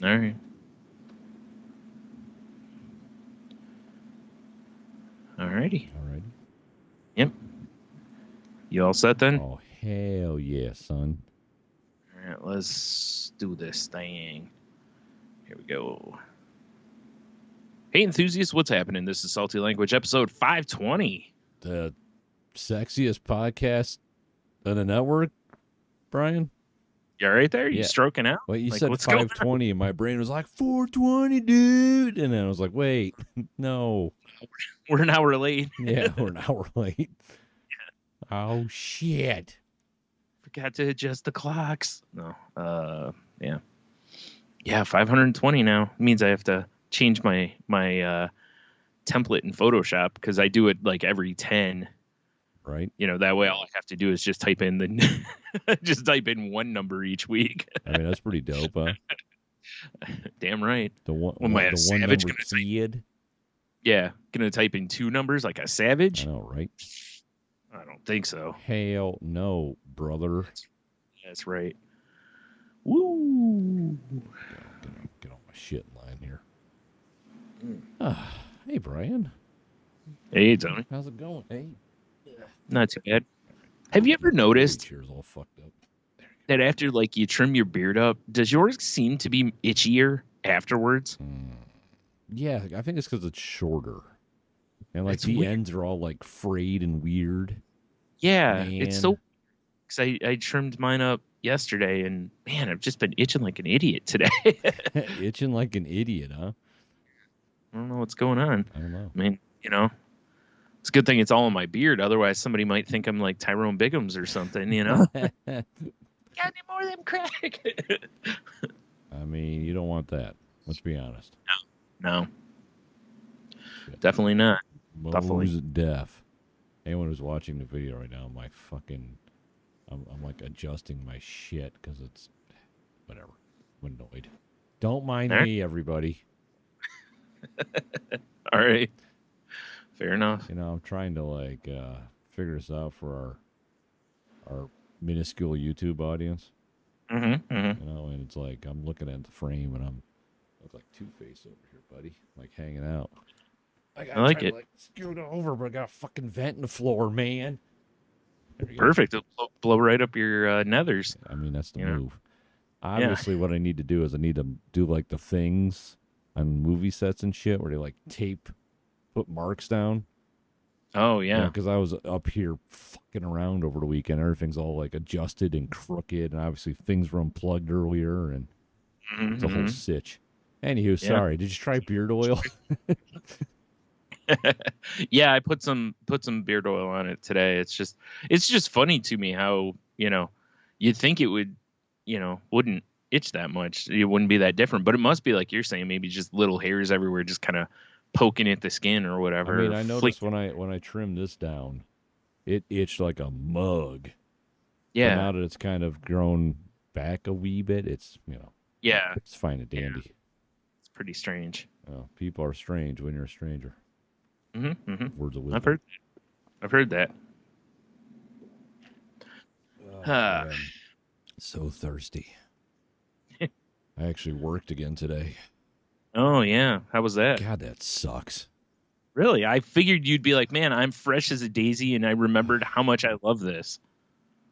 All right. All righty. All right. Yep. You all set then? Oh, hell yeah, son. All right, let's do this thing. Here we go. Hey, enthusiasts, what's happening? This is Salty Language, episode 520. The sexiest podcast on the network, Brian? You all right there? You Yeah. stroking out? Well, you Like, said what's going on? 520, and my brain was like, 420, dude. And then I was like, wait, no. We're an hour late. Yeah, we're an hour late. Oh, shit. Forgot to adjust the clocks. No. Yeah. Yeah, 520 now. Means I have to change my template in Photoshop because I do it like every 10. Right. You know, that way all I have to do is just type in the just type in one number each week. I mean, that's pretty dope, huh? Damn right. The one, Well, my the one savage number gonna kid. Yeah, gonna type in two numbers like a savage? I know, right? I don't think so. Hell no, brother. That's right. Woo! Get on my shit line here. Hey, Brian. Hey, Tony. How's it going? Hey. Not too bad. Have you ever noticed Cheers, all fucked up. that after like you trim your beard up, does yours seem to be itchier afterwards? Yeah, I think it's because it's shorter. And like It's the weird. ends are all like frayed and weird. Yeah, Man. it's so. Because I trimmed mine up yesterday, and man, I've just been itching like an idiot today. Itching like an idiot, huh? I don't know what's going on. I don't know. I mean, you know, it's a good thing it's all in my beard. Otherwise, somebody might think I'm like Tyrone Biggums or something. You know, got any more of them crack? I mean, you don't want that. Let's be honest. No, definitely not. Definitely. Mose deaf. Anyone who's watching the video right now, I'm like adjusting my shit because it's whatever. I'm annoyed. Don't mind me, everybody. All right. Fair enough. You know, I'm trying to like figure this out for our minuscule YouTube audience. Mm-hmm. You know, and it's like I'm looking at the frame and I look like Two-Face over here, buddy, like hanging out. I like it. To, like, scoot over, but I got a fucking vent in the floor, man. Perfect. It'll blow right up your nethers. I mean, that's the move. Obviously, what I need to do is I need to do like the things on movie sets and shit where they like put marks down. Oh, yeah. Because I was up here fucking around over the weekend. Everything's all like adjusted and crooked, and obviously things were unplugged earlier, and it's a whole sitch. Anywho, sorry. Did you try beard oil? Yeah, I put some beard oil on it today. It's just funny to me how, you know, you'd think it would, you know, wouldn't itch that much. It wouldn't be that different, but it must be like you're saying, maybe just little hairs everywhere, just kind of poking at the skin or whatever. I mean, I noticed when I trimmed this down, it itched like a mug. Yeah. But now that it's kind of grown back a wee bit, it's, you know. Yeah. It's fine and dandy. Yeah. It's pretty strange. Oh, people are strange when you're a stranger. Mm-hmm, mm-hmm. Words of wisdom. I've heard that. Oh, so thirsty. I actually worked again today. Oh, yeah. How was that? God, that sucks. Really? I figured you'd be like, man, I'm fresh as a daisy, and I remembered how much I love this.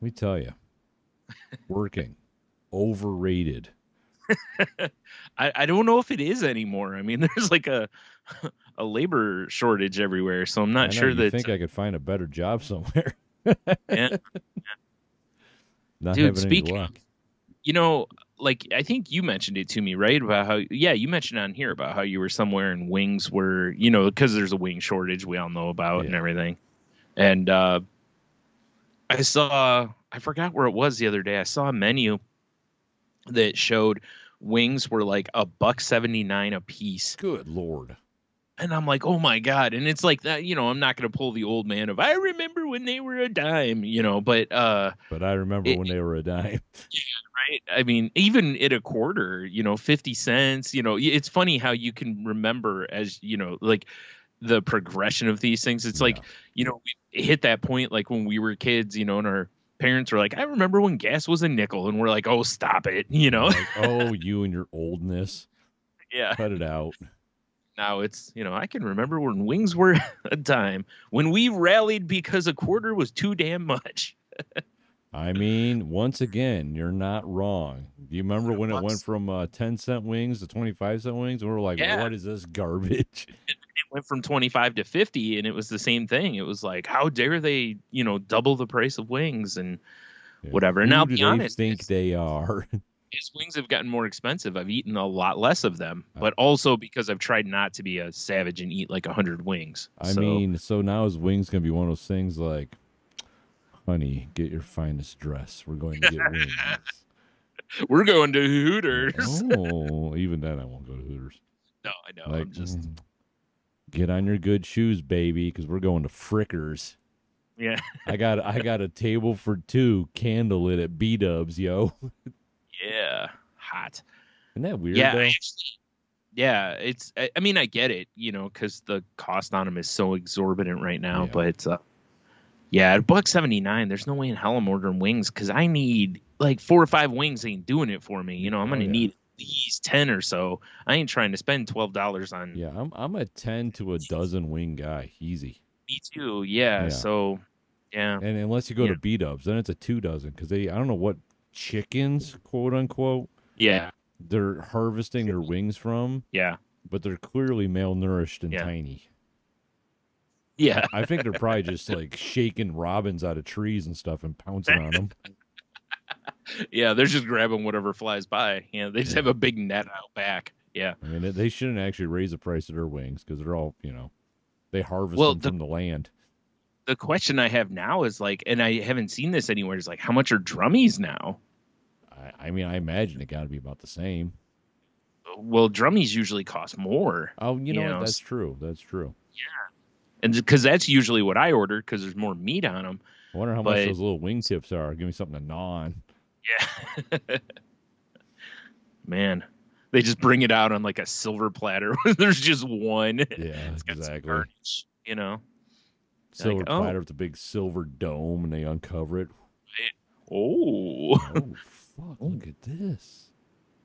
Let me tell you. Working. Overrated. I don't know if it is anymore. I mean, there's like a labor shortage everywhere, so I'm not sure that. I think I could find a better job somewhere. Yeah. Not Dude, having any luck. You know, like I think you mentioned it to me, right? About how, you mentioned on here about how you were somewhere and wings were, you know, because there's a wing shortage we all know about and everything. And I forgot where it was the other day. I saw a menu that showed wings were like $1.79 a piece. Good Lord. And I'm like, oh my God. And it's like that, you know, I'm not going to pull the old man of, I remember when they were a dime, you know, but I remember when they were a dime. Yeah, right. I mean, even at a quarter, you know, 50 cents, you know, it's funny how you can remember, as, you know, like the progression of these things. It's like, you know, we hit that point, like when we were kids, you know, and our parents are like, I remember when gas was a nickel, and we're like, oh, stop it, you know. Like, oh, you and your oldness. Yeah. Cut it out. Now it's, I can remember when wings were a dime, when we rallied because a quarter was too damn much. I mean, once again, you're not wrong. Do you remember when it went from 10-cent wings to 25-cent wings? And we were like, what is this garbage? It went from 25 to 50, and it was the same thing. It was like, how dare they, double the price of wings and whatever. And I'll be honest, think they are? His wings have gotten more expensive. I've eaten a lot less of them, but also because I've tried not to be a savage and eat like 100 wings. I mean, so now his wings going to be one of those things like, honey, get your finest dress. We're going to get wings. We're going to Hooters. Oh, even then I won't go to Hooters. No, I know. Like, I'm just... get on your good shoes, baby, because we're going to Frickers. Yeah. I got a table for two candlelit at B-Dubs, yo. Yeah, hot. Isn't that weird? Yeah, though? Yeah. It's. I mean, I get it, because the cost on them is so exorbitant right now. Yeah. But at $1.79, there's no way in hell I'm ordering wings because I need like 4 or 5 wings. Ain't doing it for me. I'm gonna need at least 10 or so. I ain't trying to spend $12 on. Yeah, I'm a 10 to a dozen wing guy, easy. Me too. Yeah. So, yeah. And unless you go to B-Dubs, then it's a 2 dozen because I don't know what chickens, quote unquote. Yeah. They're harvesting their wings from. Yeah. But they're clearly malnourished and tiny. Yeah. I think they're probably just like shaking robins out of trees and stuff and pouncing on them. Yeah, they're just grabbing whatever flies by. They just have a big net out back. Yeah. I mean, they shouldn't actually raise the price of their wings because they're all, they harvest them from the land. The question I have now is like, and I haven't seen this anywhere, is like, how much are drummies now? I mean, I imagine it got to be about the same. Well, drummies usually cost more. Oh, you know what? That's true. That's true. Yeah. And because that's usually what I order because there's more meat on them. I wonder how much those little wing tips are. Give me something to gnaw on. Yeah. Man, they just bring it out on like a silver platter. There's just one. Yeah, exactly. Garnish, Silver platter with a big silver dome, and they uncover it. Oh, fuck! Look at this.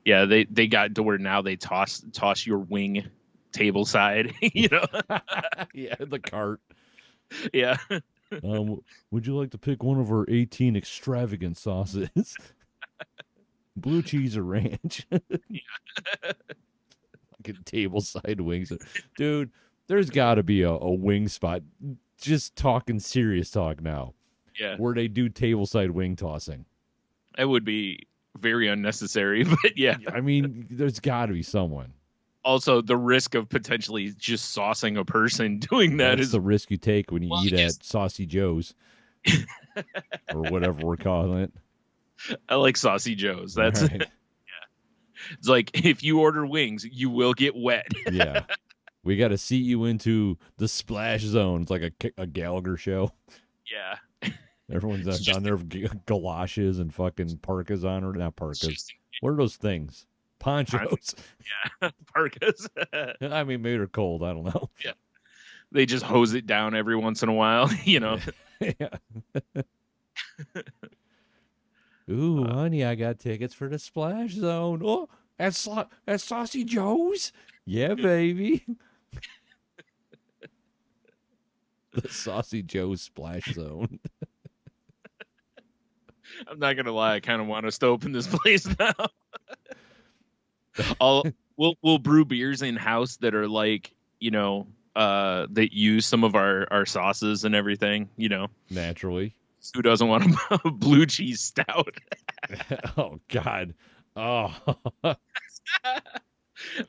Yeah, they got to where now they toss your wing table side. Yeah, the cart. Yeah. Would you like to pick one of our 18 extravagant sauces? Blue cheese or ranch? Yeah. Fucking table side wings, dude. There's got to be a wing spot. Just talking serious talk now. Yeah. Where they do table side wing tossing. It would be very unnecessary, but yeah. I mean, there's got to be someone. Also, the risk of potentially just saucing a person doing that is the risk you take when you eat at Saucy Joe's or whatever we're calling it. I like Saucy Joe's. That's right. Yeah. It's like if you order wings, you will get wet. Yeah. We got to seat you into the splash zone. It's like a Gallagher show. Yeah. Everyone's down there with galoshes and fucking parkas on, or not parkas. What are those things? Ponchos. Yeah, parkas. I mean, maybe they're cold. I don't know. Yeah. They just hose it down every once in a while, Yeah. Ooh, honey, I got tickets for the splash zone. Oh, at Saucy Joe's? Yeah, baby. The Saucy Joe's splash zone. I'm not gonna lie, I kind of want us to open this place now. We'll brew beers in house that are like, that use some of our sauces and everything, Naturally. Who doesn't want a blue cheese stout? Oh God. Oh.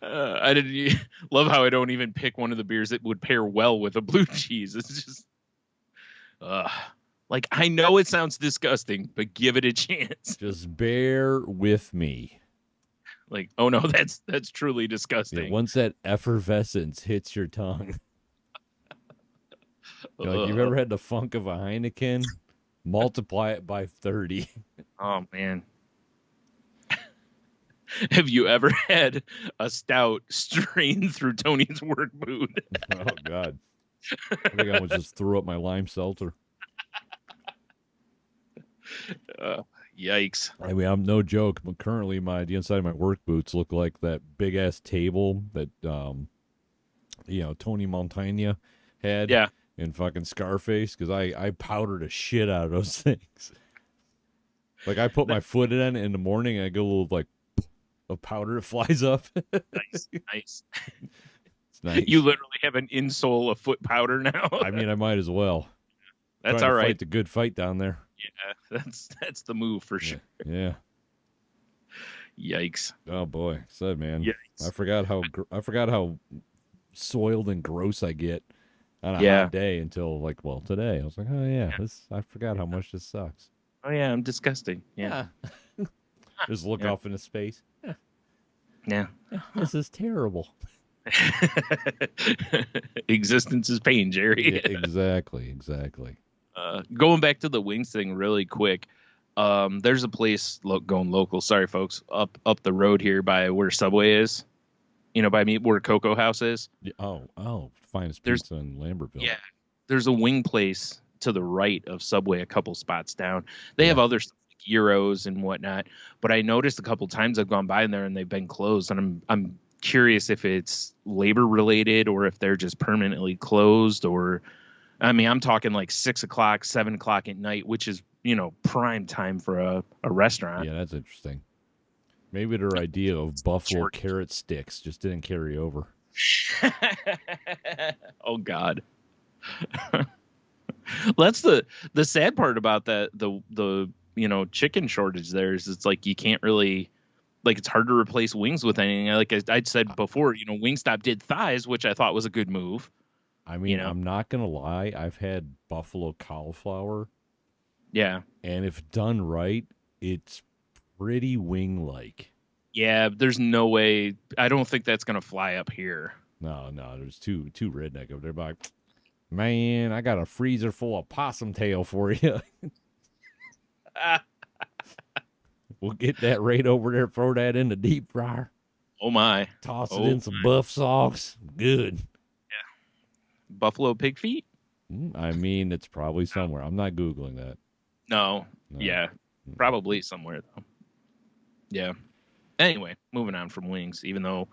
I didn't love how I don't even pick one of the beers that would pair well with a blue cheese. It's just like, I know it sounds disgusting, but give it a chance. Just bear with me. Like, oh no, that's truly disgusting. Yeah, once that effervescence hits your tongue. Like, you've ever had the funk of a Heineken? Multiply it by 30. Oh man. Have you ever had a stout strained through Tony's work boot? Oh God. I think I almost just threw up my lime seltzer. Yikes. I mean, I'm no joke, but currently the inside of my work boots look like that big ass table that Tony Montana had Yeah. in fucking Scarface, because I powdered a shit out of those things. Like I put my foot in the morning, and I get a little like a powder that flies up. Nice. It's nice. You literally have an insole of foot powder now. I mean, I might as well. That's all right. Fight the good fight down there. Yeah, that's the move for sure. Yeah. Yikes. Oh boy, said man. Yikes. I forgot how soiled and gross I get on a hot day until today. I was like, oh yeah, I forgot how much this sucks. Oh yeah, I'm disgusting. Yeah. Just look off into space. Yeah. This is terrible. Existence is pain, Jerry. Yeah, exactly. Going back to the wings thing really quick. There's a place going local. Sorry, folks, up the road here by where Subway is. By me where Cocoa House is. Oh, finest pizza in Lambertville. Yeah, there's a wing place to the right of Subway, a couple spots down. They have other stuff like gyros and whatnot, but I noticed a couple times I've gone by in there and they've been closed, and I'm curious if it's labor related or if they're just permanently closed. Or I mean, I'm talking like 6 o'clock, 7 o'clock at night, which is prime time for a restaurant. Yeah, that's interesting. Maybe their idea of buffalo carrot sticks just didn't carry over. Oh God. That's the sad part about that. The chicken shortage there is it's like you can't really, like, it's hard to replace wings with anything. Like I'd said before, Wingstop did thighs, which I thought was a good move. I mean, I'm not gonna lie, I've had buffalo cauliflower. Yeah. And if done right, it's pretty wing-like. Yeah, there's no way. I don't think that's gonna fly up here. No, there's too redneck over there. Like, man, I got a freezer full of possum tail for you. We'll get that right over there. Throw that in the deep fryer. Oh my! Toss it in some buff sauce. Good. Yeah. Buffalo pig feet. I mean, it's probably somewhere. I'm not Googling that. No. Yeah. Probably somewhere though. Yeah. Anyway, moving on from wings. Even though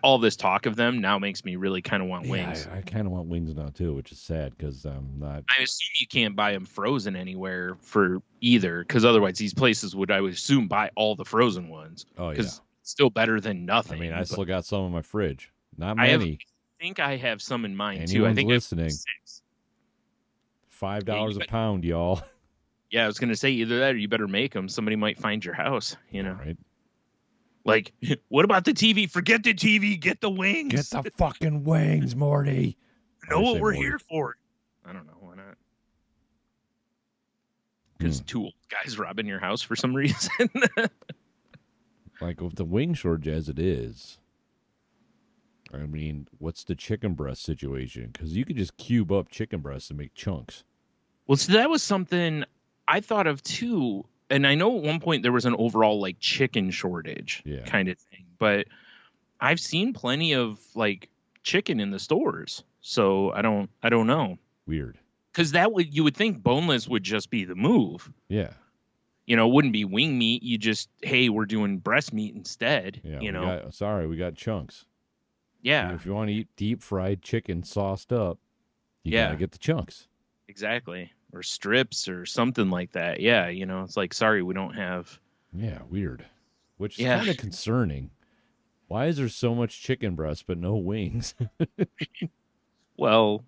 all this talk of them now makes me really kind of want wings. I kind of want wings now too, which is sad because I'm not. I assume you can't buy them frozen anywhere for either, because otherwise these places would, I would assume, buy all the frozen ones. Oh yeah, it's still better than nothing. I mean, I still got some in my fridge. Not many. I think I have some in mine too. Anyone's I think listening. $5 a pound, y'all. Yeah, I was gonna say either that or you better make them. Somebody might find your house. Right. Like, what about the TV? Forget the TV. Get the wings. Get the fucking wings, Morty. You know what we're here for. I don't know. Why not? Because 2 old guys robbing your house for some reason. Like, with the wing shortage as it is, I mean, what's the chicken breast situation? Because you could just cube up chicken breasts and make chunks. Well, so that was something I thought of too. And I know at one point there was an overall like chicken shortage kind of thing, but I've seen plenty of like chicken in the stores. So I don't know. Weird. Because you would think boneless would just be the move. Yeah. It wouldn't be wing meat. You just, hey, we're doing breast meat instead. Yeah. We got chunks. Yeah. If you want to eat deep fried chicken sauced up, you gotta get the chunks. Exactly. Or strips or something like that. Yeah, it's like, sorry, we don't have. Yeah, weird. Which is kind of concerning. Why is there so much chicken breast but no wings? Well,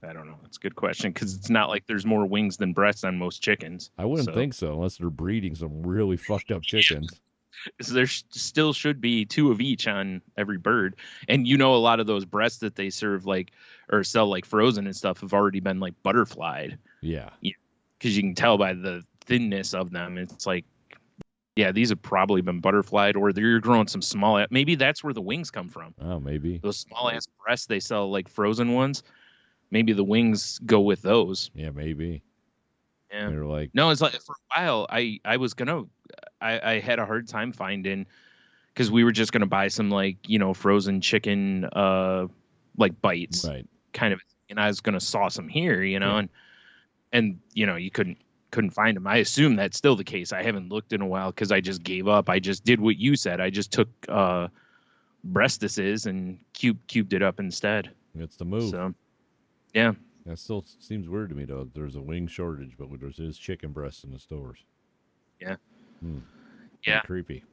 I don't know. It's a good question because it's not like there's more wings than breasts on most chickens. I wouldn't think so unless they're breeding some really fucked up chickens. There still should be 2 of each on every bird. And a lot of those breasts that they serve or sell like frozen and stuff have already been like butterflied. Yeah. Because you can tell by the thinness of them. It's like, yeah, these have probably been butterflied, or you're growing some small. Maybe that's where the wings come from. Oh, maybe. Those small ass breasts, they sell like frozen ones. Maybe the wings go with those. Yeah, maybe. Yeah. They're like, no, it's like for a while I was gonna I had a hard time finding, because we were just gonna buy some like frozen chicken like bites, right, kind of, and I was gonna sauce them here, and you couldn't couldn't find them. I assume that's still the case. I haven't looked in a while because I just gave up. I just did what you said. I just took breastises and cubed it up instead. That's the move. So, yeah. That still seems weird to me, though. There's a wing shortage, but there's chicken breasts in the stores. Yeah. Yeah. Creepy.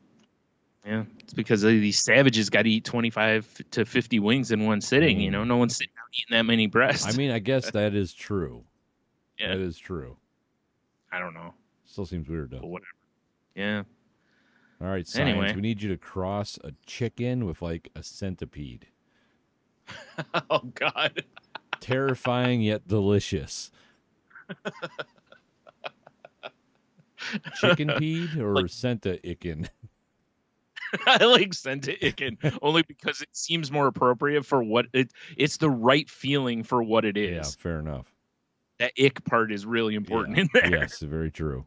Yeah. It's because these savages got to eat 25 to 50 wings in one sitting. You know, no one's sitting down eating that many breasts. I mean, I guess that is true. Yeah. That is true. I don't know. Still seems weird, though. But whatever. Yeah. All right, science. Anyway. We need you to cross a chicken with, like, a centipede. Oh, God. Terrifying yet delicious. Chicken-peed or like, Senta-icken? I like Senta-icken only because it seems more appropriate for what it's the right feeling for what it is. Yeah, fair enough. That ick part is really important in there. Yes, very true.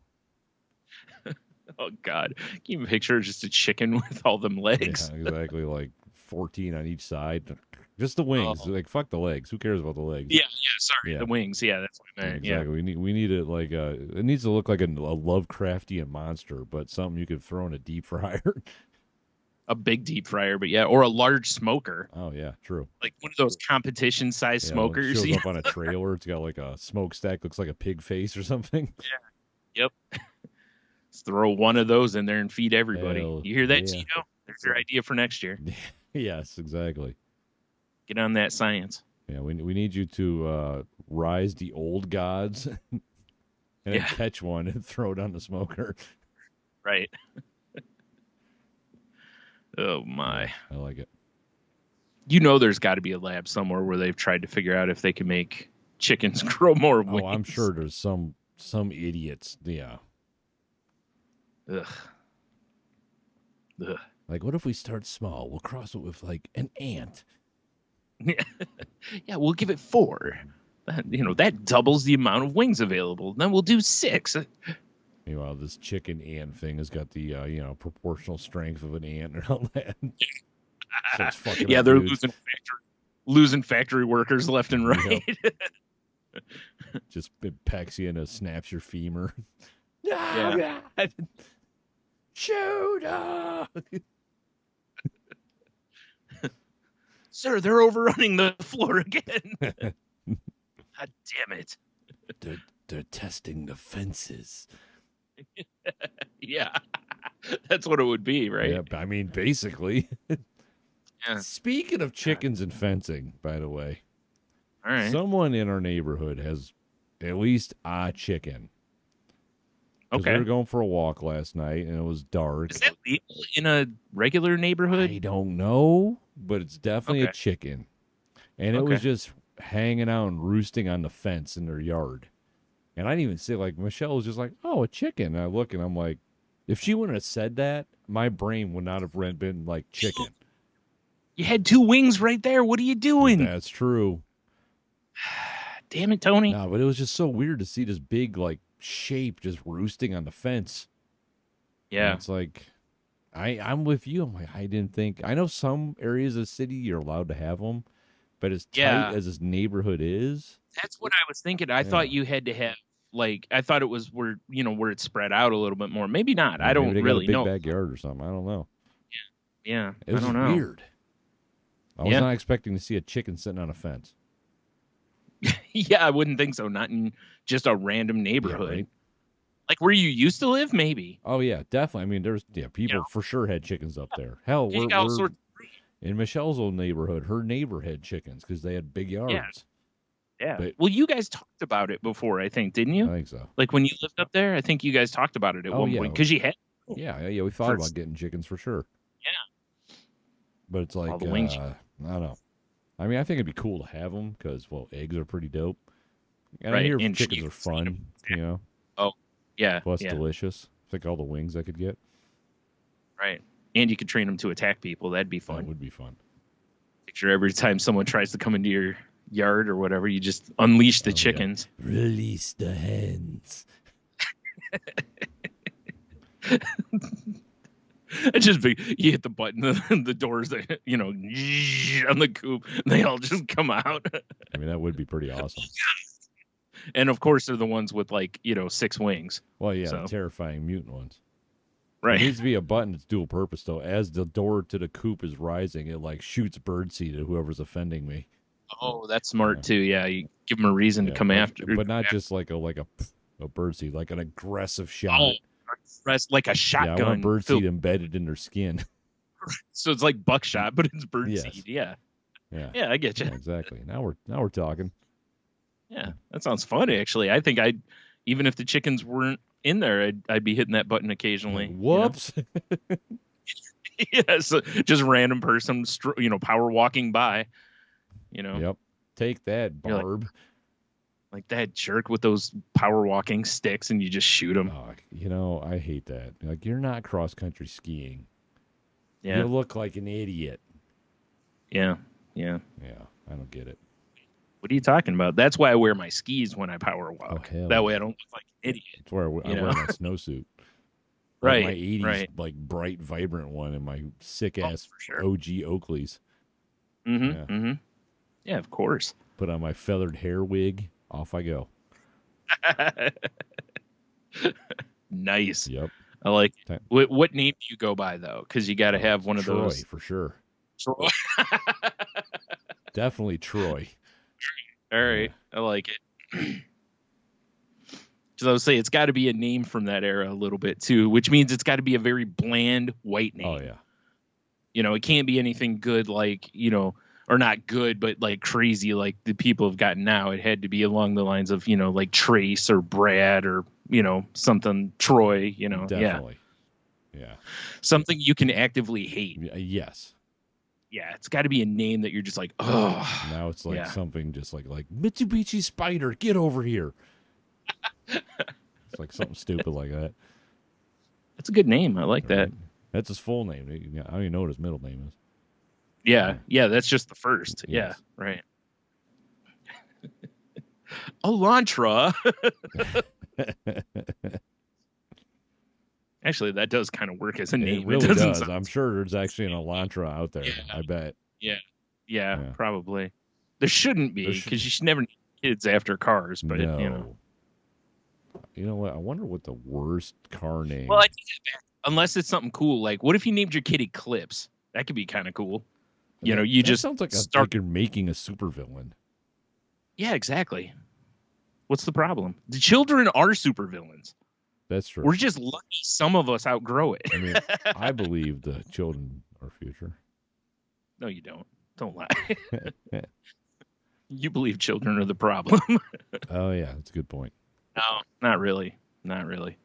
Oh, God. Can you even picture just a chicken with all them legs? Yeah, exactly. Like 14 on each side. Just the wings. Oh. Like, fuck the legs. Who cares about the legs? Yeah, sorry. Yeah. The wings. Yeah, that's what I meant. Exactly. Yeah. We need it like it needs to look like a Lovecraftian monster, but something you could throw in a deep fryer. A big deep fryer, but yeah, or a large smoker. Oh, yeah, true. Like one of those competition-sized smokers. It shows up on a trailer. It's got like a smokestack, looks like a pig face or something. Yeah. Yep. Let's throw one of those in there and feed everybody. You hear that, Tito? There's your idea for next year. Yes, exactly. Get on that science. Yeah, we need you to rise the old gods and then catch one and throw it on the smoker. Right. Oh, my. Yeah, I like it. You know there's got to be a lab somewhere where they've tried to figure out if they can make chickens grow more wings. Oh, I'm sure there's some idiots. Yeah. Ugh. Like, what if we start small? We'll cross it with, like, an ant. Yeah, we'll give it 4. That doubles the amount of wings available. Then we'll do 6. Meanwhile, this chicken ant thing has got the proportional strength of an ant and all that. So it's fucking they're losing factory workers left and right. Yep. Just it pecks you in and snaps your femur. Yeah. Shudder! Sir, they're overrunning the floor again. God damn it. They're testing the fences. Yeah. That's what it would be, right? Yeah, I mean, basically. Yeah. Speaking of chickens and fencing, by the way. All right. Someone in our neighborhood has at least a chicken. Okay. We were going for a walk last night, and it was dark. Is that legal in a regular neighborhood? I don't know, but it's definitely a chicken. And it was just hanging out and roosting on the fence in their yard. And I didn't even say, like, Michelle was just like, oh, a chicken. And I look, and I'm like, if she wouldn't have said that, my brain would not have been like chicken. You had 2 wings right there. What are you doing? That's true. Damn it, Tony. No, but it was just so weird to see this big, like, shape just roosting on the fence. Yeah. And it's like, I'm with you. I'm like, I didn't think. I know some areas of the city you're allowed to have them, but as tight as this neighborhood is. That's what I was thinking. I thought you had to have, like, I thought it was where it's spread out a little bit more. Maybe not. Maybe I don't really know. Maybe they got a big backyard or something. I don't know. Yeah. It was I don't know. Weird. I was not expecting to see a chicken sitting on a fence. Yeah, I wouldn't think so. Not in just a random neighborhood. Yeah, right? Like where you used to live, maybe. Oh, yeah, definitely. I mean, there's people for sure had chickens up there. Hell, we're in Michelle's old neighborhood. Her neighbor had chickens because they had big yards. Yeah. But, well, you guys talked about it before, I think, didn't you? I think so. Like when you lived up there, I think you guys talked about it at one point because you had. Yeah, we thought about getting chickens for sure. Yeah. But it's like, I don't know. I mean, I think it'd be cool to have them because, well, eggs are pretty dope. And I hear chickens are fun, Oh, yeah. Plus delicious. Think all the wings I could get. Right. And you could train them to attack people. That'd be fun. That would be fun. Picture every time someone tries to come into your yard or whatever, you just unleash the chickens. Yeah. Release the hens. It's just big. You hit the button, the doors, on the coop, and they all just come out. I mean, that would be pretty awesome. And of course, they're the ones with like 6 wings. Well, yeah, So. the terrifying mutant ones. Right. There needs to be a button that's dual purpose though. As the door to the coop is rising, it like shoots birdseed at whoever's offending me. Oh, that's smart too. Yeah, you give them a reason to come after, but not just like a birdseed, like an aggressive shot. Oh, like a shotgun. Yeah, I want birdseed embedded in their skin. So it's like buckshot, but it's birdseed. Yes. Yeah, I get you. Yeah, exactly. Now we're talking. Yeah, that sounds fun. Actually, I think even if the chickens weren't in there, I'd be hitting that button occasionally. Whoops. Yeah, so just random person, power walking by. Yep. Take that, Barb. Like that jerk with those power walking sticks, and you just shoot them. Oh, I hate that. Like, you're not cross country skiing. Yeah. You look like an idiot. Yeah. Yeah, I don't get it. What are you talking about? That's why I wear my skis when I power walk. Oh, that way I don't look like an idiot. That's where I wear my snowsuit. Right. Like my 80s, like bright, vibrant one and my sick ass OG Oakleys. Mm-hmm. Yeah, of course. Put on my feathered hair wig. Off I go. Nice. Yep. I like it. What name do you go by, though? Because you got to have one of Troy, those. For sure. Troy. Definitely Troy. All right. I like it. Because I would say it's got to be a name from that era a little bit, too, which means it's got to be a very bland white name. Oh, yeah. It can't be anything good like, or not good, but like crazy like the people have gotten now. It had to be along the lines of, like Trace or Brad or, something Troy, Definitely. Yeah. Something you can actively hate. Yes. Yeah, it's got to be a name that you're just like, oh. Now it's like something just like Mitsubishi Spider, get over here. It's like something stupid like that. That's a good name. I like that. That's his full name. I don't even know what his middle name is. Yeah, that's just the first. Yes. Yeah, right. Elantra. Actually, that does kind of work as a name. It really does. I'm sure there's actually an Elantra out there. I bet. Yeah, probably. There shouldn't be, because you should never name kids after cars. But no. You know what? I wonder what the worst car name. Well, I think unless it's something cool, like what if you named your kid Eclipse? That could be kind of cool. You just sounds like you're making a supervillain. Yeah, exactly. What's the problem? The children are supervillains. That's true. We're just lucky some of us outgrow it. I mean, I believe the children are future. No, you don't. Don't lie. You believe children are the problem. Oh, yeah. That's a good point. No, not really. Not really.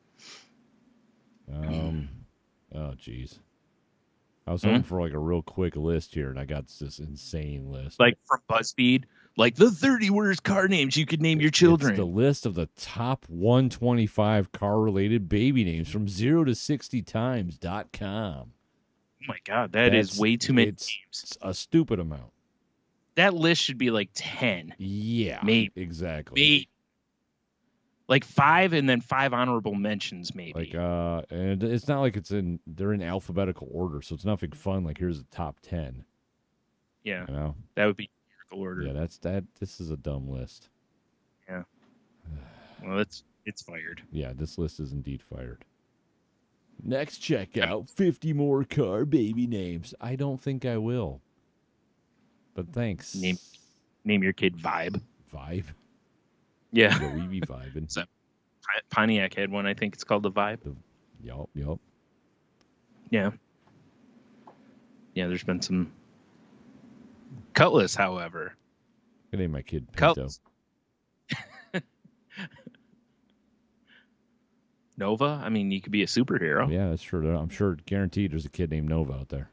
Oh, geez. I was hoping for like a real quick list here, and I got this insane list. Like from BuzzFeed, like the 30 worst car names you could name your children. It's the list of the top 125 car-related baby names from 0 to 60times.com. Oh my God, that's way too many names. It's a stupid amount. That list should be like 10. Yeah, maybe. Exactly. Maybe. Like 5 and then 5 honorable mentions, maybe. Like, and it's not like they're in alphabetical order, so it's nothing fun. Like, here's the top 10. Yeah. You know? That would be order. Yeah, this is a dumb list. Yeah. Well, it's fired. Yeah, this list is indeed fired. Next checkout, 50 more car baby names. I don't think I will. But thanks. Name your kid Vibe. Vibe? Yeah. Yeah, we be vibing. So, Pontiac had one. I think it's called the Vibe. Yup. Yeah. Yeah, there's been some. Cutlass, however. I name my kid Pinto. Cutlass. Nova? I mean, you could be a superhero. Yeah, that's true. I'm sure, guaranteed there's a kid named Nova out there.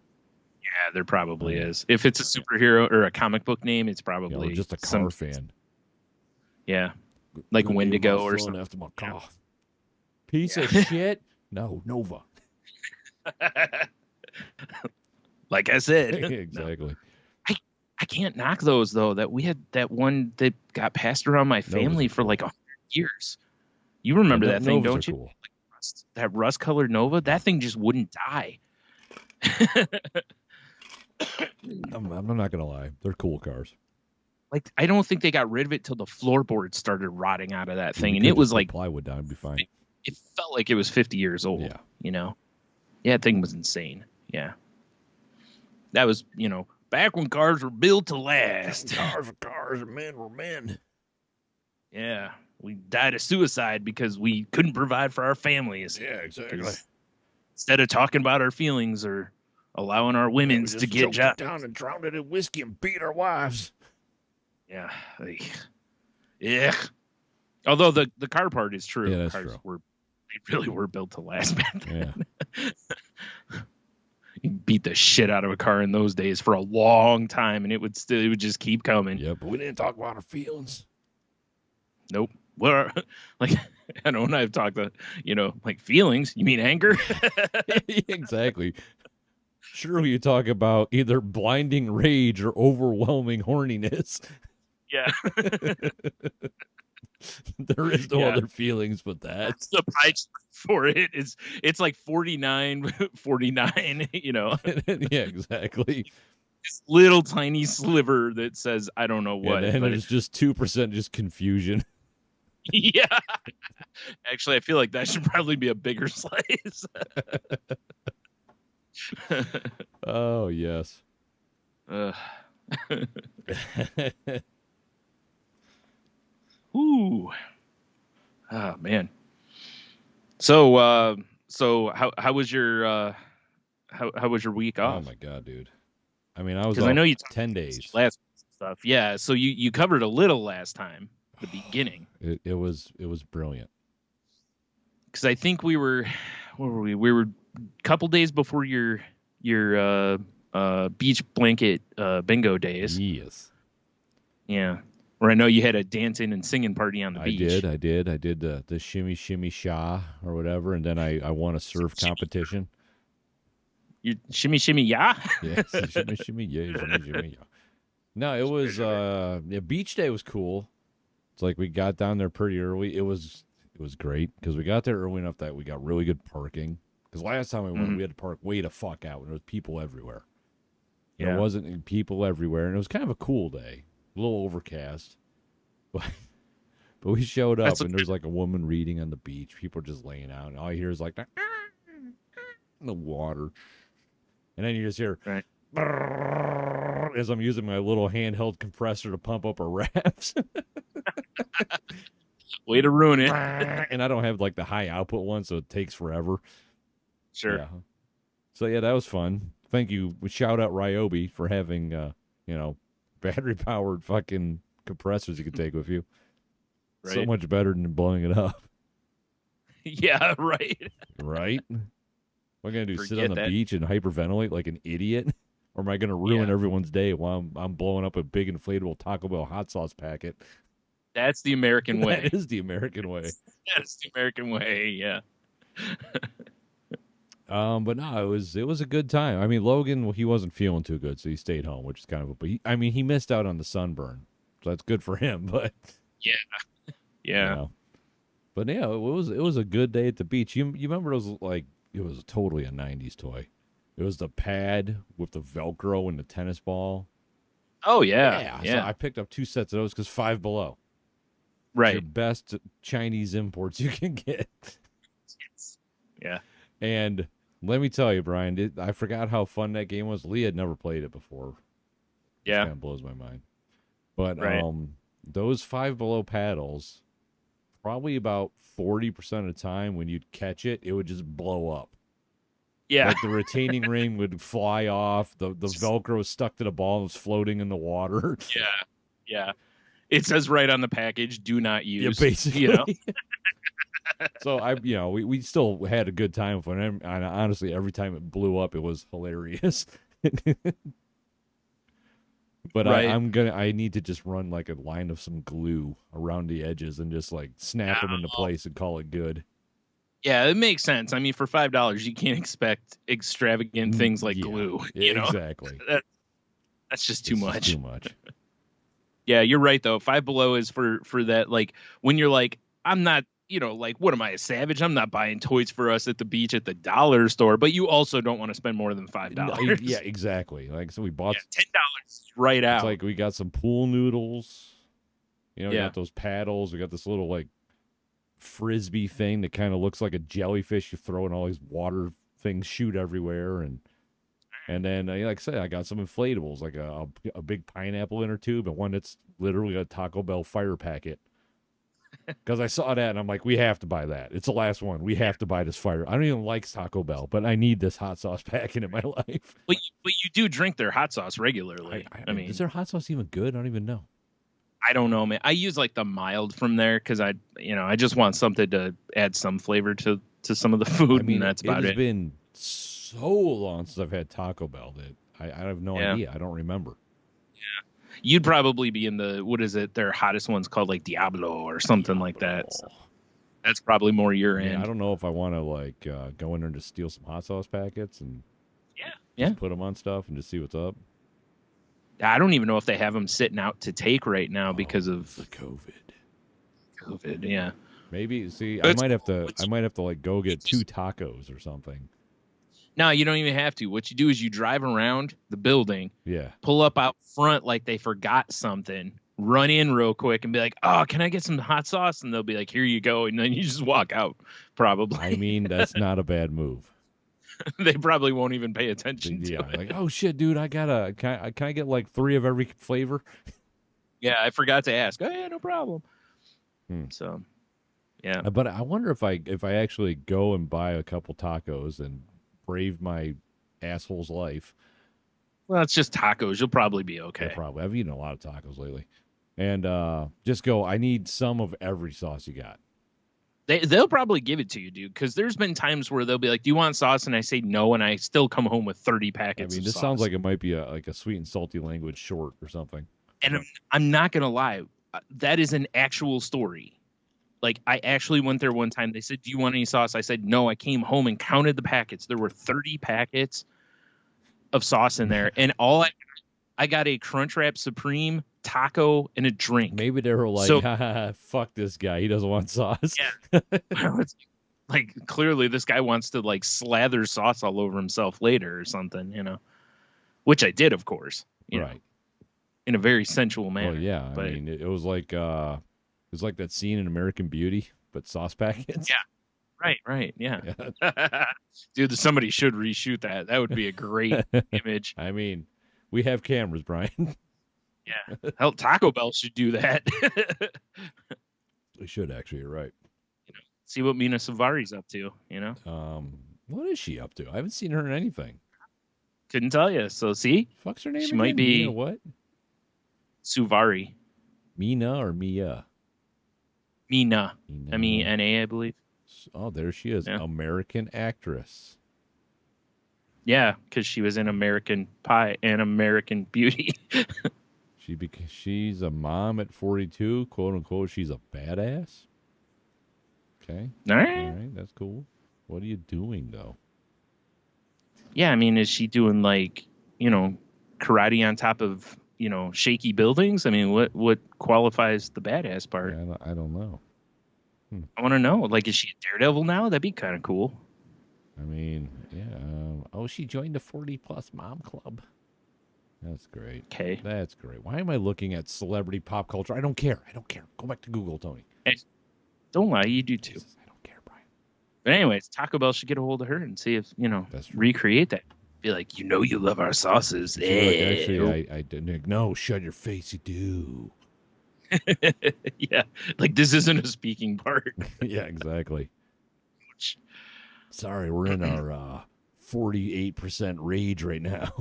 Yeah, there probably is. If it's a superhero or a comic book name, it's probably just a car fan. Yeah. Like Wendigo or something. After my car. Piece of shit? No, Nova. Like I said. Exactly. No. I can't knock those, though. That we had that one that got passed around my family for like 100 years. You remember that thing, don't you? Cool. Like that rust-colored Nova? That thing just wouldn't die. I'm not going to lie. They're cool cars. like I don't think they got rid of it till the floorboards started rotting out of that thing, You and could it was just put like plywood down, it'd be fine. it felt like it was 50 years old. Yeah. You know, yeah, that thing was insane. Yeah, that was back when cars were built to last. Cars were cars, and men were men. Yeah, we died of suicide because we couldn't provide for our families. Yeah, exactly. Instead of talking about our feelings or allowing our women to get jobs down and drowned it in whiskey and beat our wives. Yeah, yeah. Although the car part is true. Yeah, that's Cars true. They really were built to last back then. Yeah. You beat the shit out of a car in those days for a long time, and it would just keep coming. Yeah, but we didn't talk about our feelings. Nope. Well, like I don't know. I've talked about like feelings. You mean anger? Exactly. Sure, you talk about either blinding rage or overwhelming horniness. Yeah. There is no other feelings but that. That's the pie chart for it. It's like 49, 49, Yeah, exactly. This little tiny sliver that says I don't know what. And it's just 2% just confusion. Yeah. Actually, I feel like that should probably be a bigger slice. Oh, yes. Ooh. Oh man. So how was your how was your week off? Oh my god, dude. I mean, I was I know you 10 days. Last stuff. Yeah, so you covered a little last time, the beginning. It was brilliant. Cuz I think we were where were we? We were a couple days before your beach blanket bingo days. Yes. Yeah. Or I know you had a dancing and singing party on the beach. I did the shimmy shimmy sha or whatever, and then I won a surf competition. You shimmy shimmy yeah? Yes, shimmy shimmy yeah, shimmy shimmy yeah. No, it was beach day was cool. It's like we got down there pretty early. It was great because we got there early enough that we got really good parking. Because last time we went, we had to park way the fuck out, and there was people everywhere. Yeah. There wasn't people everywhere, and it was kind of a cool day. A little overcast, but we showed up and there's like a woman reading on the beach. People are just laying out, and all you hear is like the water, and then you just hear as I'm using my little handheld compressor to pump up our rafts. Way to ruin it. And I don't have like the high output one, so it takes forever. Sure. Yeah. So yeah, that was fun. Thank you. We shout out Ryobi for having battery-powered fucking compressors you could take with you. Right. So much better than blowing it up. Yeah, right. Right? What am I going to do, sit on the beach and hyperventilate like an idiot? Or am I going to ruin everyone's day while I'm blowing up a big inflatable Taco Bell hot sauce packet? That's the American way. That is the American way. That's the American way, yeah. But no, it was a good time. I mean, Logan, well, he wasn't feeling too good, so he stayed home, which is kind of but he missed out on the sunburn, so that's good for him. But yeah. You know. But yeah, it was a good day at the beach. You remember it was totally a '90s toy. It was the pad with the Velcro and the tennis ball. Oh yeah. So I picked up 2 sets of those because Five Below. Right. It's your best Chinese imports you can get. Yeah. And let me tell you, Brian, I forgot how fun that game was. Lee had never played it before. Yeah. It kind of blows my mind. But those Five Below paddles, probably about 40% of the time when you'd catch it, it would just blow up. Yeah. Like the retaining ring would fly off. The Velcro was stuck to the ball and was floating in the water. Yeah. Yeah. It says right on the package, do not use. Yeah, basically. So we still had a good time with it. And honestly, every time it blew up, it was hilarious. But I need to just run like a line of some glue around the edges and just like snap them into place and call it good. Yeah, it makes sense. I mean, for $5, you can't expect extravagant things like glue. Exactly. That's just too much. Too much. Yeah, you're right though. Five Below is for that. Like when you're like, I'm not like, what am I, a savage? I'm not buying Toys for Us at the beach at the dollar store, but you also don't want to spend more than $5. Yeah, exactly. Like, so we bought $10 right out. It's like we got some pool noodles. We Yeah. got those paddles. We got this little like frisbee thing that kind of looks like a jellyfish. You throw in all these water things, shoot everywhere, and then like I said, I got some inflatables, like a big pineapple inner tube and one that's literally a Taco Bell fire packet. Because I saw that and I'm like, we have to buy that. It's the last one. We have to buy this fire. I don't even like Taco Bell, but I need this hot sauce packet in my life. But you do drink their hot sauce regularly. I mean, is their hot sauce even good? I don't even know. I don't know, man. I use like the mild from there because I just want something to add some flavor to some of the food, and that's about it. It's been so long since I've had Taco Bell that I have no idea. I don't remember. Yeah, you'd probably be in the, what is it? Their hottest one's called like Diablo or something like that. So that's probably more your end. I don't know if I want to like go in there and just steal some hot sauce packets and just put them on stuff and just see what's up. I don't even know if they have them sitting out to take right now because of the COVID. Yeah. Maybe I might have to like go get 2 tacos or something. No, you don't even have to. What you do is you drive around the building, pull up out front like they forgot something, run in real quick and be like, "Oh, can I get some hot sauce?" And they'll be like, "Here you go." And then you just walk out, probably. I mean, that's not a bad move. They probably won't even pay attention to it. Like, oh shit, dude, can I get like 3 of every flavor? Yeah, I forgot to ask. Oh yeah, no problem. So, yeah. But I wonder if I actually go and buy a couple tacos and brave my asshole's life. Well, it's just tacos. You'll probably be okay. Yeah, probably. I've eaten a lot of tacos lately. And just go, I need some of every sauce you got. They'll probably give it to you, dude, because there's been times where they'll be like, "Do you want sauce?" And I say no, and I still come home with 30 packets. I mean, this sounds like it might be like a sweet and salty language short or something. And I'm not gonna lie, that is an actual story. Like, I actually went there one time. They said, "Do you want any sauce?" I said no. I came home and counted the packets. There were 30 packets of sauce in there, and I got a Crunchwrap Supreme, taco, and a drink. Maybe they were like, fuck this guy. He doesn't want sauce. Yeah. Well, it's like, clearly this guy wants to like slather sauce all over himself later or something, which I did, of course, right, in a very sensual manner. Well, yeah. But I mean, it was like that scene in American Beauty, but sauce packets. Yeah. Right. Yeah. Dude, somebody should reshoot that. That would be a great image. I mean, we have cameras, Brian. Yeah. Hell, Taco Bell should do that. They should, actually. You're right. See what Mina Savari's up to, What is she up to? I haven't seen her in anything. Couldn't tell you. So, see? Fuck's her name She again? might be... Mina what? Suvari. Mina or Mia? Mina. M-E-N-A, I believe. Oh, there she is. Yeah. American actress. Yeah, because she was in American Pie and American Beauty. She's a mom at 42, quote unquote. She's a badass. Okay. All right, that's cool. What are you doing though? Yeah, I mean, is she doing like karate on top of shaky buildings? I mean, what qualifies the badass part? Yeah, I don't know. I want to know. Like, is she a daredevil now? That'd be kind of cool. I mean, yeah. She joined the 40+ mom club. That's great. Okay. That's great. Why am I looking at celebrity pop culture? I don't care. Go back to Google, Tony. Hey, don't lie. You do too. Jesus, I don't care, Brian. But anyways, Taco Bell should get a hold of her and see if, recreate that. Be like, you love our sauces. Actually, I didn't. No, shut your face. You do. Yeah. Like, this isn't a speaking part. Yeah, exactly. Sorry, we're in our 48% rage right now.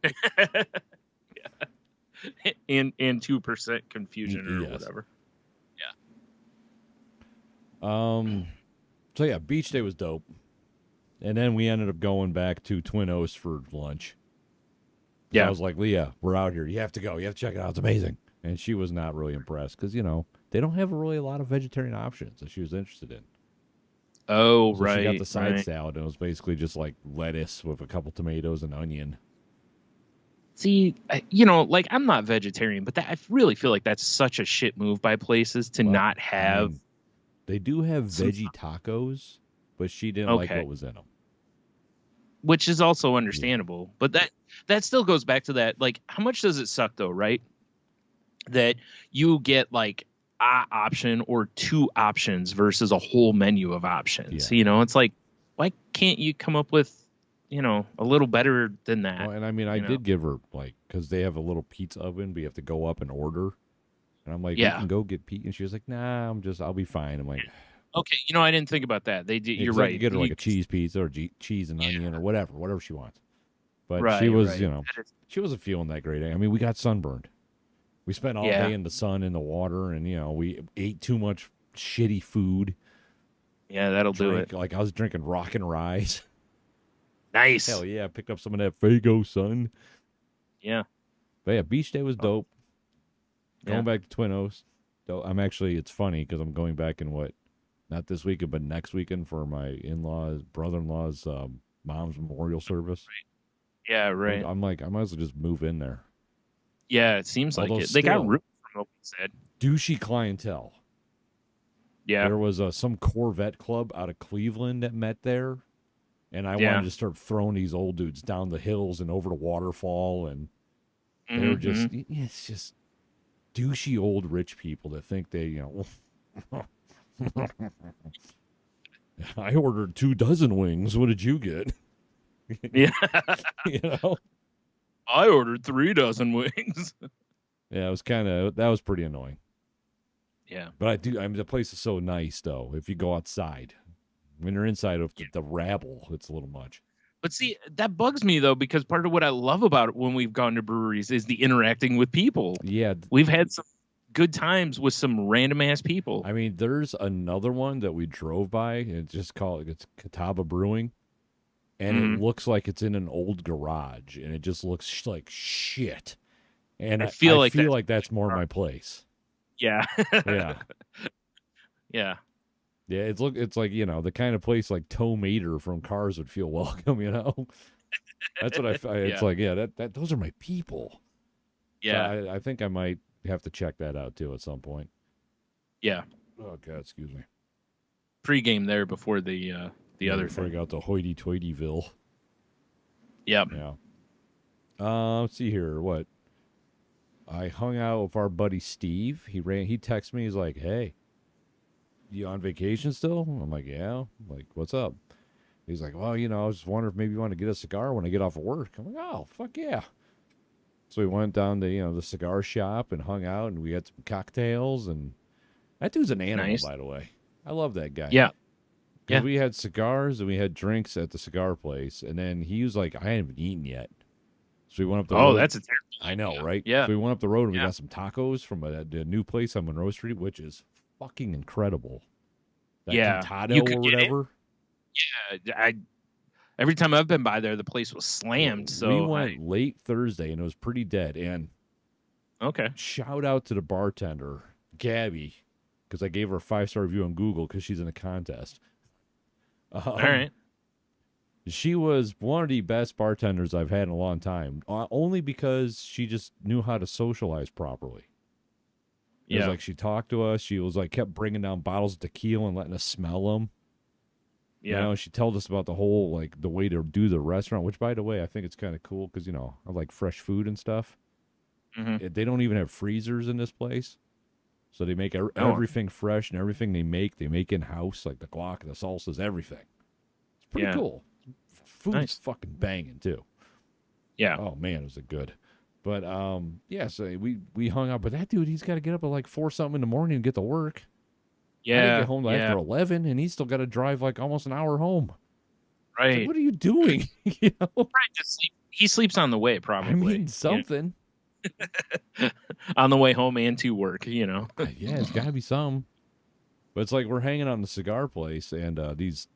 Yeah. And 2% confusion or whatever. Yeah. So yeah, beach day was dope. And then we ended up going back to Twin Oaks for lunch. Yeah. So I was like, Leah, we're out here. You have to go. You have to check it out. It's amazing. And she was not really impressed because, they don't have really a lot of vegetarian options that she was interested in. Oh, so right. She got the side salad, and it was basically just like lettuce with a couple tomatoes and onion. See, like, I'm not vegetarian, but I really feel like that's such a shit move by places to not have They do have veggie tacos, but she didn't like what was in them. Which is also understandable. Yeah. But that still goes back to that, like, how much does it suck, though, right? That you get, like, a option or two options versus a whole menu of options. Yeah. You know, it's like, why can't you come up with, you know, a little better than that? Well, and I mean, I did give her, like, because they have a little pizza oven, but you have to go up and order. And I'm like, you can go get pizza. And she was like, nah, I'll be fine. I'm like, okay, you know, I didn't think about that. They did. You're right. I could get her like a cheese pizza or cheese and onion or whatever she wants. But she was, you know, she wasn't feeling that great. I mean, we got sunburned. We spent all day in the sun, in the water, and, you know, we ate too much shitty food. Yeah, that'll do it. Like, I was drinking Rock and Rise. Nice. Hell yeah, I picked up some of that Fago, son. Yeah. But yeah, beach day was dope. Going back to Twin Oaks. I'm actually, it's funny because I'm going back in not this weekend, but next weekend for my in-laws, brother-in-law's mom's memorial service. Right. Yeah, right. I'm like, I might as well just move in there. Yeah, it seems like it. They got room from what we said. Douchey clientele. Yeah. There was some Corvette club out of Cleveland that met there, and I wanted to start throwing these old dudes down the hills and over the waterfall, and they were just, it's just douchey old rich people that think they, you know, I ordered 24 wings. What did you get? Yeah. You know? I ordered 36 wings. Yeah, that was pretty annoying. Yeah. But the place is so nice, though, if you go outside. When you're inside of the rabble, it's a little much. But see, that bugs me, though, because part of what I love about it when we've gone to breweries is the interacting with people. Yeah. We've had some good times with some random-ass people. I mean, there's another one that we drove by, and it's Catawba Brewing. And it looks like it's in an old garage, and it just looks like shit. And I feel like that's more my place. Yeah. Yeah. Yeah. Yeah, it's like, you know, the kind of place like Toe Mater from Cars would feel welcome, you know? That's what it's like, that those are my people. Yeah. So I think I might have to check that out, too, at some point. Yeah. Oh, God, excuse me. Pre-game there before the other thing. Before I got to hoity-toityville. Yep. Yeah. Let's see here. What? I hung out with our buddy Steve. He texted me. He's like, hey, you on vacation still? I'm like, yeah. I'm like, what's up? He's like, well, you know, I was just wondering if maybe you want to get a cigar when I get off of work. I'm like, oh, fuck yeah. So we went down to, you know, the cigar shop and hung out, and we had some cocktails. And that dude's an animal, by the way. I love that guy. Yeah. Yeah. We had cigars and we had drinks at the cigar place, and then he was like, I haven't even eaten yet. So we went up the road. Oh, that's a terrible. I know, right? Yeah. So we went up the road and we got some tacos from a new place on Monroe Street, which is fucking incredible. That Cantado or whatever. Yeah. Every time I've been by there, the place was slammed. So we went late Thursday and it was pretty dead. And shout out to the bartender, Gabby, because I gave her a 5-star review on Google because she's in a contest. All right. She was one of the best bartenders I've had in a long time, only because she just knew how to socialize properly. It was like she talked to us. She was like kept bringing down bottles of tequila and letting us smell them. Yeah. You know, she told us about the whole, like, the way to do the restaurant, which, by the way, I think it's kind of cool because, you know, I like fresh food and stuff. They don't even have freezers in this place. So they make everything fresh, and everything they make in-house, like the guac, the salsas, everything. It's pretty cool. Food's fucking banging, too. Yeah. Oh, man, was it good. But, so we hung out. But that dude, he's got to get up at like 4-something in the morning and get to work. Yeah. I didn't get home after 11, and he's still got to drive like almost an hour home. Right. Like, what are you doing? You know? Right. He sleeps on the way, probably. I mean, something. On the way home and to work, you know. Yeah, it's got to be some. But it's like we're hanging out in the cigar place, and this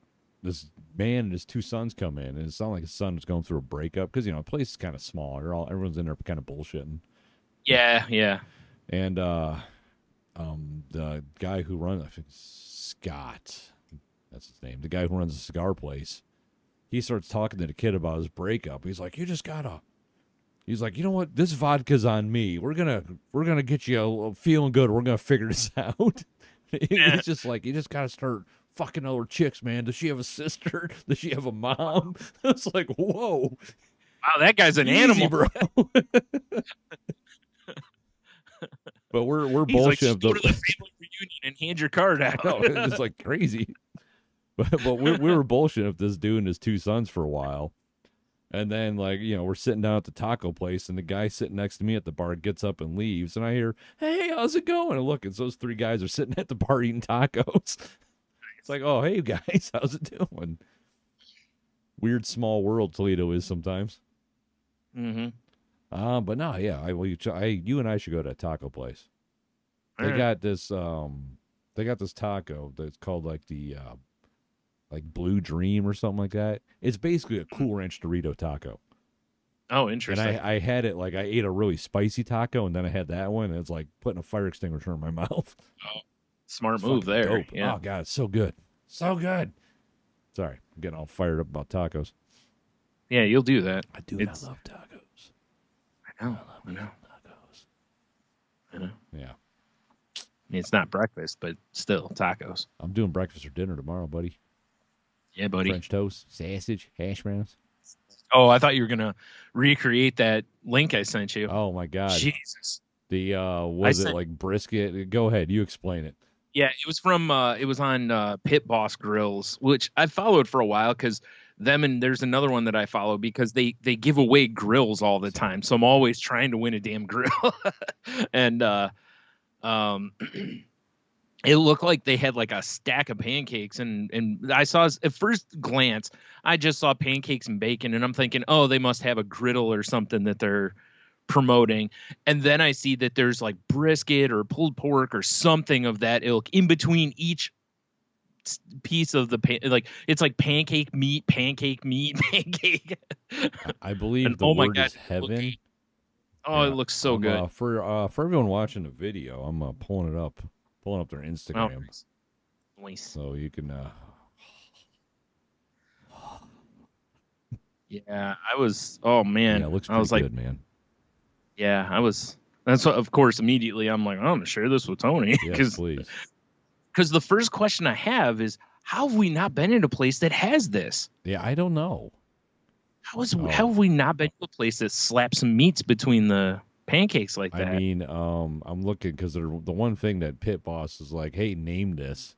man and his 2 sons come in, and it sounded like his son was going through a breakup because, you know, the place is kind of small. Everyone's in there kind of bullshitting. Yeah, yeah. And the guy who runs, I think Scott, that's his name, the guy who runs the cigar place, he starts talking to the kid about his breakup. He's like, he's like, you know what? This vodka's on me. We're gonna get you feeling good. We're gonna figure this out. It's just like, you just got to start fucking other chicks, man. Does she have a sister? Does she have a mom? It's like, whoa. Wow, that guy's an Easy, animal, bro. But we're He's bullshit. Like, go to the family reunion and hand your card out. No, it's like crazy. But we were bullshitting with this dude and his two sons for a while. And then, like, you know, we're sitting down at the taco place, and the guy sitting next to me at the bar gets up and leaves. And I hear, hey, how's it going? And look, it's those three guys are sitting at the bar eating tacos. It's like, oh, hey, guys, how's it doing? Weird small world Toledo is sometimes. Mm-hmm. But no, yeah, you and I should go to a taco place. They got this taco that's called like the like Blue Dream or something like that. It's basically a Cool Ranch Dorito taco. Oh, interesting. And I had it, like, I ate a really spicy taco, and then I had that one, and it's like putting a fire extinguisher in my mouth. Oh, smart move there. Dope. Yeah. Oh, God, it's so good. So good. Sorry, I'm getting all fired up about tacos. Yeah, you'll do that. I do. I love tacos. I know. Tacos. I know. Yeah. I mean, it's not breakfast, but still tacos. I'm doing breakfast or dinner tomorrow, buddy. Yeah, buddy. French toast, sausage, hash browns. Oh, I thought you were gonna recreate that link I sent you. Oh my God. Jesus. The it like brisket? Go ahead, you explain it. Yeah, it was from it was on Pit Boss Grills, which I followed for a while because them, and there's another one that I follow because they give away grills all the time. So I'm always trying to win a damn grill. And it looked like they had like a stack of pancakes, and I saw, at first glance, I just saw pancakes and bacon, and I'm thinking, oh, they must have a griddle or something that they're promoting. And then I see that there's like brisket or pulled pork or something of that ilk in between each piece of the like it's like pancake meat, pancake. I believe and, the word is heaven. Oh, yeah. It looks so good. For everyone watching the video, I'm pulling up their Instagram. Oh, nice. So you can yeah, I was, oh man. Yeah, it looks I was pretty like, good, man. Yeah, I was. That's what, of course, immediately I'm like, I'm gonna share this with Tony. Yes, please. Because the first question I have is, how have we not been in a place that has this? Yeah, I don't know. How have we not been to a place that slaps some meats between the pancakes like that? I mean, I'm looking because the one thing that Pit Boss is like, hey, name this.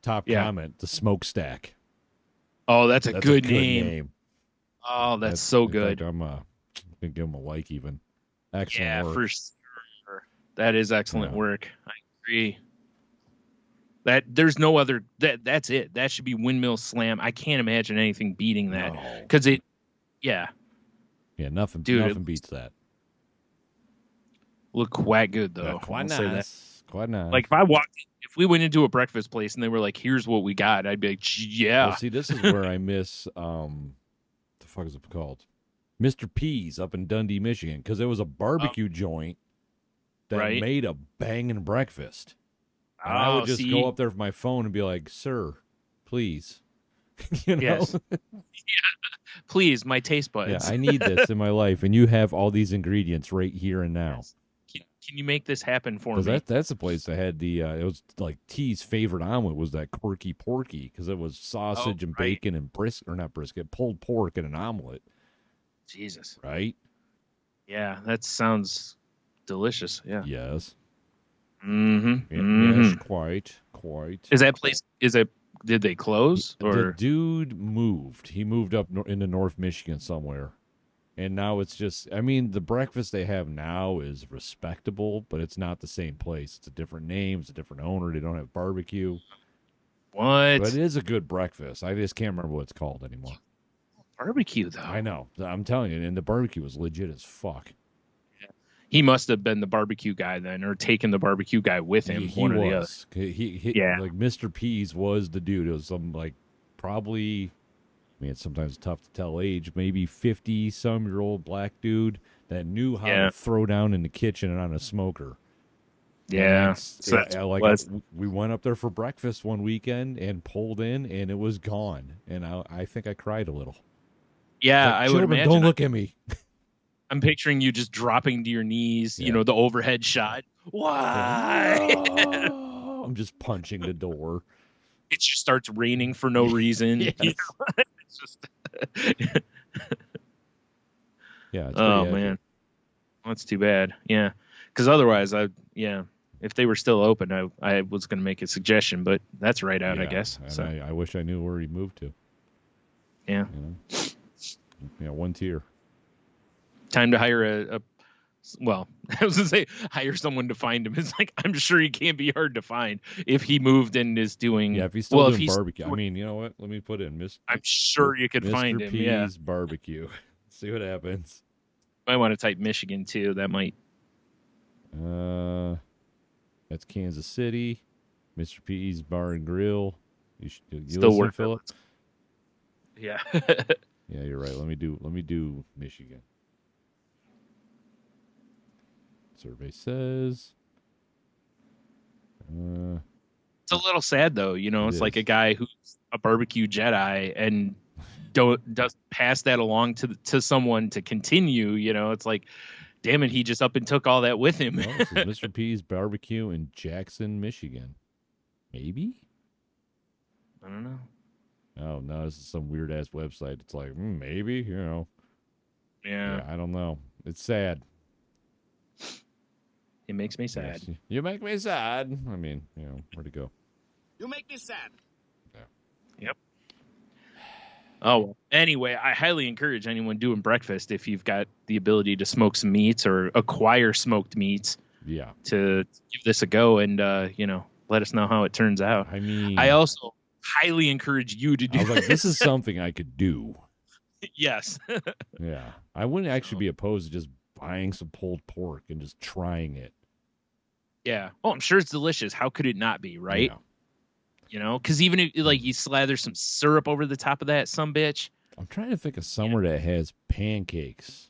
Top comment, the smokestack. Oh, that's a good name. Oh, that's so good. I'm gonna give him a like even. Excellent work. For sure. That is excellent work. I agree. That there's no other. That's it. That should be Windmill Slam. I can't imagine anything beating that because it. Yeah. Yeah, nothing beats that. Look quite good though. Quite nice. Quite nice. Like if we went into a breakfast place and they were like, "Here's what we got," I'd be like, "Yeah." Well, see, this is where I miss the fuck is it called? Mr. P's up in Dundee, Michigan, because it was a barbecue joint that made a banging breakfast. And I would just go up there with my phone and be like, "Sir, please." You know? Yes. Yeah. Please, my taste buds. Yeah, I need this in my life, and you have all these ingredients right here and now. Can you make this happen for me? That's the place that had the it was like T's favorite omelet was that Quirky Porky, because it was sausage and bacon and pulled pork and an omelet. Jesus. Right? Yeah, that sounds delicious. Yeah. Yes. Mm-hmm. Yes, quite. Is that place? Did they close? Or the dude moved? He moved up into North Michigan somewhere, and now it's just. I mean, the breakfast they have now is respectable, but it's not the same place. It's a different name. It's a different owner. They don't have barbecue. What? But it is a good breakfast. I just can't remember what it's called anymore. Barbecue though. I know. I'm telling you, and the barbecue was legit as fuck. He must have been the barbecue guy then, or taken the barbecue guy with him. He one was. Or the other. He like Mr. P's was the dude. It was some like probably. I mean, it's sometimes tough to tell age. Maybe 50-some-year-old black dude that knew how to throw down in the kitchen and on a smoker. Yeah. We went up there for breakfast one weekend and pulled in, and it was gone. And I think I cried a little. Yeah, like, I would imagine. Don't look at me. I'm picturing you just dropping to your knees, the overhead shot. Why? now I'm just punching the door. It just starts raining for no reason. Yes. You know? It's just yeah. It's oh man, that's too bad. Yeah, because otherwise, if they were still open, I was going to make a suggestion, but that's right out, I guess. And so I wish I knew where he moved to. Yeah. One tier. Time to hire well, I was going to say hire someone to find him. It's like, I'm sure he can't be hard to find if he moved and is doing. Yeah, if he's still doing barbecue. I mean, you know what? Let me put in I'm sure you could find him. Mr. P's barbecue. See what happens. I want to type Michigan too. That might. That's Kansas City. Mr. P's Bar and Grill. You still work, Philip? Yeah. Yeah, you're right. Let me do Michigan. Survey says. It's a little sad though. You know, it's like a guy who's a barbecue Jedi and does pass that along to someone to continue. You know, it's like, damn it, he just up and took all that with him. Well, this is Mr. P's Barbecue in Jackson, Michigan. Maybe? I don't know. Oh, no, this is some weird-ass website. It's like, maybe, you know. Yeah. I don't know. It's sad. It makes me sad. Yes. You make me sad. I mean, you know, where'd it go? You make me sad. Yeah. Yep. Oh, well. Anyway, I highly encourage anyone doing breakfast, if you've got the ability to smoke some meats or acquire smoked meats, to give this a go and, let us know how it turns out. I mean, I also highly encourage you to do I was like, this is something I could do. Yes. Yeah. I wouldn't actually be opposed to just buying some pulled pork and just trying it. Yeah. Oh, I'm sure it's delicious. How could it not be, right? Yeah. You know, because even if you slather some syrup over the top of that sumbitch. I'm trying to think of somewhere that has pancakes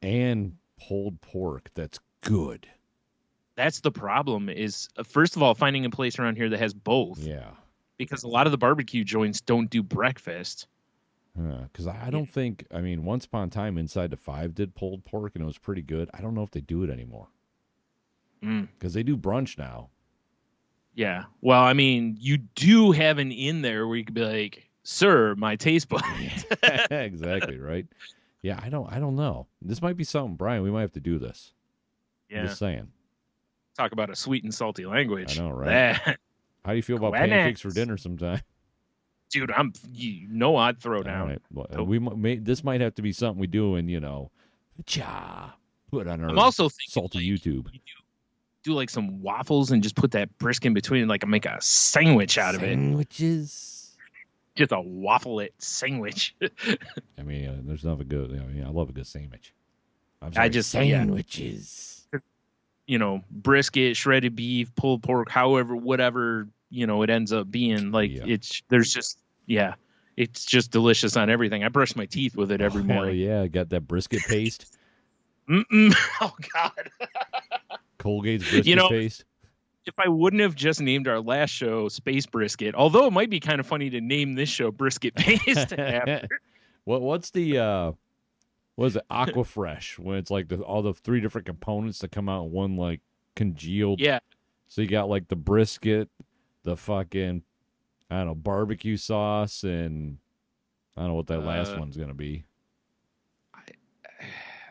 and pulled pork that's good. That's the problem is, first of all, finding a place around here that has both. Yeah. Because a lot of the barbecue joints don't do breakfast. Because I don't think, I mean, once upon a time, Inside the Five did pulled pork, and it was pretty good. I don't know if they do it anymore. Because they do brunch now. Yeah. Well, I mean, you do have an in there where you could be like, sir, my taste buds. Exactly, right? Yeah, I don't know. This might be something, Brian, we might have to do this. Yeah. I'm just saying. Talk about a sweet and salty language. I know, right? How do you feel about pancakes for dinner sometime? Dude, I'd throw down. Right. Well, this might have to be something we do and, put on our I'm also thinking, salty YouTube. Do like some waffles and just put that brisket in between, like make a sandwich out of it. Sandwiches. Just a waffle-it sandwich. I mean, there's nothing good. I mean, I love a good sandwich. Sandwiches. Brisket, shredded beef, pulled pork, however, whatever, it ends up being. Like, it's just delicious on everything. I brush my teeth with it every morning. Yeah, got that brisket paste. Oh, God. Colgate's brisket paste. If I wouldn't have just named our last show Space Brisket, although it might be kind of funny to name this show Brisket Paste after. What's the what is it, Aquafresh, when it's like all the three different components that come out in one, like, congealed. Yeah. So you got like the brisket, the fucking, I don't know, barbecue sauce, and I don't know what that last one's gonna be.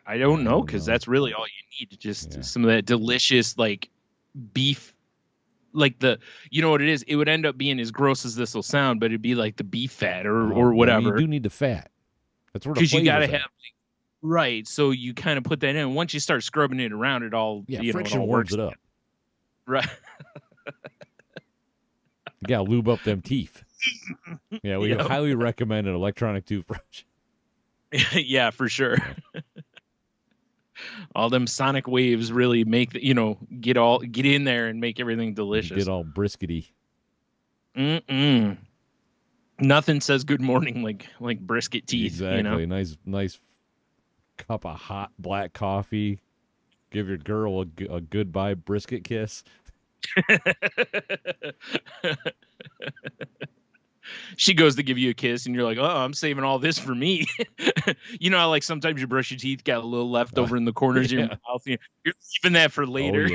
I don't know, because that's really all you need. Just some of that delicious, like, beef, like you know what it is? It would end up being, as gross as this will sound, but it'd be like the beef fat or whatever. You do need the fat. That's where the flavor's because you got to at. have. Right, so you kind of put that in. Once you start scrubbing it around, it all friction it all warms works. it up. Right. You gotta lube up them teeth. Yeah, we highly recommend an electronic toothbrush. Yeah, for sure. Yeah. All them sonic waves really make get in there and make everything delicious. Get all briskety. Nothing says good morning like brisket teeth. Exactly. Nice cup of hot black coffee. Give your girl a goodbye brisket kiss. She goes to give you a kiss and you're like, oh, I'm saving all this for me. How like sometimes you brush your teeth, got a little left over in the corners of your mouth. You're keeping that for later.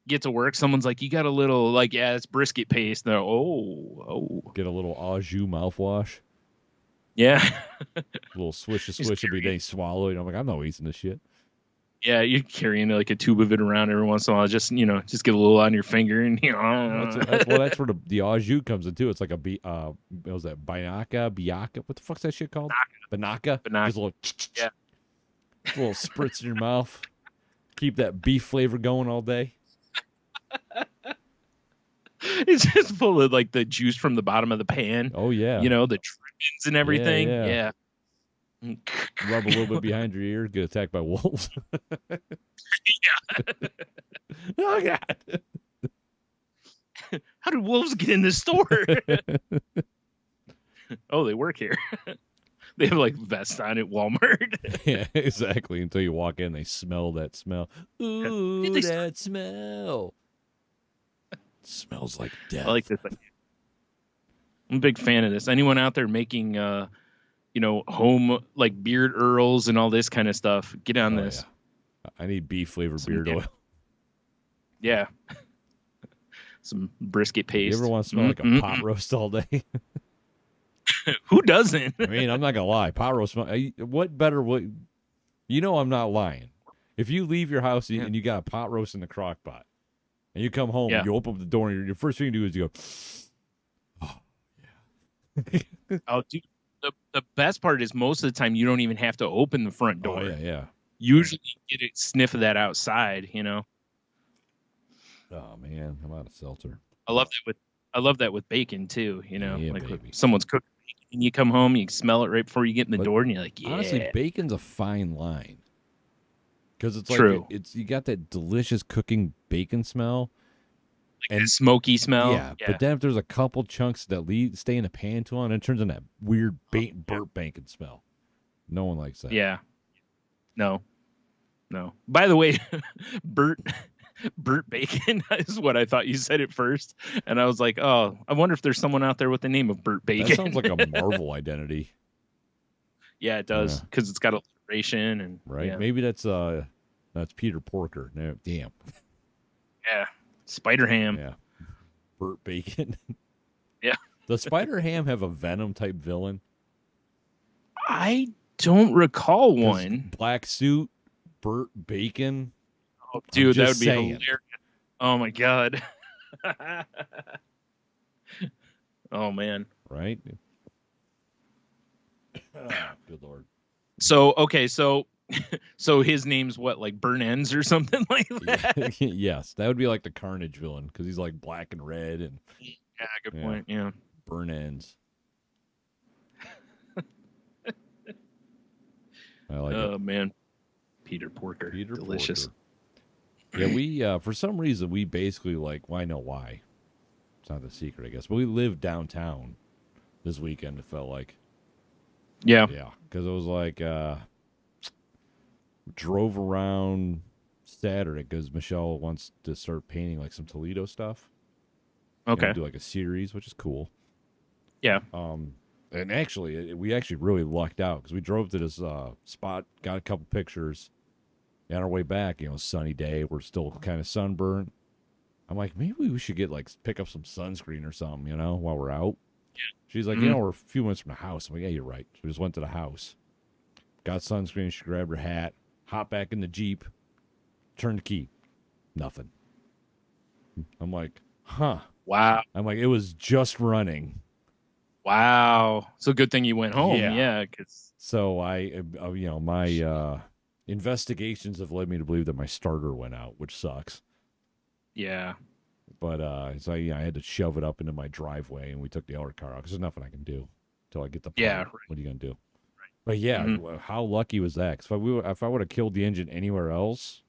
get to work, someone's like, you got a little, like, yeah, it's brisket paste. And they're, oh. Get a little au jus mouthwash. Yeah. A little swish every day, swallow it. I'm like, I'm not wasting this shit. Yeah, you're carrying like a tube of it around every once in a while. Just just get a little on your finger, and that's where the au jus comes in too. It's like what was that? Biaka? What the fuck's that shit called? Banaka. Just a little, yeah, a little spritz in your mouth. Keep that beef flavor going all day. It's just full of like the juice from the bottom of the pan. Oh yeah, the trimmings and everything. Yeah. Rub a little bit behind your ear, get attacked by wolves. Yeah. Oh God. How did wolves get in this store? Oh, they work here. They have like vests on at Walmart. Yeah, exactly. Until you walk in, they smell that smell. Ooh, that smell. It smells like death. I like this. I'm a big fan of this. Anyone out there making home like beard earls and all this kind of stuff, get on this. Yeah. I need beef flavored beard oil. Yeah. Some brisket paste. You ever want to smell like a pot roast all day? Who doesn't? I mean, I'm not gonna lie. Pot roast smell. What better would? I'm not lying. If you leave your house and you got a pot roast in the crock pot, and you come home and you open up the door and your first thing you do is you go, oh yeah. Oh, dude. The best part is most of the time you don't even have to open the front door. Oh, yeah. Usually you get a sniff of that outside, Oh man, I'm out of seltzer. I love that with bacon too, like baby. Someone's cooking bacon and you come home, you can smell it right before you get in the door and you're like, yeah. Honestly, bacon's a fine line. Because it's true. Like you got that delicious cooking bacon smell. Like and smoky smell. Yeah, but then if there's a couple chunks that stay in the pan too long, it turns into that weird burnt bacon smell. No one likes that. Yeah. No. By the way, burnt bacon is what I thought you said at first, and I was like, oh, I wonder if there's someone out there with the name of burnt bacon. That sounds like a Marvel identity. Yeah, it does, because it's got alliteration and right. Yeah. Maybe that's Peter Porker. No, damn. Yeah. Spider Ham. Yeah. Burnt bacon. Yeah. Does Spider Ham have a Venom type villain? I don't recall one. Black suit, burnt bacon. Oh, dude, that would be hilarious. Oh my God. Oh man. Right? Good Lord. So his name's what, like Burn Ends or something like that? Yes, that would be like the Carnage villain because he's like black and red and. Yeah, good point. Yeah. Burn Ends. I like it. Oh man, Peter Porker, delicious. Porker. Yeah, we for some reason we basically well, I know why. It's not a secret, I guess, but we lived downtown this weekend. It felt like. Yeah. Yeah, because it was like. Drove around Saturday because Michelle wants to start painting like some Toledo stuff. Okay. Do like a series, which is cool. Yeah. And actually, we actually really lucked out because we drove to this spot, got a couple pictures. And on our way back, sunny day, we're still kind of sunburned. I'm like, maybe we should pick up some sunscreen or something, while we're out. Yeah. She's like, we're a few minutes from the house. I'm like, yeah, you're right. So we just went to the house, got sunscreen. She grabbed her hat. Hop back in the Jeep, turn the key, nothing. I'm like, huh. Wow. I'm like, it was just running. Wow. So good thing you went home. Yeah. So my investigations have led me to believe that my starter went out, which sucks. Yeah. But so I had to shove it up into my driveway, and we took the outer car out because there's nothing I can do until I get the part. Yeah. Right. What are you gonna do? But yeah, how lucky was that? Because if I would have killed the engine anywhere else,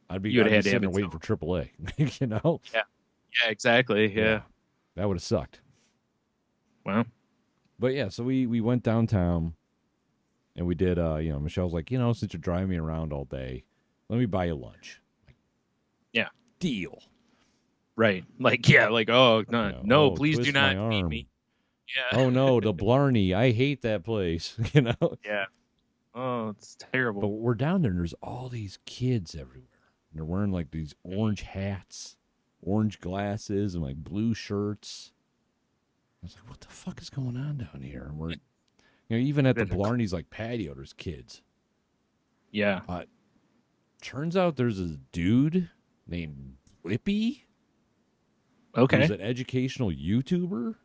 I'd be sitting there waiting for AAA. Yeah. Yeah. Exactly. Yeah. That would have sucked. Wow. But yeah, so we went downtown, and we did. Michelle's like, since you're driving me around all day, let me buy you lunch. Yeah. Deal. Right. Oh no, please do not feed me. Yeah. Oh no, the Blarney. I hate that place. Yeah. Oh, it's terrible. But we're down there and there's all these kids everywhere. And they're wearing like these orange hats, orange glasses, and like blue shirts. I was like, what the fuck is going on down here? And we're, even at the Blarney's like patio, there's kids. Yeah. Turns out there's a dude named Blippi. Okay. Who's an educational YouTuber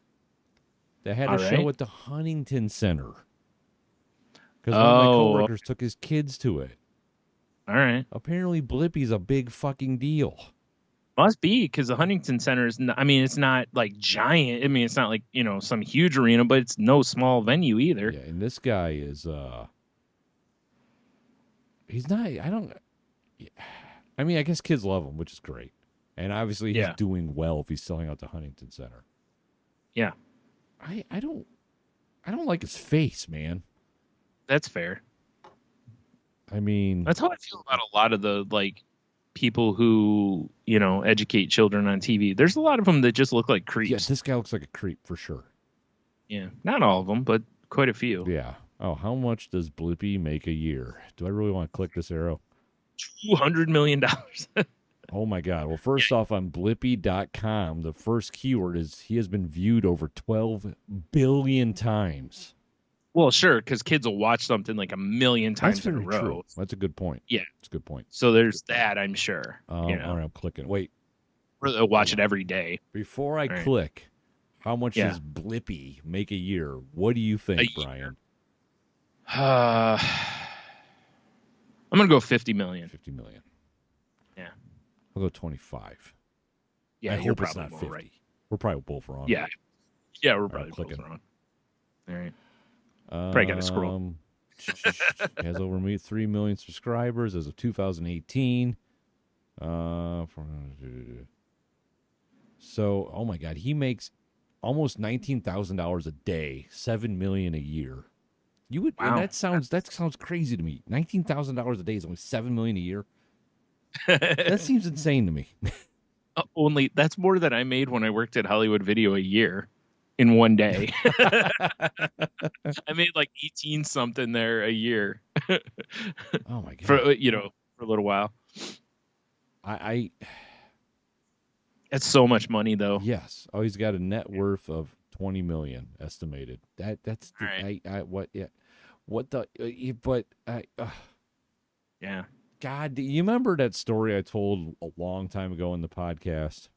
that had a show at the Huntington Center. Because one of my coworkers took his kids to it. All right. Apparently, Blippi's a big fucking deal. Must be, because the Huntington Center is, it's not like giant. I mean, it's not like, some huge arena, but it's no small venue either. Yeah, and this guy is, he's not, I guess kids love him, which is great. And obviously he's doing well if he's selling out the Huntington Center. Yeah. I don't like his face, man. That's fair. I mean, that's how I feel about a lot of the like people who, educate children on TV. There's a lot of them that just look like creeps. Yeah, this guy looks like a creep for sure. Yeah, not all of them, but quite a few. Yeah. Oh, how much does Blippi make a year? Do I really want to click this arrow? $200 million. Oh my God. Well, first off, on Blippi.com, the first keyword is he has been viewed over 12 billion times. Well, sure, because kids will watch something like a million times in a row. True. That's a good point. Yeah. That's a good point. So there's that, I'm sure. All right, I'm clicking. Wait. Or they'll watch it every day. Before I click, how much does Blippi make a year? What do you think, Brian? I'm going to go 50 million. 50 million. Yeah. I'll go 25. Yeah, I you're hope it's probably not 50. Right. We're probably both wrong. Yeah. Yeah, we're probably both wrong. All right. Probably got to scroll. Has over 3 million subscribers as of 2018. So, oh my God, he makes almost $19,000 a day, $7 million a year. You would, and that sounds crazy to me. $19,000 a day is only $7 million a year. That seems insane to me. Only that's more than I made when I worked at Hollywood Video a year in one day. I made like 18 something there a year. Oh my God. For for a little while. That's so much money though. Yes. Oh, he's got a net worth of 20 million estimated. That's the, right. Yeah. God, do you remember that story I told a long time ago in the podcast?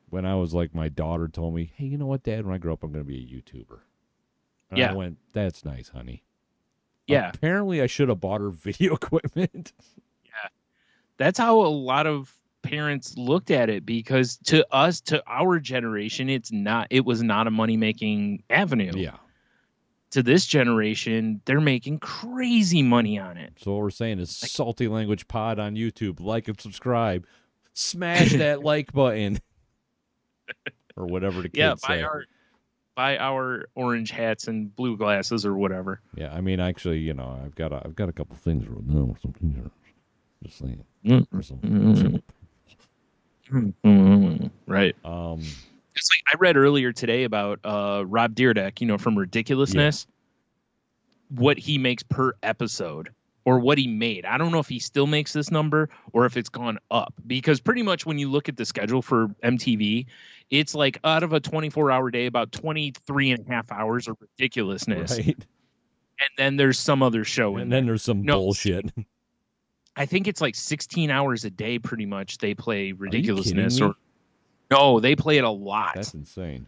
When I was like, my daughter told me, hey, you know what, Dad? When I grow up, I'm going to be a YouTuber. And I went, that's nice, honey. Yeah. Apparently, I should have bought her video equipment. Yeah. That's how a lot of parents looked at it, because to our generation, it was not a money-making avenue. Yeah. To this generation, they're making crazy money on it. So what we're saying is Salty Language Pod on YouTube. Like and subscribe. Smash that like button. Or whatever the kids say. Buy our orange hats and blue glasses or whatever. Yeah, I mean, actually, I've got a couple things written down or something here. Just saying. Right. It's like I read earlier today about Rob Dyrdek, from Ridiculousness, what he makes per episode or what he made. I don't know if he still makes this number or if it's gone up, because pretty much when you look at the schedule for MTV, it's like out of a 24-hour day, about 23 and a half hours of Ridiculousness. Right. And then there's some other show. And then there's some bullshit. I think it's like 16 hours a day pretty much they play Ridiculousness. No, they play it a lot. That's insane.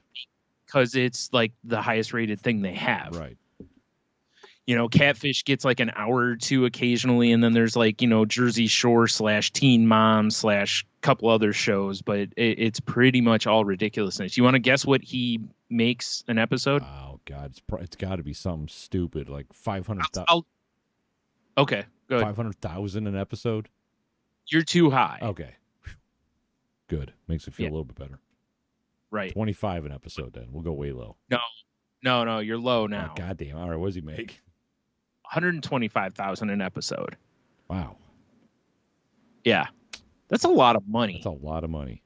Because it's like the highest rated thing they have. Right. Catfish gets like an hour or two occasionally, and then there's like, Jersey Shore / Teen Mom / couple other shows, but it's pretty much all Ridiculousness. You want to guess what he makes an episode? Oh, God. It's got to be something stupid, like 500,000. Okay, go ahead. 500,000 an episode? You're too high. Okay. Good. Makes it feel a little bit better. Right. 25 an episode then. We'll go way low. No, you're low now. Oh, goddamn. All right, what does he make? 125,000 an episode. Wow. Yeah. That's a lot of money. That's a lot of money.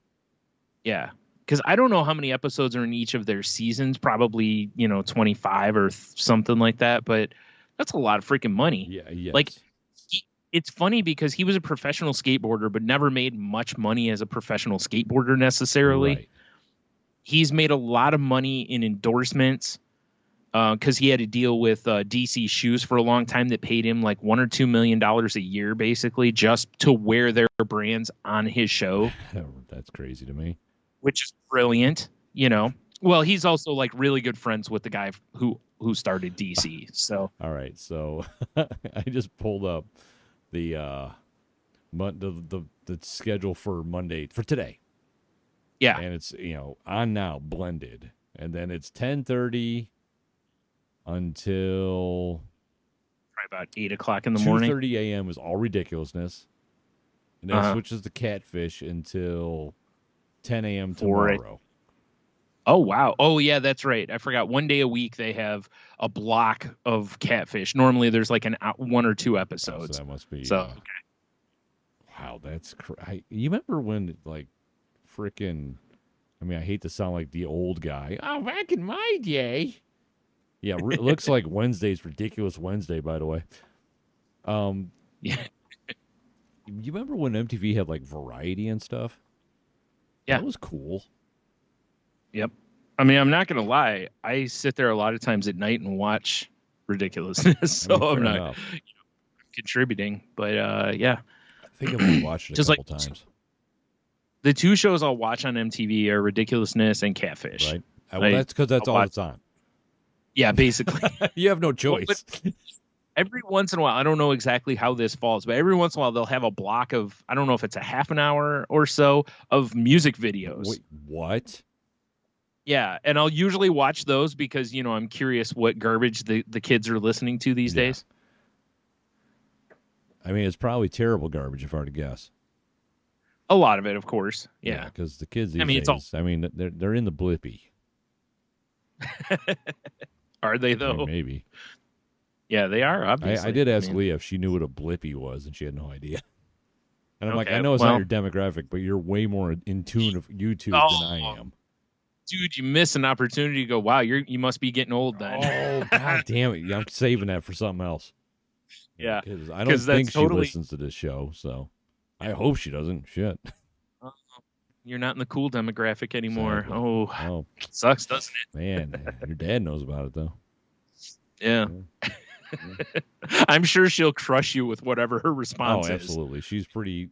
Yeah. Because I don't know how many episodes are in each of their seasons. Probably, 25 or something like that. But that's a lot of freaking money. Yeah. Yes. Like, it's funny because he was a professional skateboarder, but never made much money as a professional skateboarder necessarily. Right. He's made a lot of money in endorsements because he had a deal with DC Shoes for a long time that paid him like $1 or $2 million a year, basically, just to wear their brands on his show. That's crazy to me. Which is brilliant, you know. Well, he's also like really good friends with the guy who started DC. So all right, so I just pulled up the schedule for Monday for today. Yeah, and it's on now blended, and then it's 10:30 until probably about 8 o'clock in the morning. 2:30 a.m. is all ridiculousness, and then switches to catfish until 10 a.m. tomorrow. Oh, wow. Oh, yeah, that's right. I forgot. One day a week they have a block of catfish. Normally there's like 1 or 2 episodes. So that must be. Okay. Wow, that's you remember when like freaking? I mean, I hate to sound like the old guy. Oh, back in my day. Yeah, it looks like Wednesday's Ridiculous Wednesday, by the way. Yeah. You remember when MTV had like variety and stuff? Yeah. That was cool. Yep. I mean, I'm not going to lie. I sit there a lot of times at night and watch Ridiculousness. So I'm not contributing. But yeah. I think I've only watched it a couple times. The 2 shows I'll watch on MTV are Ridiculousness and Catfish. Right. Well, that's because that's all it's on. Yeah, basically. You have no choice. Well, every once in a while, I don't know exactly how this falls, but every once in a while they'll have a block of, I don't know if it's a half an hour or so of music videos. Wait, what? Yeah, and I'll usually watch those because, I'm curious what garbage the kids are listening to these days. I mean, it's probably terrible garbage if I were to guess. A lot of it, of course. Yeah, because the kids these days, they're in the Blippi. Are they, though? Maybe. Yeah, they are, obviously. I did ask Leah if she knew what a Blippi was, and she had no idea. And I'm like, I know it's not your demographic, but you're way more in tune of YouTube than I am. Dude, you miss an opportunity to go, wow, you must be getting old then. Oh, God damn it. I'm saving that for something else. Yeah. Because I don't think she listens to this show, so I hope she doesn't. Shit. You're not in the cool demographic anymore. Exactly. Oh, sucks, doesn't it? Man, your dad knows about it, though. Yeah. I'm sure she'll crush you with whatever her response is. Oh, absolutely. She's pretty,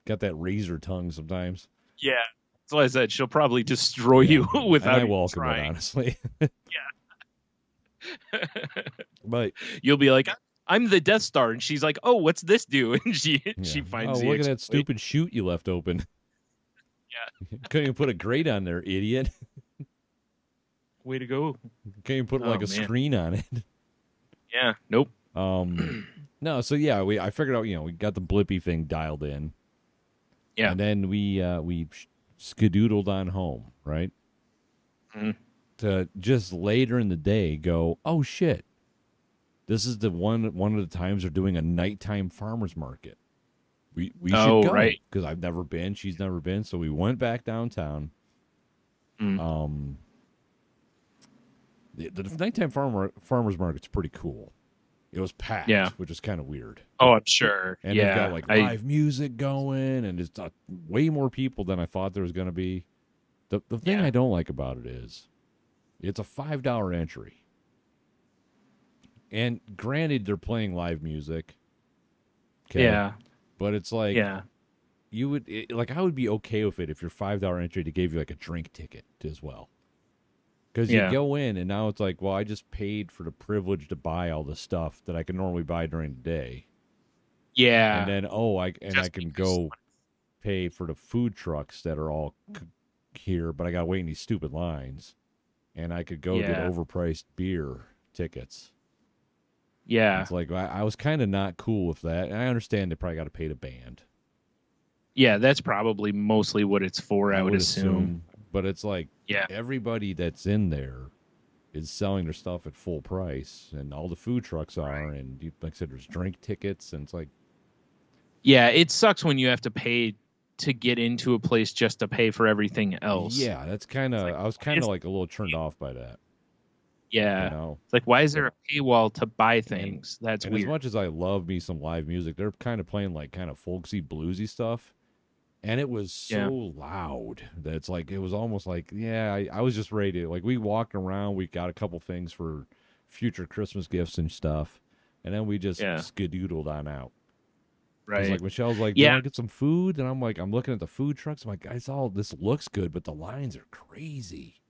got that razor tongue sometimes. Yeah. That's why I said she'll probably destroy you without I welcome trying. it, honestly. Yeah. But you'll be like, I'm the Death Star, and she's like, oh, what's this do? And she finds look at that stupid chute you left open. Yeah. Couldn't even put a grate on there, idiot. Way to go. Can't even put a screen on it. Yeah. Nope. No, so yeah, I figured out, we got the Blippi thing dialed in. Yeah. And then we skedoodled on home, right? Mm-hmm. To just later in the day go, oh shit. This is one of the times they're doing a nighttime farmers market. We should go, right? Because I've never been, she's never been, so we went back downtown. Mm. The nighttime farmers market's pretty cool. It was packed, which is kind of weird. Oh, I'm sure. And they've got like live music going, and it's way more people than I thought there was going to be. The thing I don't like about it is, it's a $5 entry. And granted, they're playing live music. Okay? Yeah. But it's like, you would I would be okay with it if your $5 entry to gave you like a drink ticket as well. Because you go in and now it's like, well, I just paid for the privilege to buy all the stuff that I can normally buy during the day. Yeah. And then I can go pay for the food trucks that are all here, but I got to wait in these stupid lines. And I could go get overpriced beer tickets. Yeah. It's like, I was kind of not cool with that. And I understand they probably got to pay the band. Yeah, that's probably mostly what it's for, I would assume. But it's like, everybody that's in there is selling their stuff at full price, and all the food trucks are, and like I said, there's drink tickets, and it's like... Yeah, it sucks when you have to pay to get into a place just to pay for everything else. Yeah, that's kind of... I was kind of like a little turned off by that. Yeah. You know, It's like, why is there a paywall to buy things? That's and weird. as much as I love me some live music, they're kind of playing like kind of folksy, bluesy stuff. And it was so loud that it's like, it was almost like, I was just ready to, like, we walked around, we got a couple things for future Christmas gifts and stuff. And then we just skedoodled on out. Because, like, Michelle's like, do you want to get some food? And I'm like, I'm looking at the food trucks. I'm like, guys, all this looks good, but the lines are crazy.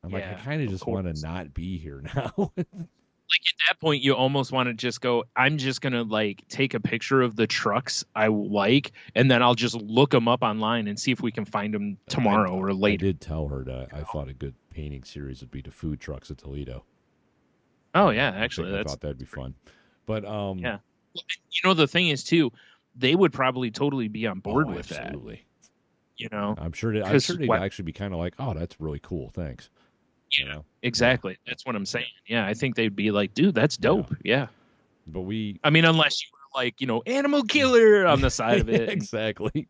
I'm like, I kind of just want to not be here now. Like at that point, you almost want to just go, I'm just going to like take a picture of the trucks I like, and then I'll just look them up online and see if we can find them tomorrow or later. I did tell her that I thought a good painting series would be the food trucks at Toledo. Oh, yeah, actually. I thought that'd be fun. But, yeah. You know, the thing is, too, they would probably totally be on board with that. You know? I'm sure they'd actually be kind of like, oh, that's really cool. Thanks. Yeah, you know? Exactly. That's what I'm saying. Yeah, I think they'd be like, dude, that's dope. Yeah. But I mean, unless you were like, you know, animal killer on the side of it. Exactly.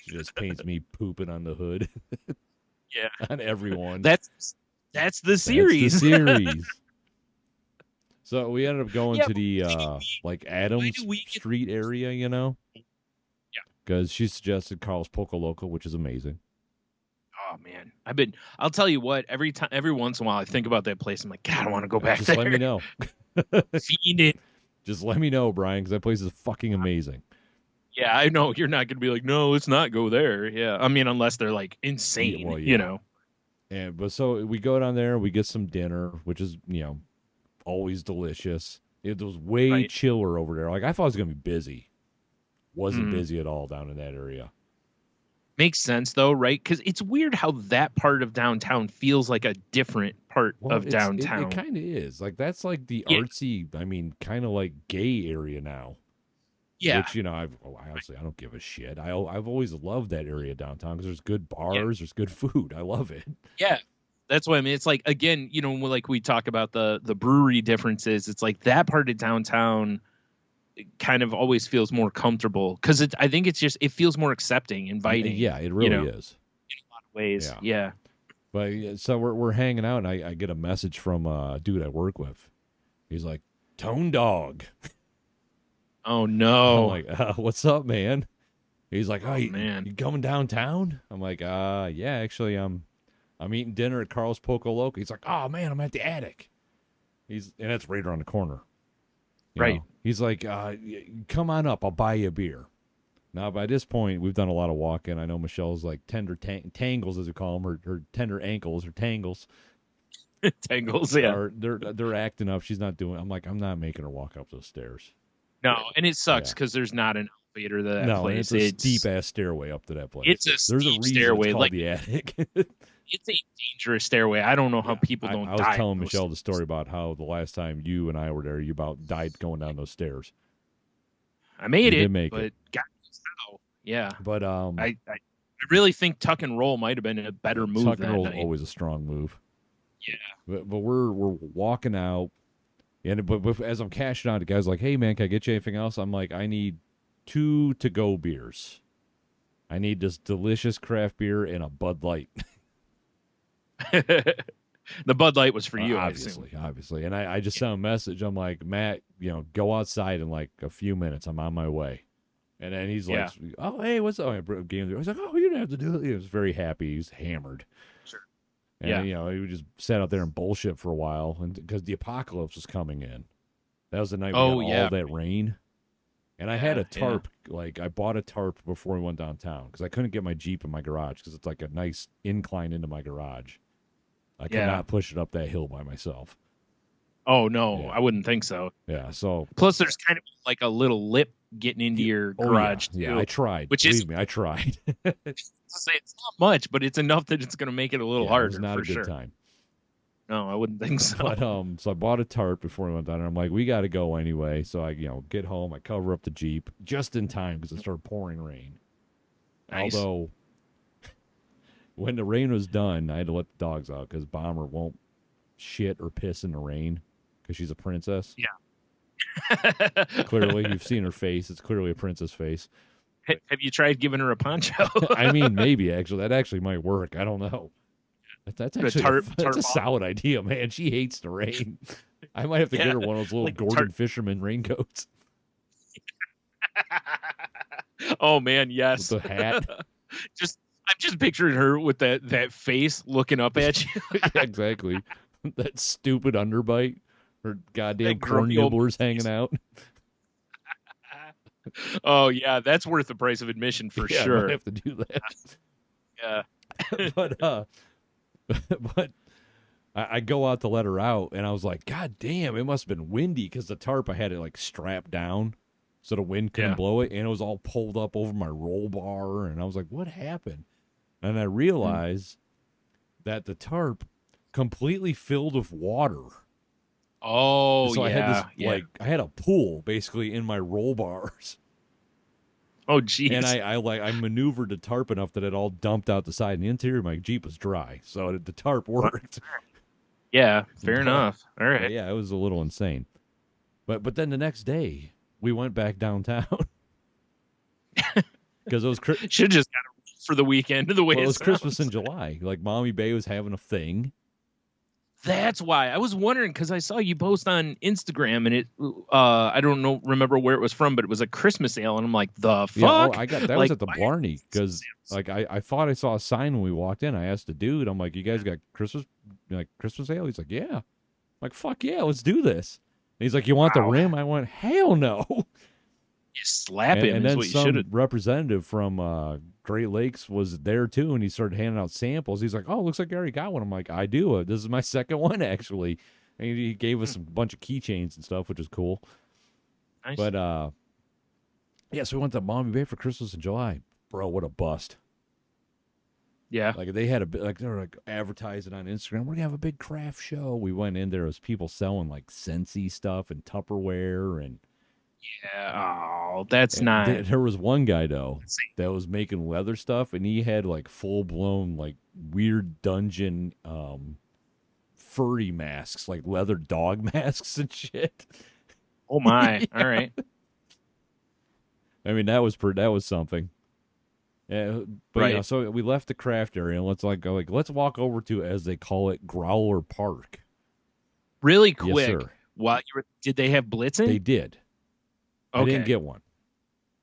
She just paints me pooping on the hood. Yeah. On everyone. That's the series. That's the series. So we ended up going to the like Adams Street area, you know? Yeah. Because she suggested Carl's Poco Loco, which is amazing. Oh man, I'll tell you what. Every once in a while, I think about that place. I'm like, God, I want to go back. Just let me know. Feed it. Just let me know, Brian, because that place is fucking amazing. Yeah, I know you're not gonna be like, no, let's not go there. Yeah, I mean, unless they're like insane, you know. But so we go down there, we get some dinner, which is always delicious. It was way chiller over there. Like I thought it was gonna be busy. Wasn't busy at all down in that area. Makes sense though, right? Because it's weird how that part of downtown feels like a different part of downtown. It kind of is. Like that's like the artsy, I mean, kind of like gay area now. Yeah. Which honestly, I don't give a shit. I've always loved that area downtown because there's good bars, there's good food. I love it. Yeah. That's what I mean. It's like, again, you know, like we talk about the brewery differences. It's like that part of downtown kind of always feels more comfortable because I think it feels more accepting, inviting. Yeah, it really is in a lot of ways. Yeah. But so we're hanging out, and I get a message from a dude I work with. He's like, "Tone Dog." Oh no! I'm like, "What's up, man?" He's like, "Oh, man, you coming downtown?" I'm like, yeah, actually, I'm eating dinner at Carl's Poco Loco." He's like, "Oh man, I'm at the attic." And that's right around the corner. You know? He's like, come on up. I'll buy you a beer. Now, by this point, we've done a lot of walking. I know Michelle's like tender tangles, as we call them, her tender ankles, or tangles. Tangles, yeah. They're acting up. She's not doing. I'm like, I'm not making her walk up those stairs. No, and it sucks because there's not an elevator to that place. No, it's a steep ass stairway up to that place. It's a steep stairway, it's called the attic. It's a dangerous stairway. I don't know how people don't die. I was telling Michelle the story about how the last time you and I were there, you about died going down those stairs. I made it, but God knows how. Yeah. But I really think tuck and roll might have been a better move. Tuck and roll is always a strong move. Yeah. But we're walking out, and but as I'm cashing out, the guy's like, "Hey man, can I get you anything else?" I'm like, "I need 2 to-go beers. I need this delicious craft beer and a Bud Light." The Bud Light was for you, obviously. And I just sent a message. I'm like, "Matt, go outside in like a few minutes. I'm on my way." And then he's like, "Oh, hey, what's up?" I was like, "Oh, you didn't have to do it." He was very happy. He's hammered. Sure. And, he just sat out there and bullshit for a while, and because the apocalypse was coming in. That was the night we got all that rain. And I had a tarp. Like I bought a tarp before we went downtown because I couldn't get my Jeep in my garage because it's like a nice incline into my garage. I could not push it up that hill by myself. Oh, no, I wouldn't think so. Yeah, so... Plus, there's kind of like a little lip getting into your garage, too. Yeah, I tried. Believe me, I tried. It's not much, but it's enough that it's going to make it a little harder, it was not a good time. No, I wouldn't think so. But, so I bought a tarp before we went down, and I'm like, we got to go anyway. So I, get home, I cover up the Jeep just in time because it started pouring rain. Nice. Although... when the rain was done, I had to let the dogs out because Bomber won't shit or piss in the rain because she's a princess. Yeah. Clearly, you've seen her face. It's clearly a princess face. Have you tried giving her a poncho? I mean, maybe, actually. That actually might work. I don't know. That's actually that's a solid idea, man. She hates the rain. I might have to get her one of those little like Gordon Fisherman raincoats. Oh man, yes. With the hat. I'm just picturing her with that face looking up at you. Yeah, exactly. That stupid underbite. Her goddamn corn nibblers hanging out. Oh yeah, that's worth the price of admission for sure. I might have to do that. Yeah. but I go out to let her out, and I was like, God damn, it must have been windy because the tarp, I had it like strapped down so the wind couldn't blow it, and it was all pulled up over my roll bar, and I was like, what happened? And I realized that the tarp completely filled with water. Oh, so I had this I had a pool basically in my roll bars. Oh, geez. And I maneuvered the tarp enough that it all dumped out the side, and the interior of my Jeep was dry, so the tarp worked. Yeah, fair enough. All right. Yeah, it was a little insane. But then the next day we went back downtown because it was should just got it for the weekend. The way it was Christmas in July. Like Mommy Bay was having a thing. That's why I was wondering, because I saw you post on Instagram, and it I don't remember where it was from, but it was a Christmas sale, and I'm like, the fuck? Yeah, I got that was at the Blarney, because like I thought I saw a sign when we walked in. I asked the dude, I'm like, you guys got Christmas sale? He's like, yeah. I'm like, fuck yeah, let's do this. And he's like, you want the rim? I went, hell no. You slap him. And then what you some representative from Great Lakes was there too, and he started handing out samples. He's like, "Oh, looks like I already got one." I'm like, "I do. This is my second one actually." And he gave us a bunch of keychains and stuff, which was cool. Nice. But yeah, so we went to Mommy Bay for Christmas in July. Bro, what a bust! Yeah, like they had they were like advertising on Instagram. We're gonna have a big craft show. We went in there. It was people selling like Scentsy stuff and Tupperware and. Yeah, that's not. There was one guy though that was making leather stuff, and he had like full blown like weird dungeon furry masks, like leather dog masks and shit. Oh my! Yeah. All right. I mean that was something. Yeah, but right. Yeah, so we left the craft area and let's walk over to, as they call it, Growler Park. Yes, Really quick. sir. Did they have blitzing? They did. Okay. I didn't get one.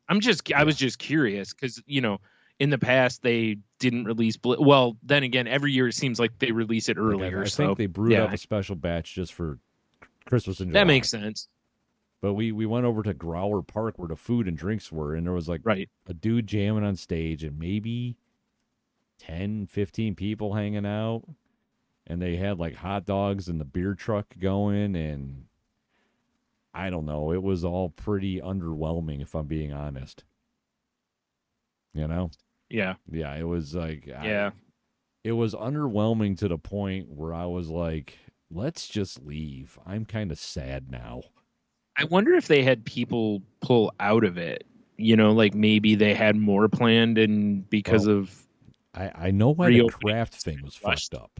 I was just curious because, in the past they didn't release well, then again, every year it seems like they release it earlier. I think they brewed up a special batch just for Christmas and July. That makes sense. But we went over to Growler Park where the food and drinks were, and there was like a dude jamming on stage and maybe 10, 15 people hanging out. And they had like hot dogs and the beer truck going, and I don't know. It was all pretty underwhelming, if I'm being honest. Yeah. Yeah, it was like... Yeah. It was underwhelming to the point where I was like, let's just leave. I'm kind of sad now. I wonder if they had people pull out of it. Like maybe they had more planned, and because of... I know why the craft thing was fucked up.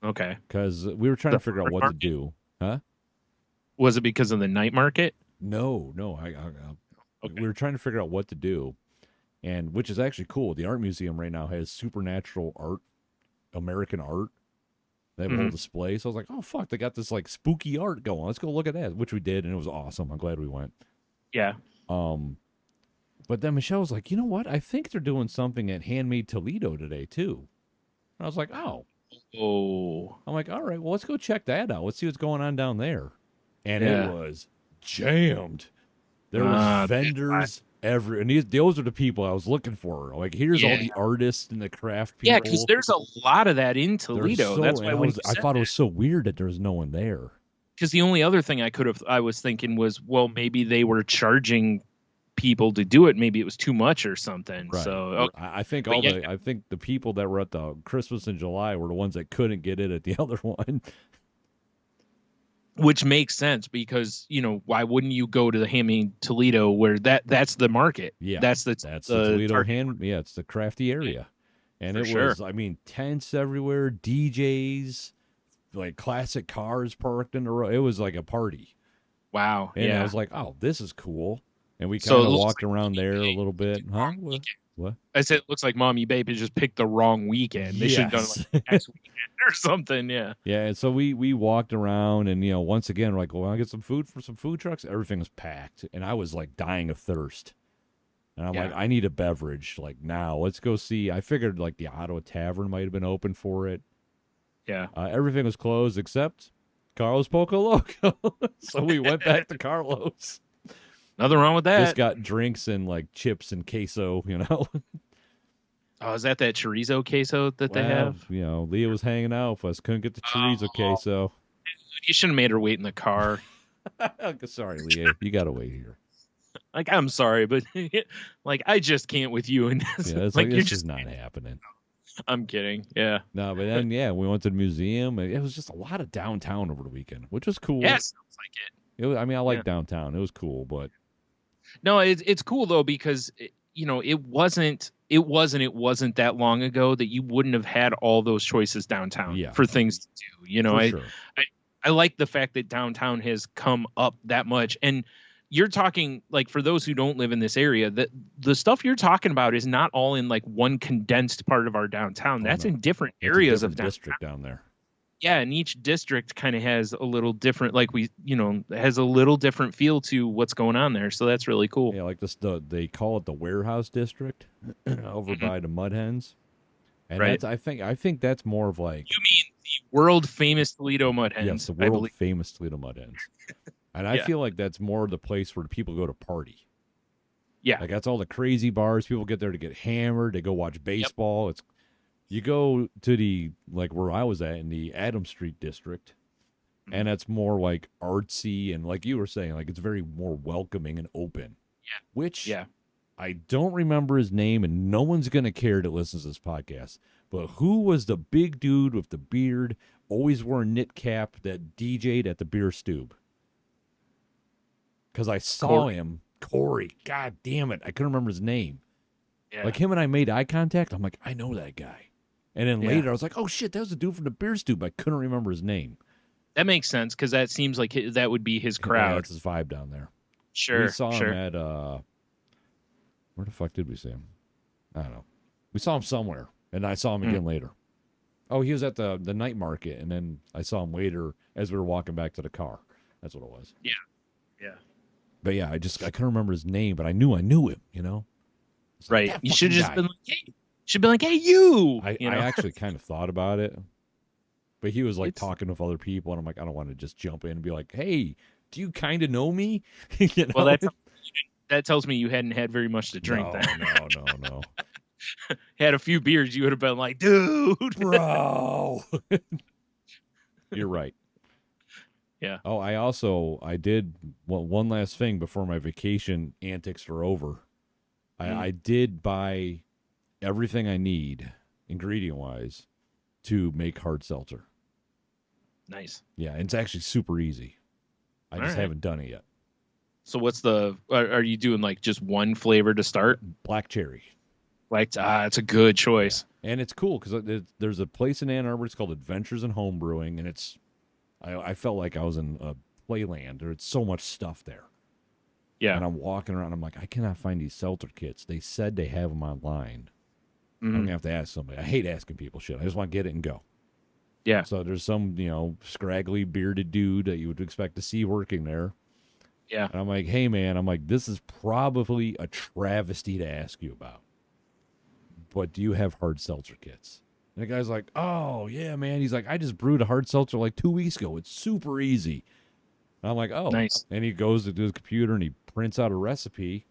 Okay. Because we were trying to figure out what to do. Huh? Was it because of the night market? No. Okay. We were trying to figure out what to do, and which is actually cool. The art museum right now has supernatural art, American art. They have a whole display. So I was like, oh, fuck, they got this like spooky art going. Let's go look at that, which we did, and it was awesome. I'm glad we went. Yeah. But then Michelle was like, you know what? I think they're doing something at Handmade Toledo today, too. And I was like, oh. I'm like, all right, well, let's go check that out. Let's see what's going on down there. And it was jammed. There was vendors every, and those are the people I was looking for. Like, here's all the artists and the craft people. Yeah, because there's a lot of that in Toledo. That's why I thought it was so weird that there was no one there. Because the only other thing I was thinking was, well, maybe they were charging people to do it. Maybe it was too much or something. Right. So I think I think the people that were at the Christmas in July were the ones that couldn't get in at the other one. Which makes sense because, why wouldn't you go to the Handmade Toledo where that's the market? Yeah. That's the Toledo it's the crafty area. And it was, I mean, tents everywhere, DJs, like classic cars parked in the road. It was like a party. Wow. And I was like, oh, this is cool. And we kind of walked around there a little bit. Huh? What? I said it looks like Mommy Babe has just picked the wrong weekend. They should have done it like next weekend or something. Yeah. Yeah. And so we walked around, and once again, we're like, well, I get some food from some food trucks. Everything was packed, and I was like dying of thirst. And I'm like, I need a beverage like now. Let's go see. I figured like the Ottawa Tavern might have been open for it. Yeah. Everything was closed except Carlos Poco Loco. So we went back to Carlos. Nothing wrong with that. Just got drinks and like chips and queso, Oh, is that chorizo queso that they have? Leah was hanging out with us. Couldn't get the chorizo queso. You shouldn't have made her wait in the car. Sorry, Leah. You got to wait here. Like, I'm sorry, but like, I just can't with you. And it's like it's just not happening. I'm kidding. Yeah. No, but then, we went to the museum. It was just a lot of downtown over the weekend, which was cool. Yeah, sounds like it. I like downtown. It was cool, but. No, it's cool, though, because, it wasn't that long ago that you wouldn't have had all those choices downtown for things to do. Sure. I like the fact that downtown has come up that much. And you're talking, like, for those who don't live in this area, that the stuff you're talking about is not all in like one condensed part of our downtown. That's in different areas of downtown. District down there. Yeah, and each district kind of has a little different, like has a little different feel to what's going on there. So that's really cool. Yeah, like they call it the warehouse district over by the Mud Hens. And right. I think that's more of like. You mean the world famous Toledo Mud Hens? Yes, the world famous Toledo Mud Hens. And I feel like that's more the place where people go to party. Yeah. Like that's all the crazy bars. People get there to get hammered. They go watch baseball. Yep. You go to the, like where I was at in the Adams Street district, and that's more like artsy and like you were saying, like it's very more welcoming and open. Yeah. Which I don't remember his name, and no one's going to care that listens to this podcast. But who was the big dude with the beard, always wore a knit cap that DJ'd at the beer stube? Because I saw him. Corey. God damn it. I couldn't remember his name. Yeah. Like him and I made eye contact. I'm like, I know that guy. And then later I was like, oh shit, that was the dude from the beer stube. I couldn't remember his name. That makes sense because that seems like that would be his crowd. Yeah, that's his vibe down there. Sure. We saw him at where the fuck did we see him? I don't know. We saw him somewhere, and I saw him again later. Oh, he was at the night market, and then I saw him later as we were walking back to the car. That's what it was. Yeah. Yeah. But yeah, I couldn't remember his name, but I knew him, Right. Like, you should have just been like, hey. Should be like, hey, you. I actually kind of thought about it, but he was like talking with other people, and I'm like, I don't want to just jump in and be like, hey, do you kind of know me? Well, that tells me you hadn't had very much to drink. No. Had a few beers, you would have been like, dude, bro. You're right. Yeah. Oh, I did one last thing before my vacation antics are over. I did buy everything I need, ingredient-wise, to make hard seltzer. Nice. Yeah, and it's actually super easy. I just haven't done it yet. So what's are you doing like just one flavor to start? Black cherry. It's a good choice. Yeah. And it's cool because there's a place in Ann Arbor, it's called Adventures in Homebrewing, and I felt like I was in a playland. There's so much stuff there. Yeah. And I'm walking around, I'm like, I cannot find these seltzer kits. They said they have them online. I'm going to have to ask somebody. I hate asking people shit. I just want to get it and go. Yeah. So there's some, scraggly bearded dude that you would expect to see working there. Yeah. And I'm like, hey, man, this is probably a travesty to ask you about. But do you have hard seltzer kits? And the guy's like, oh, yeah, man. He's like, I just brewed a hard seltzer like 2 weeks ago. It's super easy. And I'm like, oh. Nice. And he goes to his computer and he prints out a recipe.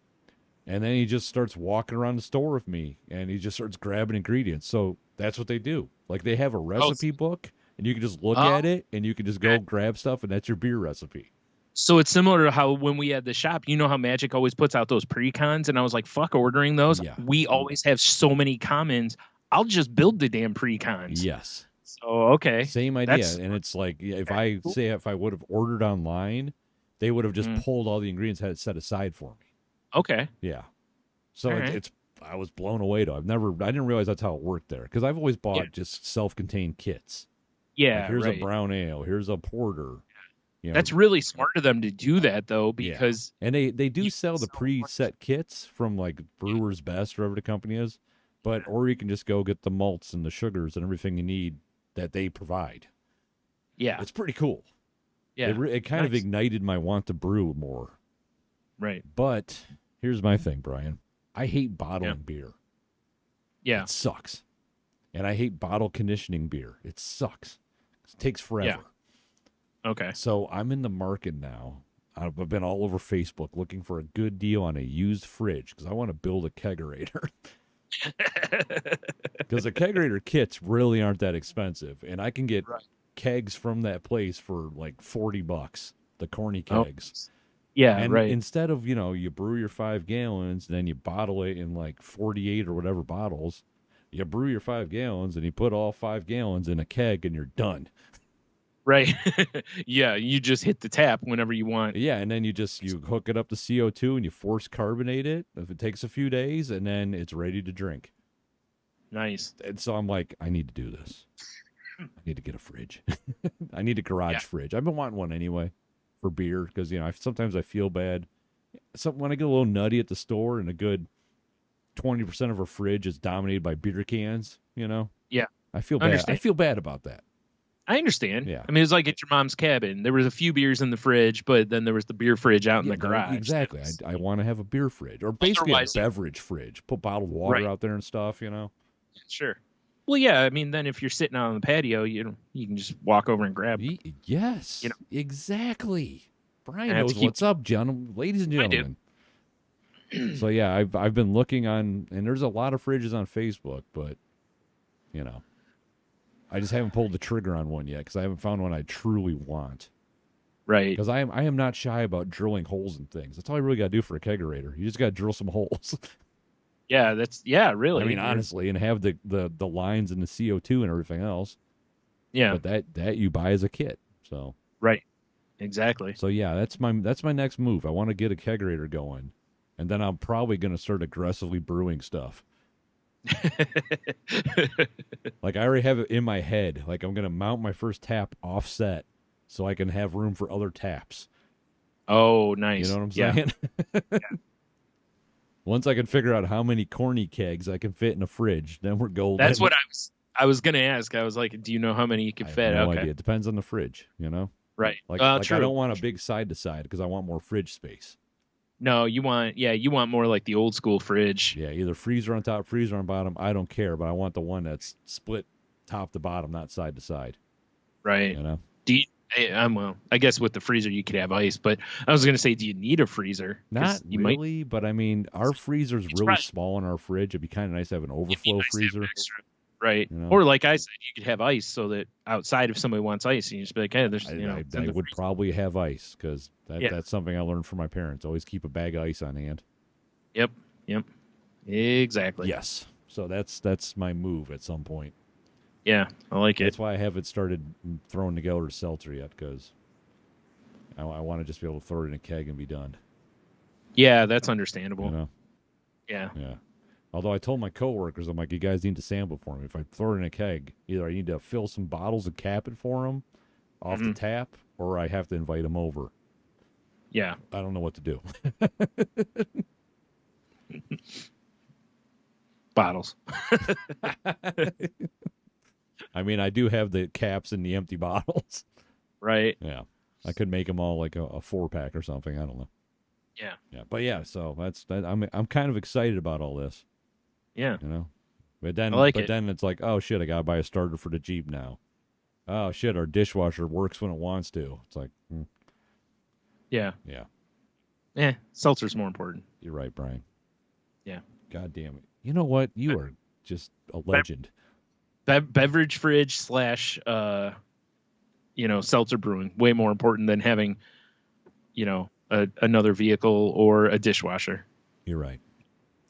And then he just starts walking around the store with me, and he just starts grabbing ingredients. So that's what they do. Like, they have a recipe book, and you can just look at it, and you can just go grab stuff, and that's your beer recipe. So it's similar to how when we had the shop, how Magic always puts out those pre-cons, and I was like, fuck ordering those. Yeah. We always have so many commons. I'll just build the damn pre-cons. Yes. So, okay. Same idea. And it's like, if I would have ordered online, they would have just pulled all the ingredients, had it set aside for me. Okay. Yeah. So I was blown away though. I didn't realize that's how it worked there. Because I've always bought just self-contained kits. Yeah. Like, here's a brown ale. Here's a porter. You know, that's really smart of them to do that, though, because and they do sell the preset kits from like Brewer's Best, wherever the company is, or you can just go get the malts and the sugars and everything you need that they provide. Yeah, it's pretty cool. Yeah, it kind of ignited my want to brew more. Right. But here's my thing, Brian. I hate bottling beer. Yeah, it sucks. And I hate bottle conditioning beer. It sucks. It takes forever. Yeah. Okay. So I'm in the market now. I've been all over Facebook looking for a good deal on a used fridge because I want to build a kegerator. Because the kegerator kits really aren't that expensive, and I can get kegs from that place for like $40. The corny kegs. Yeah, and right. Instead of you brew your 5 gallons, then you bottle it in like 48 or whatever bottles. You brew your 5 gallons and you put all 5 gallons in a keg and you're done. Right. Yeah, you just hit the tap whenever you want. Yeah, and then you hook it up to CO2 and you force carbonate it if it takes a few days, and then it's ready to drink. Nice. And so I'm like, I need to do this. I need to get a fridge. I need a garage fridge. I've been wanting one anyway for beer because, sometimes I feel bad. When I get a little nutty at the store and a good 20% of our fridge is dominated by beer cans, Yeah. I feel bad. I feel bad about that. I understand. Yeah. I mean, it's like at your mom's cabin. There was a few beers in the fridge, but then there was the beer fridge out in the garage. Exactly. I want to have a beer fridge, or basically a beverage fridge. Put bottled water out there and stuff, Sure. Well, yeah. I mean, then if you're sitting out on the patio, you can just walk over and grab. Yes. Exactly. Brian knows what's up, gentlemen, ladies and gentlemen. So yeah, I've been looking on, and there's a lot of fridges on Facebook, but I just haven't pulled the trigger on one yet because I haven't found one I truly want. Right. Because I am not shy about drilling holes in things. That's all you really got to do for a kegerator. You just got to drill some holes. Yeah, really. I mean, honestly, and have the lines and the CO2 and everything else. Yeah. But that you buy as a kit. So. Right. Exactly. So yeah, that's my next move. I want to get a kegerator going, and then I'm probably going to start aggressively brewing stuff. Like I already have it in my head. Like I'm going to mount my first tap offset so I can have room for other taps. Oh, nice. You know what I'm saying? Yeah. Once I can figure out how many corny kegs I can fit in a fridge, then we're golden. That's what I was going to ask. I was like, do you know how many you can fit? No idea. It depends on the fridge, Right. Like true. I don't want a big side to side because I want more fridge space. No, you want more like the old school fridge. Yeah, either freezer on top, freezer on bottom. I don't care, but I want the one that's split top to bottom, not side to side. Right. I guess with the freezer you could have ice, but I was going to say, do you need a freezer? Not really, but I mean, our freezer's really small in our fridge. It'd be kind of nice to have an overflow freezer. Right. Or like I said, you could have ice so that outside if somebody wants ice, you just be like, hey, there's, I would probably have ice because that's something I learned from my parents. Always keep a bag of ice on hand. Yep. Exactly. Yes. So that's my move at some point. Yeah, I like it. That's why I haven't started throwing together a seltzer yet, because I want to just be able to throw it in a keg and be done. Yeah, that's understandable. Yeah. Although I told my coworkers, I'm like, you guys need to sample for me. If I throw it in a keg, either I need to fill some bottles and cap it for them off the tap, or I have to invite them over. Yeah. I don't know what to do. Bottles. I mean, I do have the caps in the empty bottles. Right. Yeah. I could make them all like a 4-pack or something. I don't know. Yeah. Yeah. But yeah, so I'm kind of excited about all this. Yeah. But then then it's like, oh shit, I gotta buy a starter for the Jeep now. Oh shit, our dishwasher works when it wants to. It's like Yeah. Yeah. Seltzer's more important. You're right, Brian. Yeah. God damn it. You know what? You are just a legend. Beverage fridge / seltzer brewing, way more important than having, another vehicle or a dishwasher. You're right.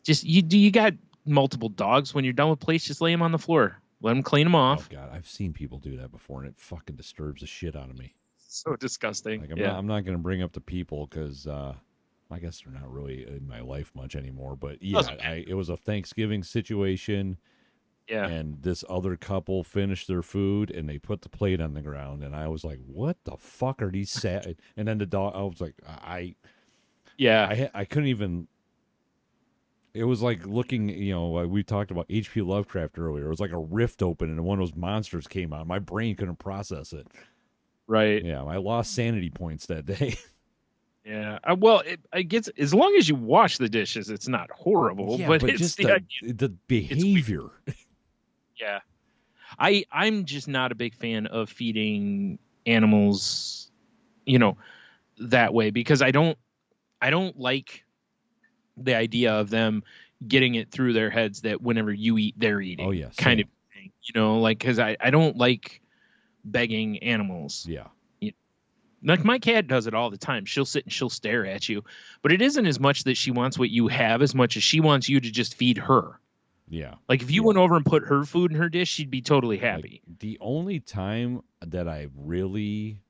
Just you got multiple dogs. When you're done with plates, just lay them on the floor. Let them clean them off. Oh God, I've seen people do that before, and it fucking disturbs the shit out of me. So disgusting. Like I'm not going to bring up the people because I guess they're not really in my life much anymore. But yeah, it was a Thanksgiving situation. Yeah. And this other couple finished their food and they put the plate on the ground, and I was like, "What the fuck are these sad?" And then the dog, I was like, Yeah. I couldn't even. It was like looking, like we talked about H.P. Lovecraft earlier. It was like a rift open, and one of those monsters came out. My brain couldn't process it. Right. Yeah, I lost sanity points that day. Yeah. Well, I guess as long as you wash the dishes, it's not horrible. Yeah, but but it's just the the behavior. yeah. I'm just not a big fan of feeding animals, that way, because I don't like the idea of them getting it through their heads that whenever you eat, they're eating. Oh yeah, kind of thing. Like, because I don't like begging animals. Yeah. Like my cat does it all the time. She'll sit and she'll stare at you, but it isn't as much that she wants what you have as much as she wants you to just feed her. Yeah. Like if you went over and put her food in her dish, she'd be totally happy. Like, the only time that I really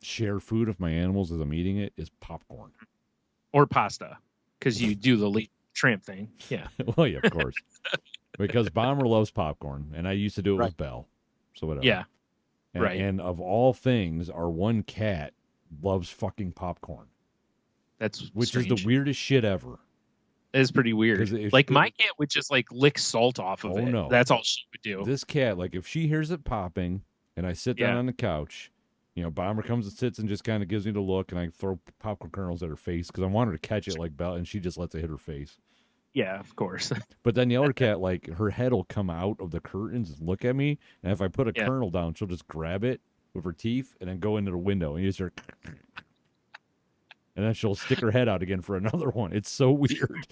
share food with my animals as I'm eating it is popcorn. Or pasta, because you do the tramp thing. Yeah. Well, yeah, of course. Because Bomber loves popcorn, and I used to do it Right. with Belle. So whatever. Yeah. And, Right. And of all things, our one cat loves fucking popcorn. Which strange. is the weirdest shit ever. It's pretty weird. Like my cat would just like lick salt off of it. No. That's all she would do. This cat, like if she hears it popping and I sit down on the couch, Bomber comes and sits and just kind of gives me the look, and I throw popcorn kernels at her face because I want her to catch it like Belle, and she just lets it hit her face. Yeah, of course. But then the other cat, like her head will come out of the curtains and look at me, and if I put a kernel down, she'll just grab it with her teeth and then go into the window and use her. And then she'll stick her head out again for another one. It's so weird.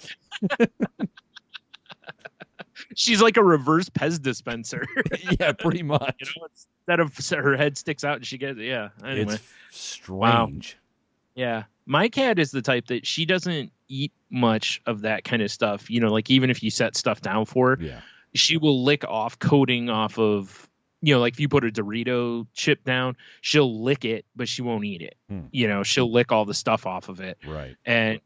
She's like a reverse Pez dispenser. Yeah, pretty much. Instead of her head sticks out and she gets it. Yeah. Anyway. It's strange. Wow. Yeah. My cat is the type that she doesn't eat much of that kind of stuff. Like even if you set stuff down for her, she will lick off coating off of, like if you put a Dorito chip down, she'll lick it, but she won't eat it. She'll lick all the stuff off of it. Right. And,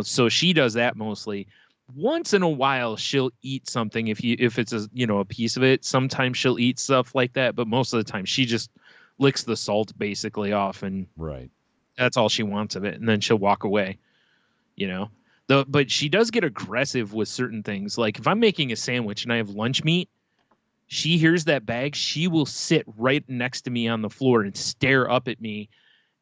so she does that mostly. Once in a while, she'll eat something if it's a piece of it. Sometimes she'll eat stuff like that, but most of the time she just licks the salt basically off, and that's all she wants of it, and then she'll walk away. But she does get aggressive with certain things. Like if I'm making a sandwich and I have lunch meat, she hears that bag, she will sit right next to me on the floor and stare up at me.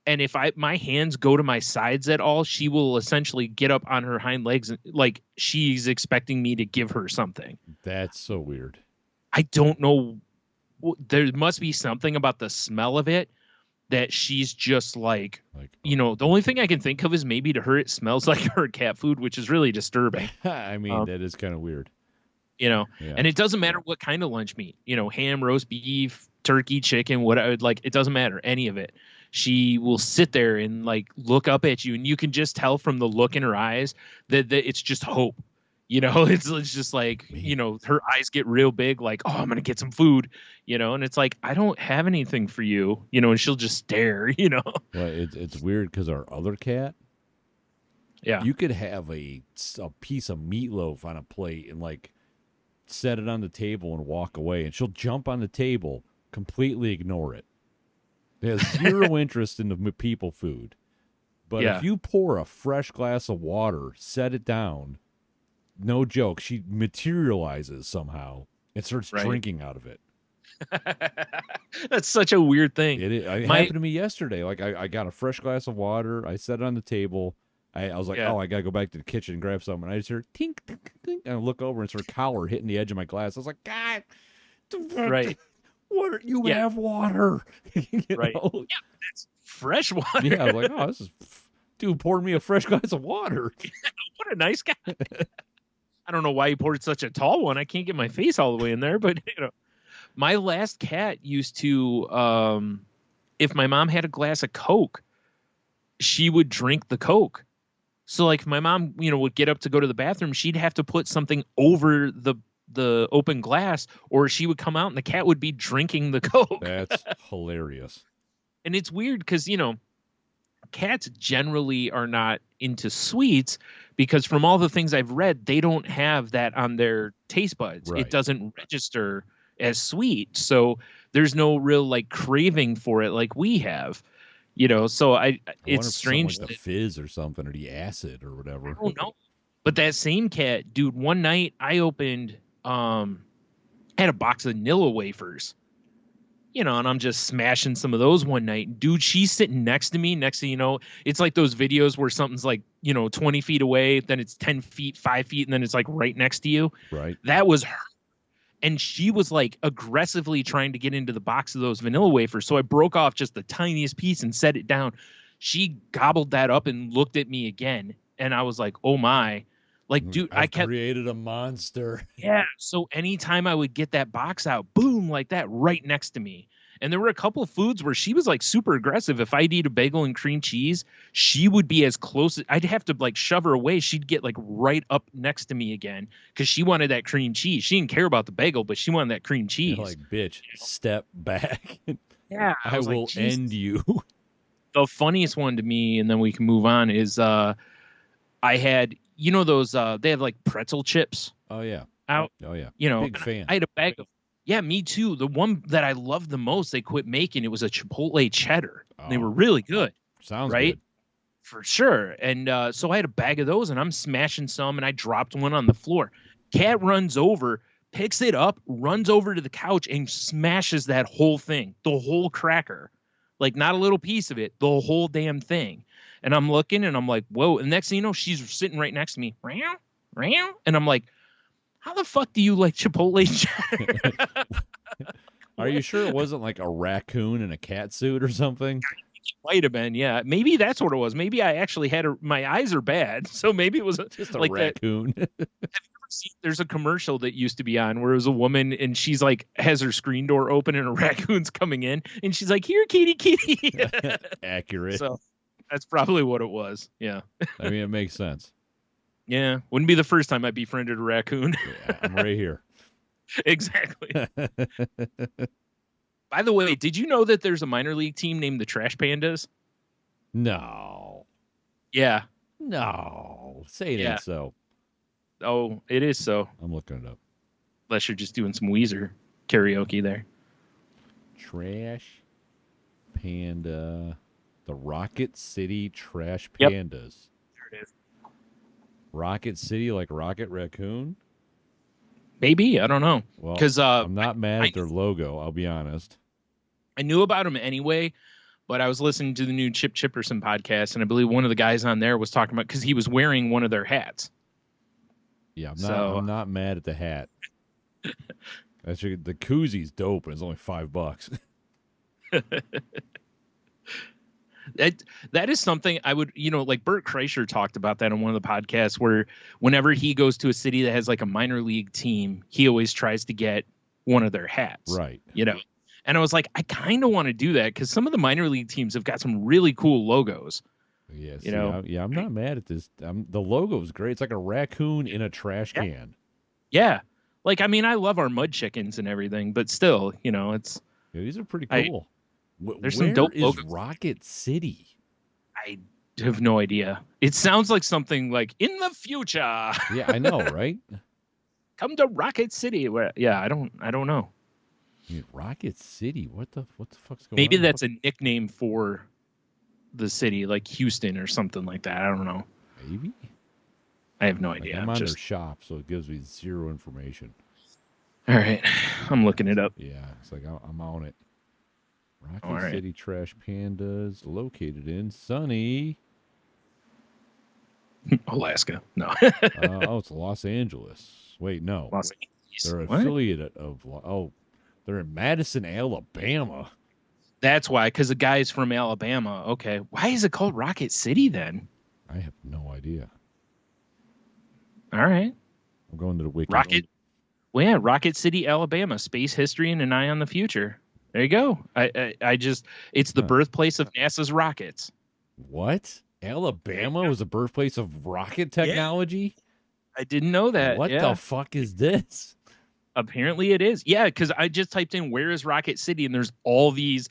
And if my hands go to my sides at all, she will essentially get up on her hind legs, like she's expecting me to give her something. That's so weird. I don't know. There must be something about the smell of it that she's just like the only thing I can think of is maybe to her it smells like her cat food, which is really disturbing. I mean, that is kind of weird. And it doesn't matter what kind of lunch meat, ham, roast beef, turkey, chicken, whatever, like it doesn't matter, any of it. She will sit there and like look up at you, and you can just tell from the look in her eyes that it's just hope. It's just like, her eyes get real big, like, oh, I'm going to get some food, and it's like, I don't have anything for you, and she'll just stare, Well, it's weird because our other cat, you could have a piece of meatloaf on a plate and like set it on the table and walk away, and she'll jump on the table, completely ignore it. It has zero interest in the people food. But if you pour a fresh glass of water, set it down, no joke, she materializes somehow and starts drinking out of it. That's such a weird thing. It happened to me yesterday. Like I got a fresh glass of water, I set it on the table. I was like, oh, I gotta go back to the kitchen and grab something. And I just hear tink, tink, tink, and I look over and it's her collar hitting the edge of my glass. I was like, God, water, you have water. Know? Yeah, it's fresh water. Yeah, I was like, oh, this is dude poured me a fresh glass of water. What a nice guy. I don't know why he poured such a tall one. I can't get my face all the way in there, but my last cat used to, if my mom had a glass of Coke, she would drink the Coke. So like if my mom, would get up to go to the bathroom, she'd have to put something over the open glass, or she would come out and the cat would be drinking the Coke. That's hilarious. And it's weird because, cats generally are not into sweets because from all the things I've read, they don't have that on their taste buds. Right. It doesn't register as sweet. So there's no real like craving for it like we have. So it's strange. Like the fizz or something, or the acid or whatever. I don't know. But that same cat, dude, one night I opened, had a box of Nilla wafers, and I'm just smashing some of those one night. Dude, she's sitting next to me. Next thing you know, it's like those videos where something's like, 20 feet away, then it's 10 feet, 5 feet, and then it's like right next to you. Right. That was her. And she was like aggressively trying to get into the box of those vanilla wafers. So I broke off just the tiniest piece and set it down. She gobbled that up and looked at me again. And I was like, oh my. Like, dude, I kept created a monster. Yeah. So anytime I would get that box out, boom, like that right next to me. And there were a couple of foods where she was like super aggressive. If I'd eat a bagel and cream cheese, she would be as close. I'd have to like shove her away. She'd get like right up next to me again because she wanted that cream cheese. She didn't care about the bagel, but she wanted that cream cheese. You're like, bitch, step back. Yeah. I will like, end you. The funniest one to me, and then we can move on, is I had, those, they have like pretzel chips. Oh, yeah. Out. Oh, yeah. Big fan. I had a bag of. Yeah, me too. The one that I loved the most, they quit making, it was a Chipotle cheddar. Oh, they were really good. Sounds right? Good. For sure. And so I had a bag of those, and I'm smashing some, and I dropped one on the floor. Cat runs over, picks it up, runs over to the couch, and smashes that whole thing, the whole cracker. Like, not a little piece of it, the whole damn thing. And I'm looking, and I'm like, whoa. And next thing you know, she's sitting right next to me. And I'm like, how the fuck do you like Chipotle cheddar? Are you sure it wasn't like a raccoon in a cat suit or something? It might have been, yeah. Maybe that's what it was. Maybe I actually had my eyes are bad, so maybe it was just a like raccoon. Have you ever seen? There's a commercial that used to be on where it was a woman and she's like has her screen door open and a raccoon's coming in and she's like, "Here, kitty." Accurate. So that's probably what it was. Yeah. I mean, it makes sense. Yeah, wouldn't be the first time I befriended a raccoon. Yeah, I'm right here. Exactly. By the way, did you know that there's a minor league team named the Trash Pandas? No. Yeah. No. Say it ain't so. Oh, it is so. I'm looking it up. Unless you're just doing some Weezer karaoke there. Trash Panda. The Rocket City Trash Pandas. There it is. Rocket City, like Rocket Raccoon? Maybe. I don't know. Well, because I'm not mad at their logo, I'll be honest. I knew about them anyway, but I was listening to the new Chip Chipperson podcast, and I believe one of the guys on there was talking about because he was wearing one of their hats. Yeah, I'm not mad at the hat. Actually, the koozie's dope, and it's only $5. That is something I would, like Bert Kreischer talked about that on one of the podcasts where whenever he goes to a city that has like a minor league team, he always tries to get one of their hats. Right. And I was like, I kind of want to do that because some of the minor league teams have got some really cool logos. Yes. Yeah, I'm not mad at this. The logo is great. It's like a raccoon in a trash can. Yeah. Like, I mean, I love our mud chickens and everything, but still, it's. Yeah, these are pretty cool. There's some dope logos. Rocket City? I have no idea. It sounds like something like in the future. Yeah, I know, right? Come to Rocket City. Where? Yeah, I don't know. I mean, Rocket City. What the fuck's going on? Maybe that's a nickname for the city, like Houston or something like that. I don't know. Maybe. I have no idea. I'm on their shop, so it gives me zero information. All right, I'm looking it up. Yeah, it's like I'm on it. Rocket City Trash Pandas, located in sunny Alaska. No. It's Los Angeles. Wait, no. Los Angeles. They're an affiliate of. They're in Madison, Alabama. That's why, because the guy's from Alabama. Okay, why is it called Rocket City then? I have no idea. All right. I'm going to the wiki. Well, yeah, Rocket City, Alabama. Space history and an eye on the future. There you go. It's the birthplace of NASA's rockets. What? Alabama was the birthplace of rocket technology? Yeah. I didn't know that. What the fuck is this? Apparently it is. Yeah, because I just typed in where is Rocket City, and there's all these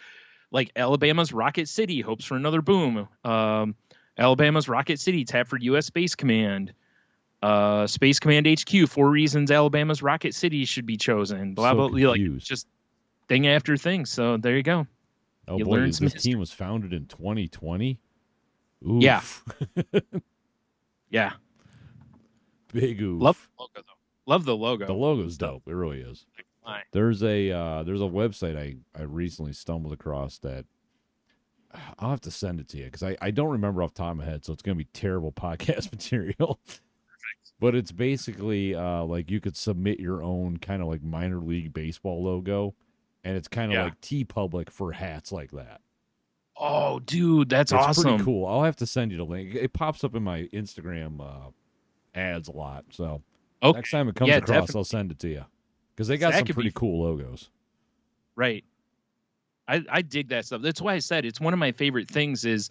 like Alabama's Rocket City hopes for another boom. Alabama's Rocket City tap for U.S. Space Command. Space Command HQ, 4 reasons Alabama's Rocket City should be chosen. Blah, So blah, blah. Like, confused. just thing after thing. So there you go. Oh, you boy, learn this team was founded in 2020? Oof. Yeah. Yeah. Big oof. Love the logo, though. Love the logo. The logo's dope. It really is. There's a website I recently stumbled across that I'll have to send it to you because I don't remember off the top of my head, so it's going to be terrible podcast material. But it's basically like you could submit your own kind of like minor league baseball logo, and it's kind of like TeePublic for hats like that. Oh, dude, that's it's awesome. Pretty cool. I'll have to send you the link. It pops up in my Instagram ads a lot. So next time it comes across, definitely. I'll send it to you because they got some pretty cool logos. Right. I dig that stuff. That's why I said it's one of my favorite things is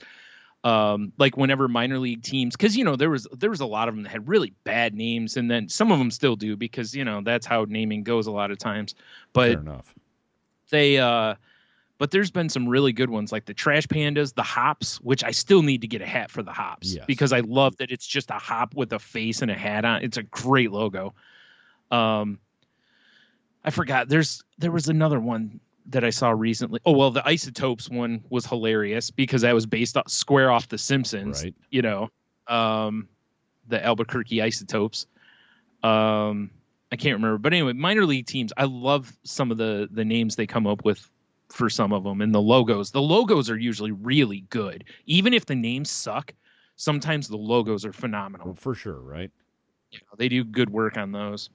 like whenever minor league teams, because there was a lot of them that had really bad names, and then some of them still do because that's how naming goes a lot of times. But fair enough. But there's been some really good ones like the Trash Pandas, the Hops, which I still need to get a hat for the Hops because I love that it's just a hop with a face and a hat on. It's a great logo. I forgot there was another one that I saw recently. Oh, well, the Isotopes one was hilarious because that was based square off The Simpsons, right. The Albuquerque Isotopes. I can't remember. But anyway, minor league teams, I love some of the names they come up with for some of them. And the logos are usually really good. Even if the names suck, sometimes the logos are phenomenal. Well, for sure, right? They do good work on those.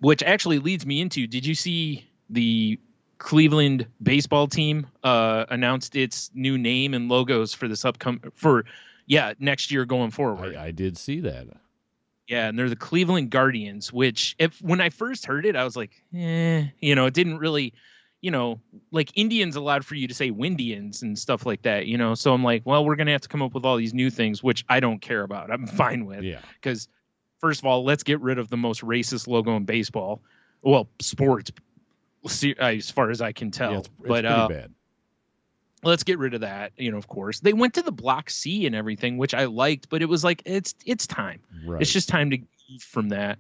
Which actually leads me into, did you see the Cleveland baseball team announced its new name and logos for this next year going forward? I did see that. Yeah, and they're the Cleveland Guardians, which when I first heard it, I was like, it didn't really, like Indians allowed for you to say Windians and stuff like that, So I'm like, well, we're going to have to come up with all these new things, which I don't care about. I'm fine with. Yeah. Because first of all, let's get rid of the most racist logo in baseball. Well, sports, as far as I can tell. Yeah, it's pretty bad. Let's get rid of that. Of course, they went to the Block C and everything, which I liked, but it was like it's time. Right. It's just time to move from that.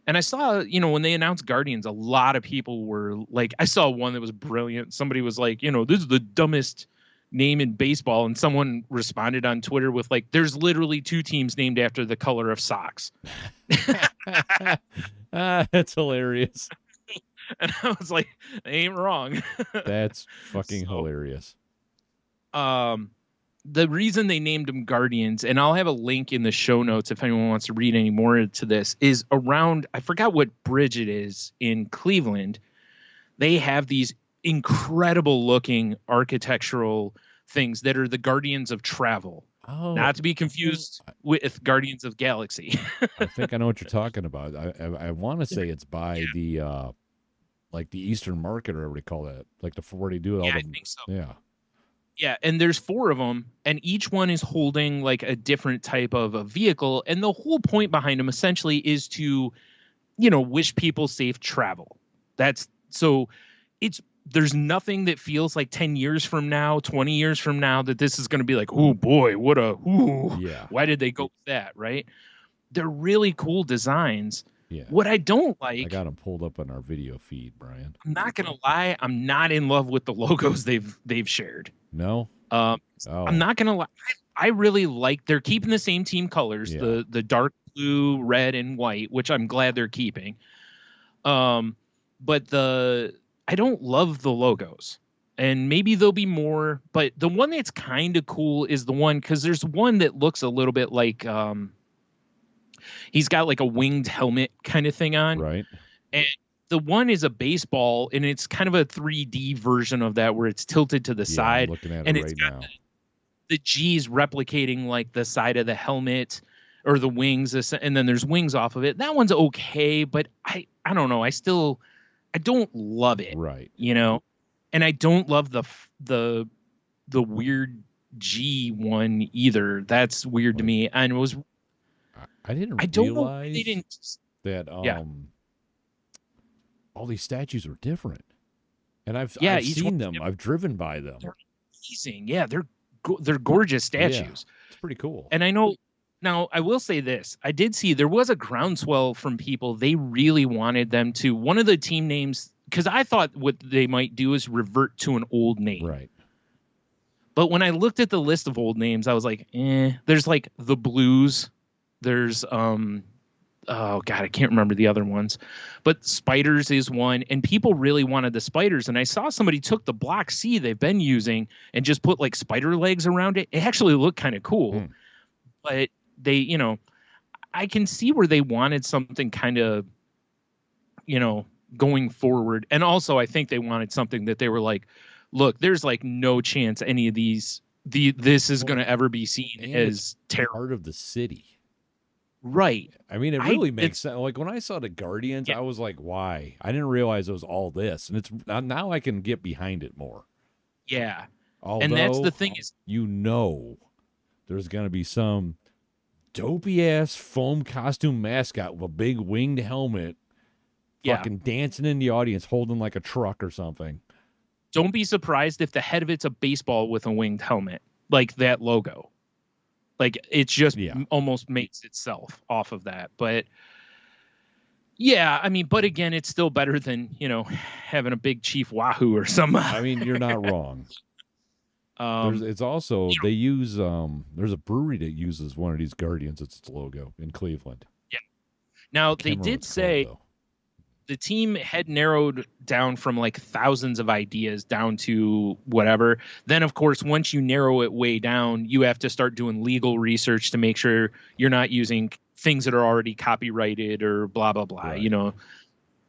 And I saw, when they announced Guardians, a lot of people were like, I saw one that was brilliant. Somebody was like, this is the dumbest name in baseball, and someone responded on Twitter with like, "There's literally 2 teams named after the color of socks." That's hilarious. And I was like, they ain't wrong. That's fucking hilarious. The reason they named them Guardians, and I'll have a link in the show notes if anyone wants to read any more into this, is around, I forgot what bridge it is in Cleveland. They have these incredible looking architectural things that are the Guardians of Travel. Oh, not to be confused with Guardians of Galaxy. I think I know what you're talking about. I want to say it's by the like the Eastern Market or whatever they call that, like the where they do it all. I think so. Yeah. Yeah, and there's 4 of them, and each one is holding like a different type of a vehicle, and the whole point behind them essentially is to, wish people safe travel. There's nothing that feels like 10 years from now, 20 years from now that this is going to be like, oh boy, why did they go with that, right? They're really cool designs. Yeah. What I don't like, I got them pulled up on our video feed, Brian. I'm not gonna lie, I'm not in love with the logos they've shared. No. I'm not gonna lie. I really like they're keeping the same team colors, the dark blue, red, and white, which I'm glad they're keeping. But I don't love the logos. And maybe there'll be more, but the one that's kind of cool is the one, because there's one that looks a little bit like he's got like a winged helmet kind of thing on. Right. And the one is a baseball, and it's kind of a 3D version of that where it's tilted to the side. I'm looking at and it right now. The G's replicating like the side of the helmet or the wings, and then there's wings off of it. That one's okay, but I don't know. I don't love it. Right. And I don't love the weird G one either. That's weird to me. And it was I didn't realize they didn't that all these statues were different. And I've each seen one's them. I've driven by them. They're amazing. Yeah, they're gorgeous statues. Yeah, it's pretty cool. And I know now I will say this. I did see there was a groundswell from people. They really wanted them to one of the team names, because I thought what they might do is revert to an old name. Right. But when I looked at the list of old names, I was like, there's like the Blues. There's oh God, I can't remember the other ones, but Spiders is one, and people really wanted the Spiders. And I saw somebody took the block C they've been using and just put like spider legs around it. It actually looked kind of cool, but they, I can see where they wanted something kind of, going forward. And also I think they wanted something that they were like, look, there's like no chance any of this is going to ever be seen as part of the city. Right. I mean, it really makes sense. Like when I saw the Guardians, I was like, why? I didn't realize it was all this. And it's now I can get behind it more. Yeah. Although, and that's the thing is, there's going to be some dopey ass foam costume mascot with a big winged helmet fucking dancing in the audience holding like a truck or something. Don't be surprised if the head of it's a baseball with a winged helmet, like that logo. Like it's just almost makes itself off of that. But yeah, I mean, but again, it's still better than, having a big Chief Wahoo or something. I mean, you're not wrong. It's also, they use, there's a brewery that uses one of these Guardians as its logo in Cleveland. Yeah. Now, they did say the team had narrowed down from like thousands of ideas down to whatever. Then, of course, once you narrow it way down, you have to start doing legal research to make sure you're not using things that are already copyrighted or blah, blah, blah, right.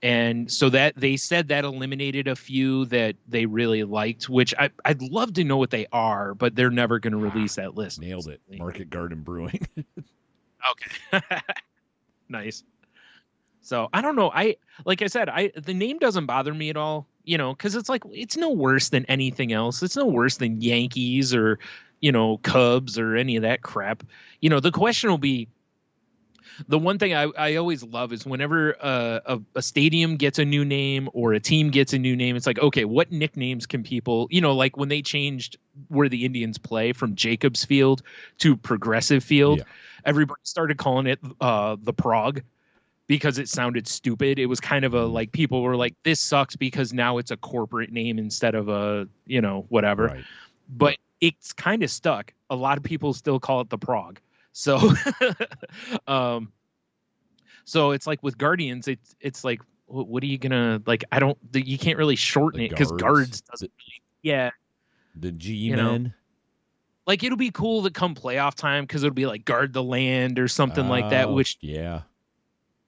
And so that they said that eliminated a few that they really liked, which I'd love to know what they are, but they're never going to release that list. Nailed it. Market Garden Brewing. Okay. Nice. So I don't know. Like I said, the name doesn't bother me at all, because it's like, it's no worse than anything else. It's no worse than Yankees or, Cubs or any of that crap. The question will be, the one thing I always love is whenever a stadium gets a new name or a team gets a new name, it's like, okay, what nicknames can people, like when they changed where the Indians play from Jacobs Field to Progressive Field, everybody started calling it the Prague, because it sounded stupid. It was kind of a, like, people were like, this sucks because now it's a corporate name instead of a, whatever. Right. But it's kind of stuck. A lot of people still call it the Prague. So, so it's like with Guardians, it's like, what are you gonna, like, you can't really shorten it because guards doesn't really, the G-men. Like, it'll be cool to come playoff time because it'll be like guard the land or something like that, which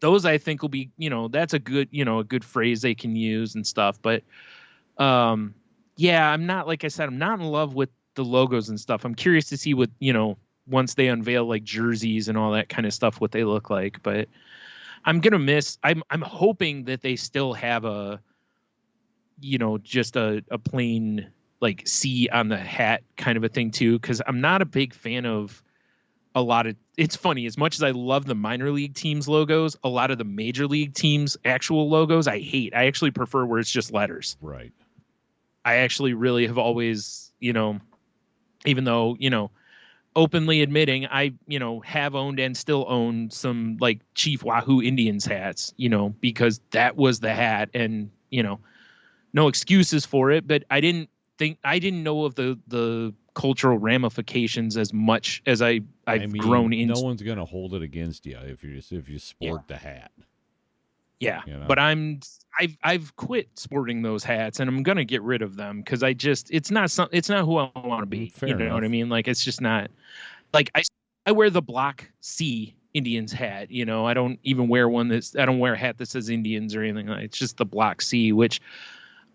those I think will be, that's a good, a good phrase they can use and stuff. But I'm not, like I said, I'm not in love with the logos and stuff. I'm curious to see what, once they unveil like jerseys and all that kind of stuff, what they look like. But I'm going to miss, I'm hoping that they still have a, just a plain like C on the hat kind of a thing too. Cause I'm not a big fan of it's funny, as much as I love the minor league teams logos, a lot of the major league teams actual logos I hate. I actually prefer where it's just letters. Right. I actually really have always, even though, openly admitting I, have owned and still own some like Chief Wahoo Indians hats, because that was the hat, and, no excuses for it, but I didn't know of the cultural ramifications as much as I've grown into. No one's gonna hold it against you if you sport the hat. Yeah, but I've quit sporting those hats, and I'm gonna get rid of them because it's not who I want to be. Fair enough. What I mean? Like, it's just not, like, I wear the block C Indians hat. I don't even wear I don't wear a hat that says Indians or anything. It's just the block C, which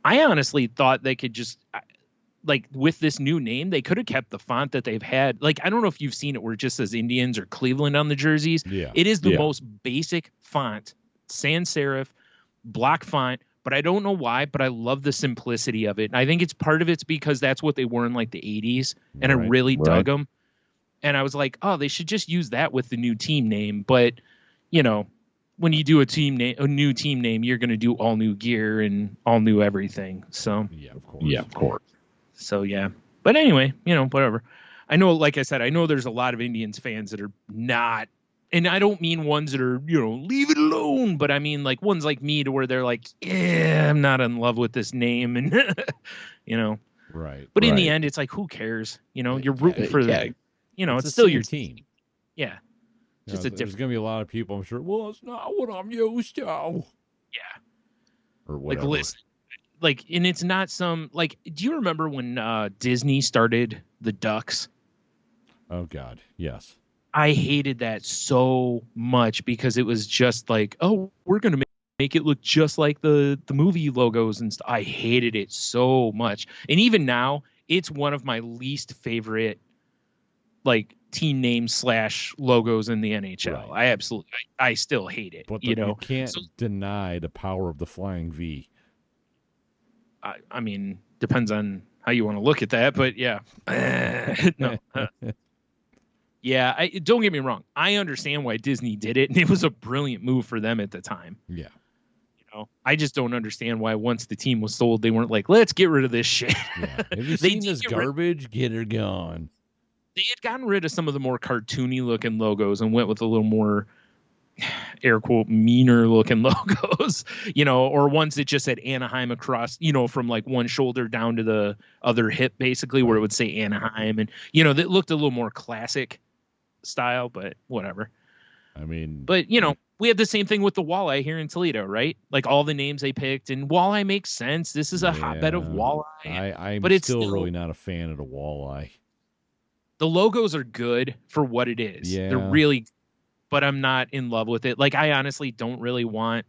I honestly thought they could just, like, with this new name, they could have kept the font that they've had. Like, I don't know if you've seen it where it just says Indians or Cleveland on the jerseys. Yeah. It is the most basic font, sans serif, block font, but I don't know why, but I love the simplicity of it. And I think it's part of it's because that's what they were in like the 80s, and I really dug them. And I was like, oh, they should just use that with the new team name. But, when you do a new team name, you're going to do all new gear and all new everything. So Yeah, of course. Yeah, of course. So yeah, but anyway, whatever. I know, like I said, I know there's a lot of Indians fans that are not, and I don't mean ones that are, leave it alone, but I mean like ones like me to where they're like, yeah, I'm not in love with this name, and Right. But in the end, it's like, who cares? You're rooting for the, it's still your team. Yeah. Just a different. There's gonna be a lot of people, I'm sure. Well, it's not what I'm used to. Yeah. Or whatever. Like, listen, and it's not some do you remember when Disney started the Ducks? Oh God, yes. I hated that so much because it was just like, oh, we're gonna make it look just like the movie logos and stuff. I hated it so much, and even now, it's one of my least favorite team names / logos in the NHL. Right. I still hate it. But you can't deny the power of the flying V. I mean, depends on how you want to look at that, but yeah. No. Yeah, don't get me wrong. I understand why Disney did it, and it was a brilliant move for them at the time. Yeah. I just don't understand why once the team was sold, they weren't like, let's get rid of this shit. Yeah. Have you seen this garbage? Get her gone. They had gotten rid of some of the more cartoony looking logos and went with a little more air quote meaner looking logos, or ones that just said Anaheim across, from like one shoulder down to the other hip, basically, where it would say Anaheim, and that looked a little more classic style, but whatever. I mean, but we had the same thing with the walleye here in Toledo, right? Like all the names they picked, and walleye makes sense. This is a hotbed of walleye. I'm but it's still really not a fan of the walleye. The logos are good for what it is. Yeah. They're really, but I'm not in love with it. Like, I honestly don't really want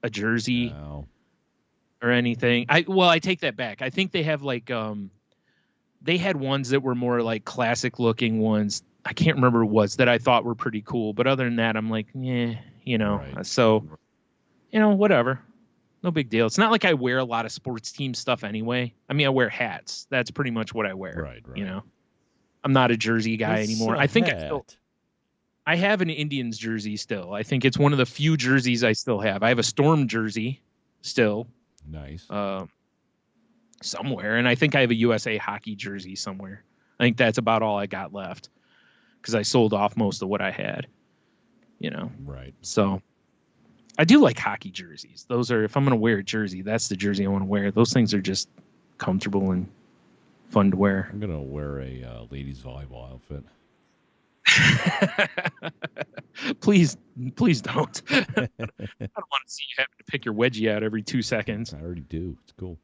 a jersey or anything. I take that back. I think they have they had ones that were more like classic looking ones. I can't remember what it was that I thought were pretty cool. But other than that, I'm like, right. So, whatever. No big deal. It's not like I wear a lot of sports team stuff anyway. I mean, I wear hats. That's pretty much what I wear. Right. I'm not a jersey guy anymore. I think I have an Indians jersey still. I think it's one of the few jerseys I still have. I have a Storm jersey still. Nice. Somewhere. And I think I have a USA hockey jersey somewhere. I think that's about all I got left because I sold off most of what I had. Right. So I do like hockey jerseys. Those are, if I'm going to wear a jersey, that's the jersey I want to wear. Those things are just comfortable and fun to wear. I'm gonna wear a ladies volleyball outfit. Please don't. I don't want to see you having to pick your wedgie out every 2 seconds. I already do. It's cool.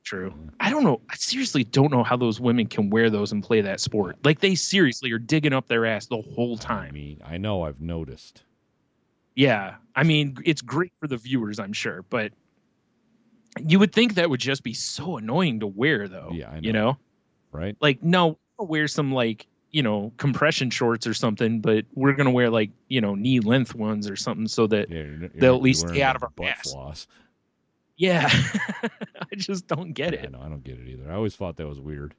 True. Yeah. I don't know. I seriously don't know how those women can wear those and play that sport. Like, they seriously are digging up their ass the whole time. I mean, I know, I've noticed. Yeah. I mean, it's great for the viewers, I'm sure, but you would think that would just be so annoying to wear, though. Yeah, I know. Right? Like, no, we'll wear some, compression shorts or something, but we're going to wear, knee length ones or something so that they'll at least stay out of our ass. Floss. Yeah. I just don't get it. No, I don't get it either. I always thought that was weird.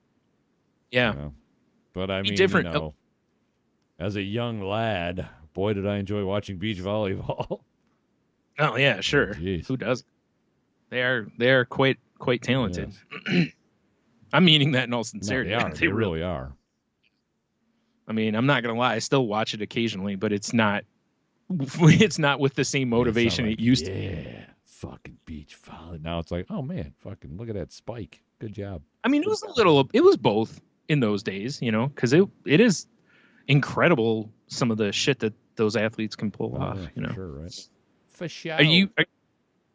Yeah. But I mean, as a young lad, boy, did I enjoy watching beach volleyball. Oh, yeah, sure. Who doesn't? They are quite talented. Yes. I'm meaning that in all sincerity. No, they really are. I mean, I'm not gonna lie. I still watch it occasionally, but it's not with the same motivation it used to. Yeah, fucking beach volley. Now it's like, oh man, fucking look at that spike. Good job. I mean, it was both in those days, because it is incredible some of the shit that those athletes can pull off. For sure, right? For sure. Are you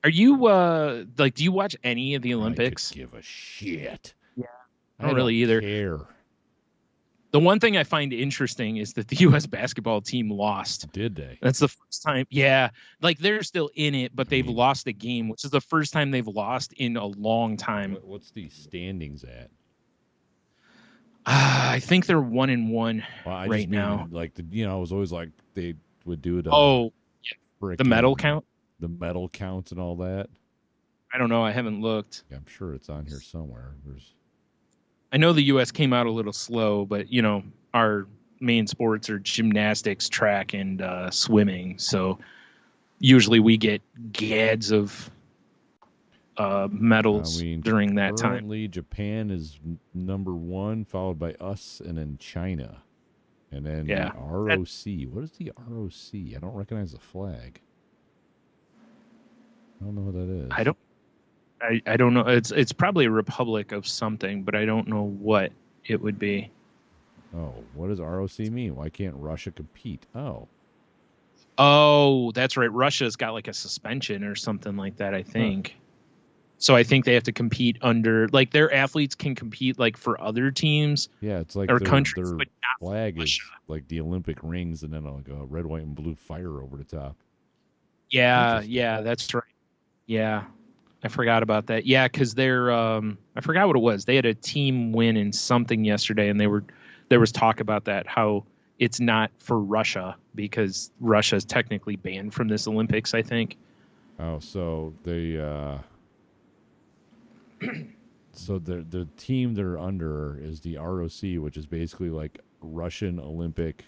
do you watch any of the Olympics? I could give a shit. Yeah, I don't really either. Care. The one thing I find interesting is that the U.S. basketball team lost. Did they? That's the first time. Yeah, they're still in it, but they've lost a game, which is the first time they've lost in a long time. What's the standings at? I think they're 1-1 right now. I was always like they would do it. The medal count. The medal counts and all that. I don't know. I haven't looked. Yeah, I'm sure it's on here somewhere. I know the U.S. came out a little slow, but our main sports are gymnastics, track, and swimming. So usually we get gads of medals during that time. Currently, Japan is number 1, followed by us, and then China. And then the ROC. What is the ROC? I don't recognize the flag. I don't know what that is. I don't know. It's probably a republic of something, but I don't know what it would be. Oh, what does ROC mean? Why can't Russia compete? Oh, that's right. Russia's got like a suspension or something like that, I think. So I think they have to compete under, like, their athletes can compete like for other teams. Yeah, it's like or their countries, but not flag Russia. is like the Olympic rings, and then like a red, white, and blue fire over the top. Yeah, that's right. Yeah, I forgot about that. Yeah, because they're I forgot what it was. They had a team win in something yesterday, and there was talk about that, how it's not for Russia because Russia is technically banned from this Olympics, I think. Oh, so they so the team they're under is the ROC, which is basically like Russian Olympic.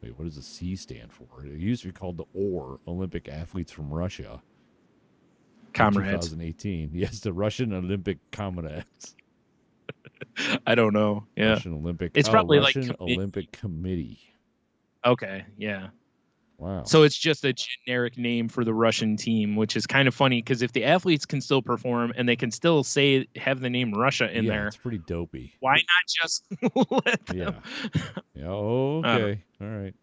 Wait, what does the C stand for? It used to be called the OR, Olympic Athletes from Russia. Comrades. 2018. Yes, the Russian Olympic Comrades. I don't know. Yeah. Russian Olympic. It's probably Russian like Olympic Committee. Okay, yeah. Wow. So it's just a generic name for the Russian team, which is kind of funny because if the athletes can still perform and they can still have the name Russia in there, it's pretty dopey. Why not just let them? Yeah. Okay. All right.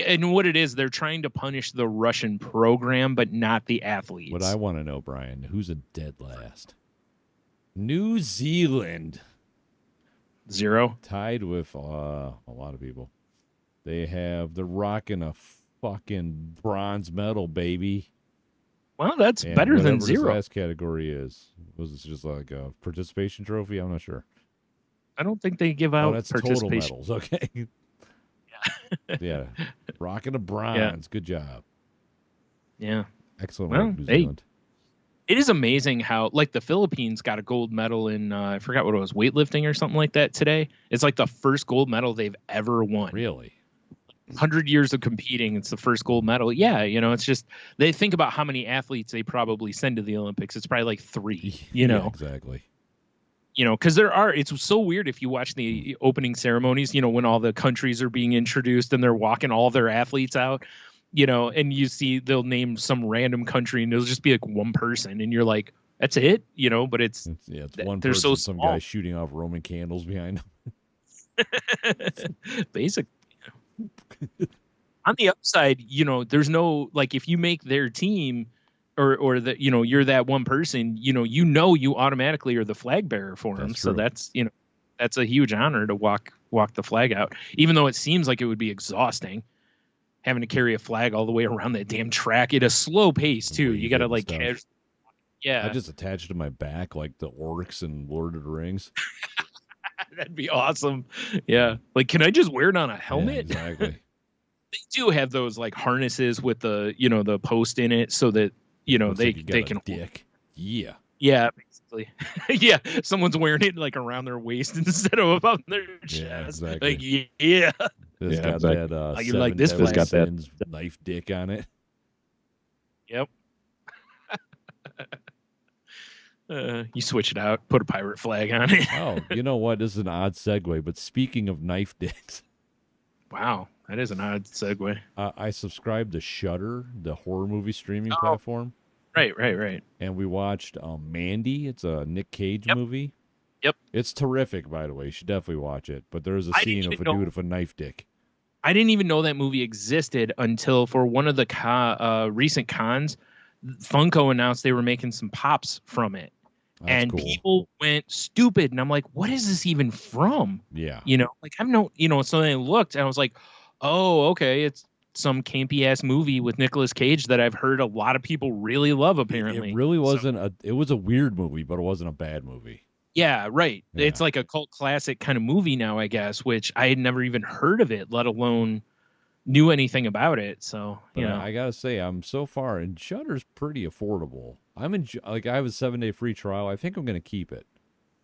And what it is, they're trying to punish the Russian program, but not the athletes. What I want to know, Brian, who's a dead last? New Zealand. 0. Tied with a lot of people. They're rocking a fucking bronze medal, baby. Well, that's better than 0. This last category is. Was this just like a participation trophy? I'm not sure. I don't think they give out that's participation total medals. Okay. Yeah. Rocking a bronze. Yeah. Good job. Yeah. Excellent work, New Zealand. It is amazing how, like, the Philippines got a gold medal in, I forgot what it was, weightlifting or something like that today. It's like the first gold medal they've ever won. Really? 100 years of competing, it's the first gold medal. Yeah, it's just, they think about how many athletes they probably send to the Olympics. It's probably like 3, Yeah, exactly. Because it's so weird if you watch the opening ceremonies, when all the countries are being introduced and they're walking all their athletes out, and you see they'll name some random country and it'll just be like one person and you're like, that's it, but it's one they're person, so some small. guy shooting off Roman candles behind them. Basically. On the upside, there's no, like, if you make their team or that, you're that one person, you automatically are the flag bearer for them. So that's, that's a huge honor to walk the flag out, even though it seems like it would be exhausting having to carry a flag all the way around that damn track at a slow pace too. You got to like, I just attached to my back like the orcs in Lord of the Rings. That'd be awesome. Yeah. Like, can I just wear it on a helmet? Yeah, exactly. They do have those like harnesses with the, the post in it so that, they can. Dick. Yeah. Yeah, basically. Yeah. Someone's wearing it like around their waist instead of above their chest. Yeah, exactly. Like, yeah. It's got that you like this flag. Got that knife dick on it. Yep. You switch it out, put a pirate flag on it. Oh, you know what? This is an odd segue, but speaking of knife dicks. Wow, that is an odd segue. I subscribed to Shudder, the horror movie streaming platform. Right. And we watched Mandy. It's a Nick Cage movie. Yep. It's terrific, by the way. You should definitely watch it. But there's a scene of a dude with a knife dick. I didn't even know that movie existed until for one of the recent cons, Funko announced they were making some pops from it. That's cool. People went stupid. And I'm like, what is this even from? Yeah. Like I'm no, so I looked and I was like, oh, okay. It's some campy ass movie with Nicolas Cage that I've heard a lot of people really love, apparently. It really wasn't it was a weird movie, but it wasn't a bad movie. Yeah, right. Yeah. It's like a cult classic kind of movie now, I guess, which I had never even heard of it, let alone knew anything about it. So, I gotta say, I'm so far, and Shudder's pretty affordable. I have a 7-day free trial. I think I'm gonna keep it.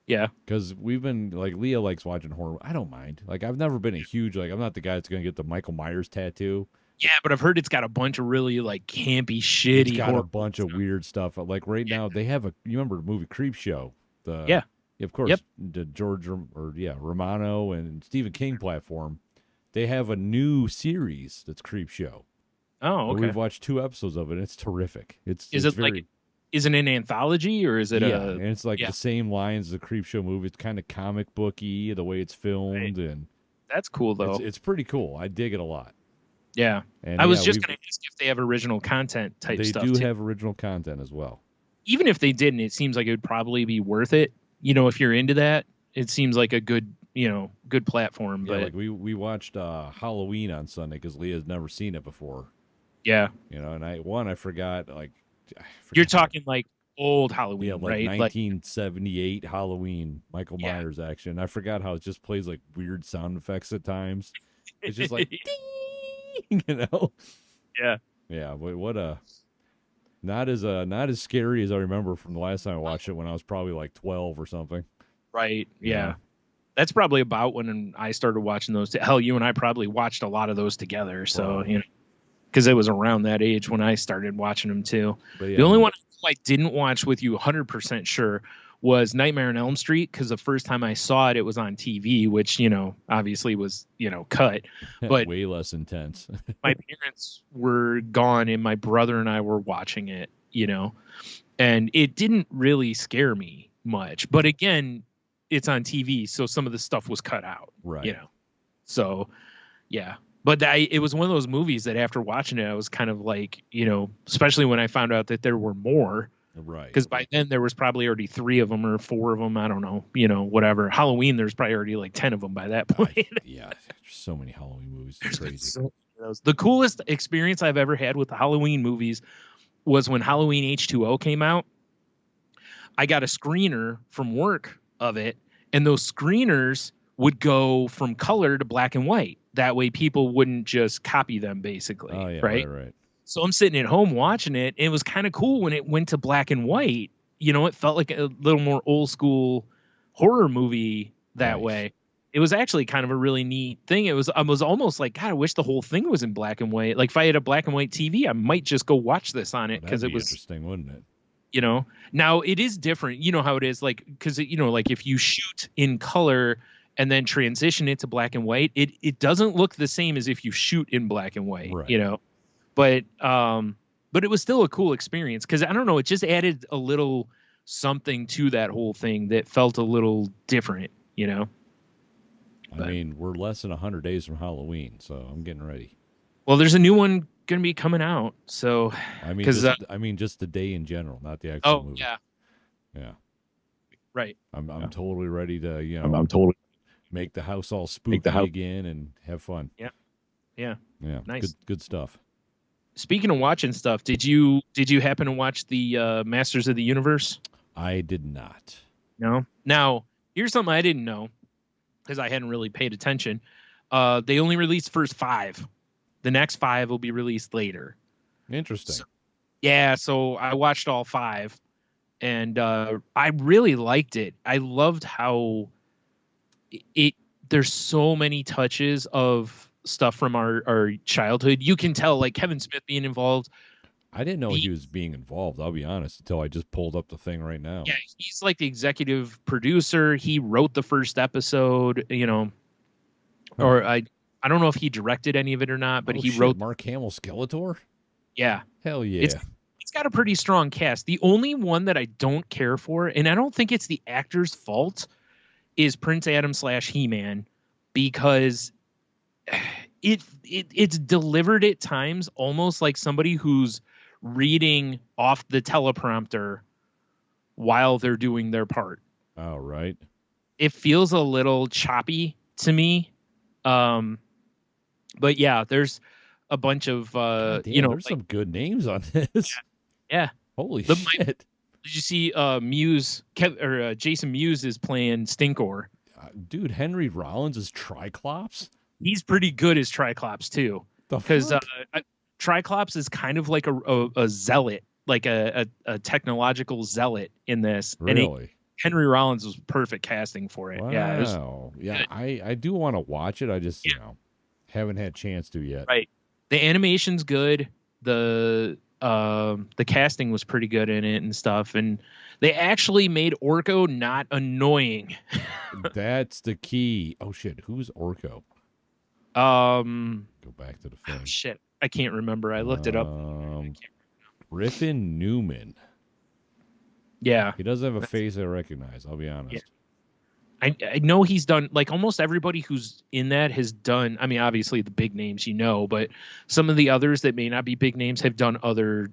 Yeah, because we've been like Leah likes watching horror. I don't mind. Like I've never been a huge I'm not the guy that's gonna get the Michael Myers tattoo. Yeah, but I've heard it's got a bunch of really like campy, It's shitty got horror a bunch of weird stuff. Like right now, they have you remember the movie Creep Show? Yeah. Of course, Yep. the Romano and Stephen King platform. They have a new series that's Creep Show. Oh, okay. We've watched 2 episodes of it. And it's terrific. Is it very, like, is it an anthology or is it and it's like yeah. the same lines as the Creep Show movie. It's kind of comic booky the way it's filmed, Right. and That's cool though. it's pretty cool. I dig it a lot. Yeah. And I was just going to ask if they have original content type stuff. They do have original content as well. Even if they didn't, it seems like it would probably be worth it. You know, if you're into that, it seems like a good, good platform. Yeah, but like we watched Halloween on Sunday because Leah's never seen it before. Yeah. And I forgot, you're talking like old Halloween, like right? 1978 Halloween Michael Myers action. I forgot how it just plays like weird sound effects at times. It's just like ding, Yeah. Yeah, but what not as scary as I remember from the last time I watched it when I was probably like 12 or something. Right. Yeah. That's probably about when I started watching those. Hell, you and I probably watched a lot of those together. So, because it was around that age when I started watching them too. The only one I didn't watch with you 100% sure was Nightmare on Elm Street, because the first time I saw it, it was on TV, which, obviously was, cut. But way less intense. My parents were gone and my brother and I were watching it, and it didn't really scare me much. But again, it's on TV, so some of the stuff was cut out, right? So, yeah. But it was one of those movies that after watching it, I was kind of like, especially when I found out that there were more. Right. Because by then there was probably already 3 of them or 4 of them. I don't know, whatever. Halloween, there's probably already like 10 of them by that point. Yeah. There's so many Halloween movies. It's crazy. The coolest experience I've ever had with the Halloween movies was when Halloween H2O came out. I got a screener from work of it, and those screeners would go from color to black and white. That way people wouldn't just copy them, basically. Oh, yeah, right. So I'm sitting at home watching it. And it was kind of cool when it went to black and white. It felt like a little more old school horror movie that way. It was actually kind of a really neat thing. I was almost like, God, I wish the whole thing was in black and white. Like if I had a black and white TV, I might just go watch this on it because it was interesting, wouldn't it? Now it is different. You know how it is, like, because like if you shoot in color and then transition it to black and white, it doesn't look the same as if you shoot in black and white. Right. But it was still a cool experience because I don't know, it just added a little something to that whole thing that felt a little different. I mean, we're less than 100 days from Halloween, so I'm getting ready. Well, there's a new one going to be coming out, so I mean, just the day in general, not the actual movie. Yeah. Right. I'm totally ready to I'm totally make the house all spooky again and have fun. Yeah. Nice. Good stuff. Speaking of watching stuff, did you happen to watch the Masters of the Universe? I did not. No. Now, here's something I didn't know because I hadn't really paid attention. They only released the first 5. The next 5 will be released later. Interesting. So I watched all 5, and I really liked it. I loved how there's so many touches of stuff from our childhood. You can tell, like Kevin Smith being involved. I didn't know he was being involved, I'll be honest, until I just pulled up the thing right now. Yeah, he's like the executive producer. He wrote the first episode, or I don't know if he directed any of it or not, but he wrote Mark Hamill Skeletor. Yeah, hell yeah. It's got a pretty strong cast. The only one that I don't care for, and I don't think it's the actor's fault, is Prince Adam / He-Man, because it's delivered at times almost like somebody who's reading off the teleprompter while they're doing their part. Oh, right. It feels a little choppy to me. But yeah, there's a bunch of there's some good names on this. Yeah. Holy shit. Did you see Jason Mewes is playing Stinkor? Dude, Henry Rollins is Triclops? He's pretty good as Triclops too. Because Triclops is kind of like a zealot, like a technological zealot in this. Really? And Henry Rollins was perfect casting for it. Wow. Yeah, I do want to watch it. I just haven't had a chance to yet. Right. The animation's good. The casting was pretty good in it and stuff, and they actually made Orko not annoying. That's the key. Oh shit, who's Orko? Go back to the thing. Shit, I can't remember. I looked it up. Griffin Newman. Yeah, he doesn't have a face I recognize. I'll be honest. Yeah. I know he's done, like, almost everybody who's in that has done. I mean, obviously the big names, but some of the others that may not be big names have done other,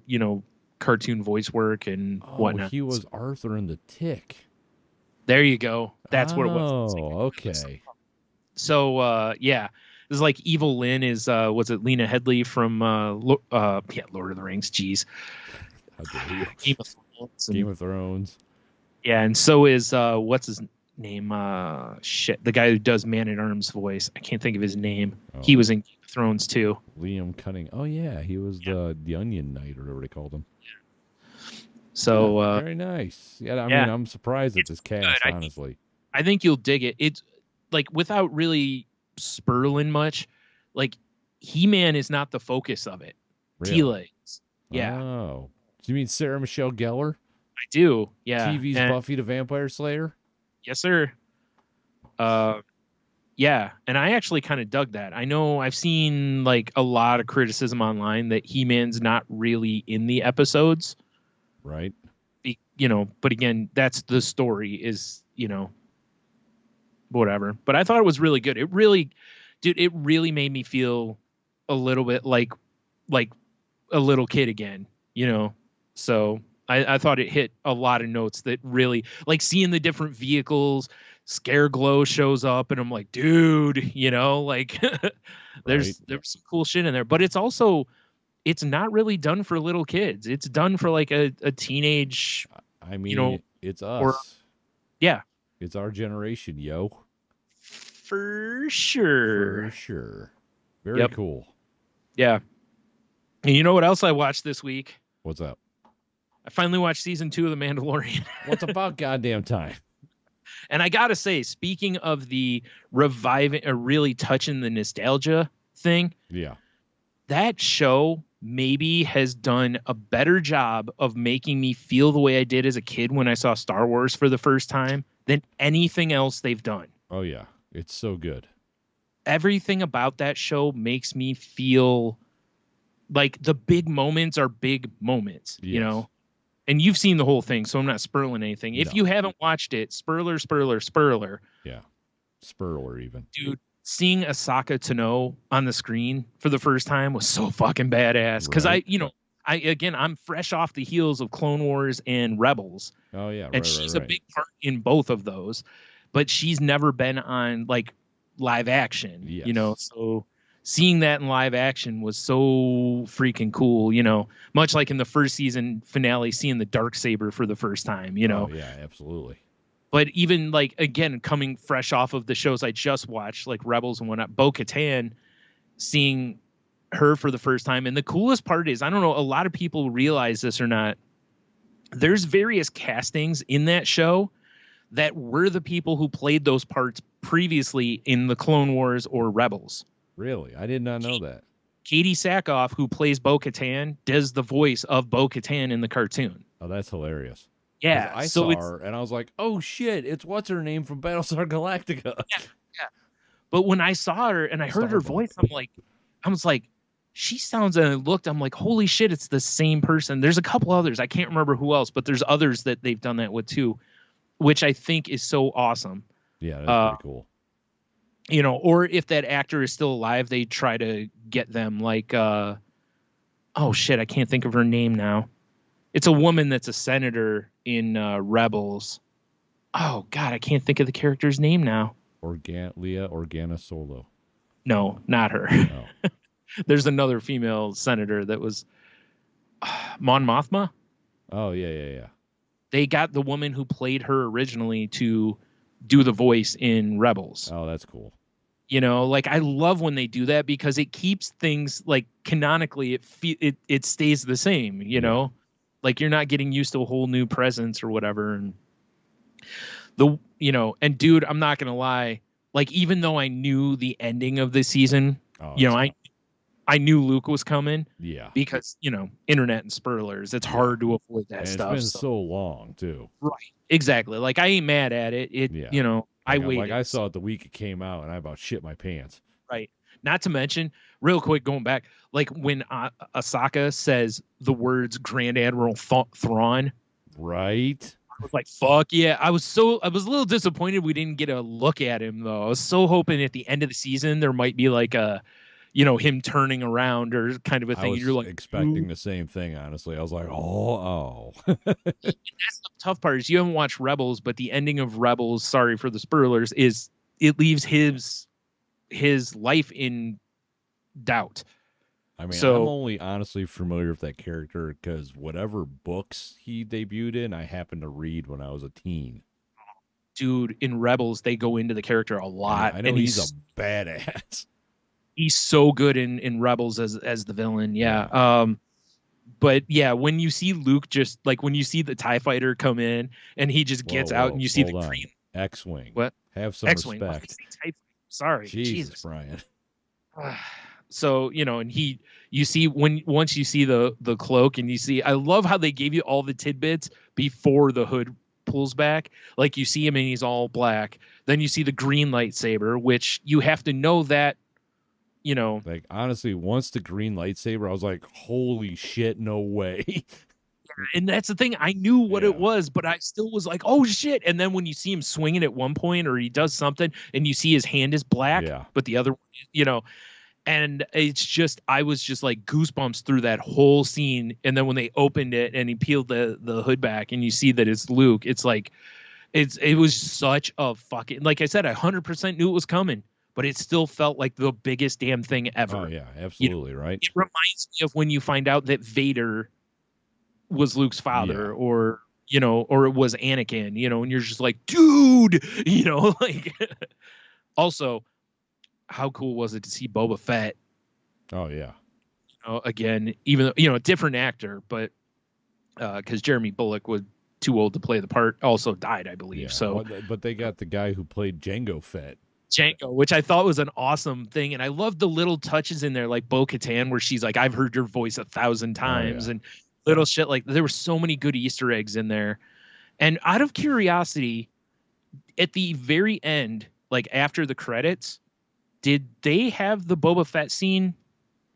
cartoon voice work and whatnot. He was Arthur in the Tick. There you go. That's what it was. Oh, okay. So, yeah. This is like Evil Lynn is, was it Lena Headey from, Lord of the Rings. Jeez. Game of Thrones. Yeah, and so is, what's his name? The guy who does Man at Arms voice. I can't think of his name. Oh. He was in Game of Thrones, too. Liam Cunningham. Oh, yeah. He was the Onion Knight, or whatever they called him. So, very nice. Yeah, I mean, I'm surprised at this cast, honestly. I think you'll dig it. It's, like, without really spurling much, like, He-Man is not the focus of it. Really? T-Legs. Yeah. Oh. Do you mean Sarah Michelle Gellar? I do, yeah. TV's Buffy the Vampire Slayer? Yes, sir. Yeah, and I actually kind of dug that. I know I've seen, like, a lot of criticism online that He-Man's not really in the episodes. Right. But again, that's the story is, whatever. But I thought it was really good. It really made me feel a little bit like a little kid again, So I thought it hit a lot of notes that really, like, seeing the different vehicles. Scare Glow shows up, and I'm like, dude, like, there's some cool shit in there. But it's not really done for little kids. It's done for, like, a teenage. I mean, it's us. Yeah, it's our generation, yo. For sure. For sure. Very cool. Yeah. And you know what else I watched this week? What's up? I finally watched season 2 of The Mandalorian. What's about goddamn time? And I gotta say, speaking of the reviving or really touching the nostalgia thing, that show maybe has done a better job of making me feel the way I did as a kid when I saw Star Wars for the first time than anything else they've done. Oh yeah, it's so good. Everything about that show makes me feel like the big moments are big moments, And you've seen the whole thing, so I'm not spurling anything. If you haven't watched it, spurler. Yeah, spurler even. Dude, seeing Ahsoka Tano on the screen for the first time was so fucking badass. Because I'm fresh off the heels of Clone Wars and Rebels. Oh yeah, and she's a big part in both of those, but she's never been on, like, live action. So seeing that in live action was so freaking cool, much like in the first season finale, seeing the Darksaber for the first time, Oh, yeah, absolutely. But even, like, again, coming fresh off of the shows I just watched, like Rebels and whatnot, Bo-Katan, seeing her for the first time. And the coolest part is, I don't know, a lot of people realize this or not, there's various castings in that show that were the people who played those parts previously in the Clone Wars or Rebels. Really? I did not know that. Katie Sackhoff, who plays Bo-Katan, does the voice of Bo-Katan in the cartoon. Oh, that's hilarious. Yeah. I saw her, and I was like, oh, shit, it's what's her name from Battlestar Galactica. Yeah. But when I saw her and I heard her voice, I was like, she sounds, and I looked, I'm like, holy shit, it's the same person. There's a couple others. I can't remember who else, but there's others that they've done that with too, which I think is so awesome. Yeah, that's pretty cool. Or if that actor is still alive, they try to get them, like, oh shit, I can't think of her name now. It's a woman that's a senator in Rebels. Oh God, I can't think of the character's name now. Leia Organa Solo. No, not her. No. There's another female senator that was Mon Mothma. Oh yeah. They got the woman who played her originally to do the voice in Rebels. Oh, that's cool. Like, I love when they do that because it keeps things, like, canonically it stays the same, like, you're not getting used to a whole new presence or whatever. And and dude, I'm not going to lie. Like, even though I knew the ending of the season, I knew Luke was coming. Yeah. Because, internet and spoilers, it's hard to avoid that and stuff. It's been so long too. Right. Exactly. Like, I ain't mad at it. I waited. Like I saw it the week it came out, and I about shit my pants. Right. Not to mention, real quick, going back, like when Asaka says the words Grand Admiral Thrawn. Right. I was like, fuck yeah. I was a little disappointed we didn't get a look at him, though. I was so hoping at the end of the season there might be like a, him turning around or kind of a thing. I was You're like expecting the same thing, honestly. I was like, oh. And that's the tough part is you haven't watched Rebels, but the ending of Rebels, sorry for the spoilers, is it leaves his life in doubt. I mean, I'm only honestly familiar with that character because whatever books he debuted in, I happened to read when I was a teen. Dude, in Rebels, they go into the character a lot. I know he's a badass. He's so good in Rebels as the villain. Yeah. But yeah, when you see Luke, just like when you see the TIE fighter come in and he just gets out and you see the green X-Wing. What? Have some X-Wing. respect. Sorry. Jesus, Brian. So, and you see once you see the cloak and you see, I love how they gave you all the tidbits before the hood pulls back. Like you see him and he's all black. Then you see the green lightsaber, which you have to know that, like honestly, once the green lightsaber, I was like, holy shit, no way. And that's the thing. I knew what it was, but I still was like, oh shit. And then when you see him swinging at one point or he does something and you see his hand is black, but the other, and it's just, I was just like goosebumps through that whole scene. And then when they opened it and he peeled the hood back and you see that it's Luke, it's like, it was such a fucking, like I said, I 100% knew it was coming, but it still felt like the biggest damn thing ever. Oh yeah, absolutely. Right. It reminds me of when you find out that Vader was Luke's father or it was Anakin, and you're just like, dude, like also, how cool was it to see Boba Fett? Oh yeah. Again, even though, a different actor, but because Jeremy Bullock was too old to play the part, also died, I believe. So, but they got the guy who played Jango Fett. Jango, which I thought was an awesome thing, and I love the little touches in there, like Bo-Katan, where she's like, "I've heard your voice 1,000 times," and little shit like there were so many good Easter eggs in there. And out of curiosity, at the very end, like after the credits, did they have the Boba Fett scene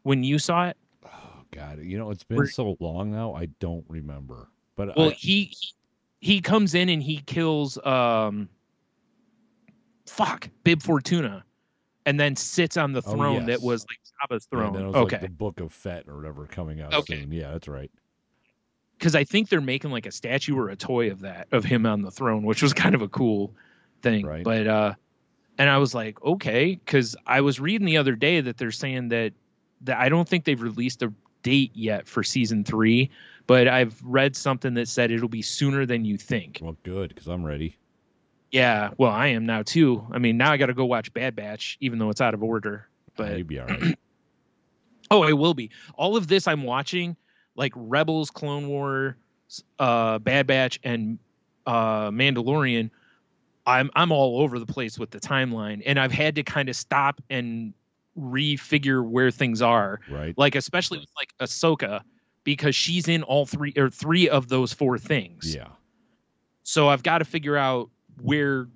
when you saw it? Oh God, it's been so long now, I don't remember. But he comes in and he kills Bib Fortuna, and then sits on the throne that was like Jabba's throne. Then it was like the Book of Fett or whatever coming out soon. Yeah, that's right. Because I think they're making like a statue or a toy of him on the throne, which was kind of a cool thing. Right. But and I was like, okay, because I was reading the other day that they're saying that I don't think they've released a date yet for season 3, but I've read something that said it'll be sooner than you think. Well, good, because I'm ready. Yeah, well, I am now too. I mean, now I got to go watch Bad Batch, even though it's out of order. But you'll be all right. Oh, it will be. All of this I'm watching, like Rebels, Clone Wars, Bad Batch, and Mandalorian. I'm all over the place with the timeline, and I've had to kind of stop and refigure where things are. Right. Like especially with like Ahsoka, because she's in all three of those 4 things. Yeah. So I've got to figure out where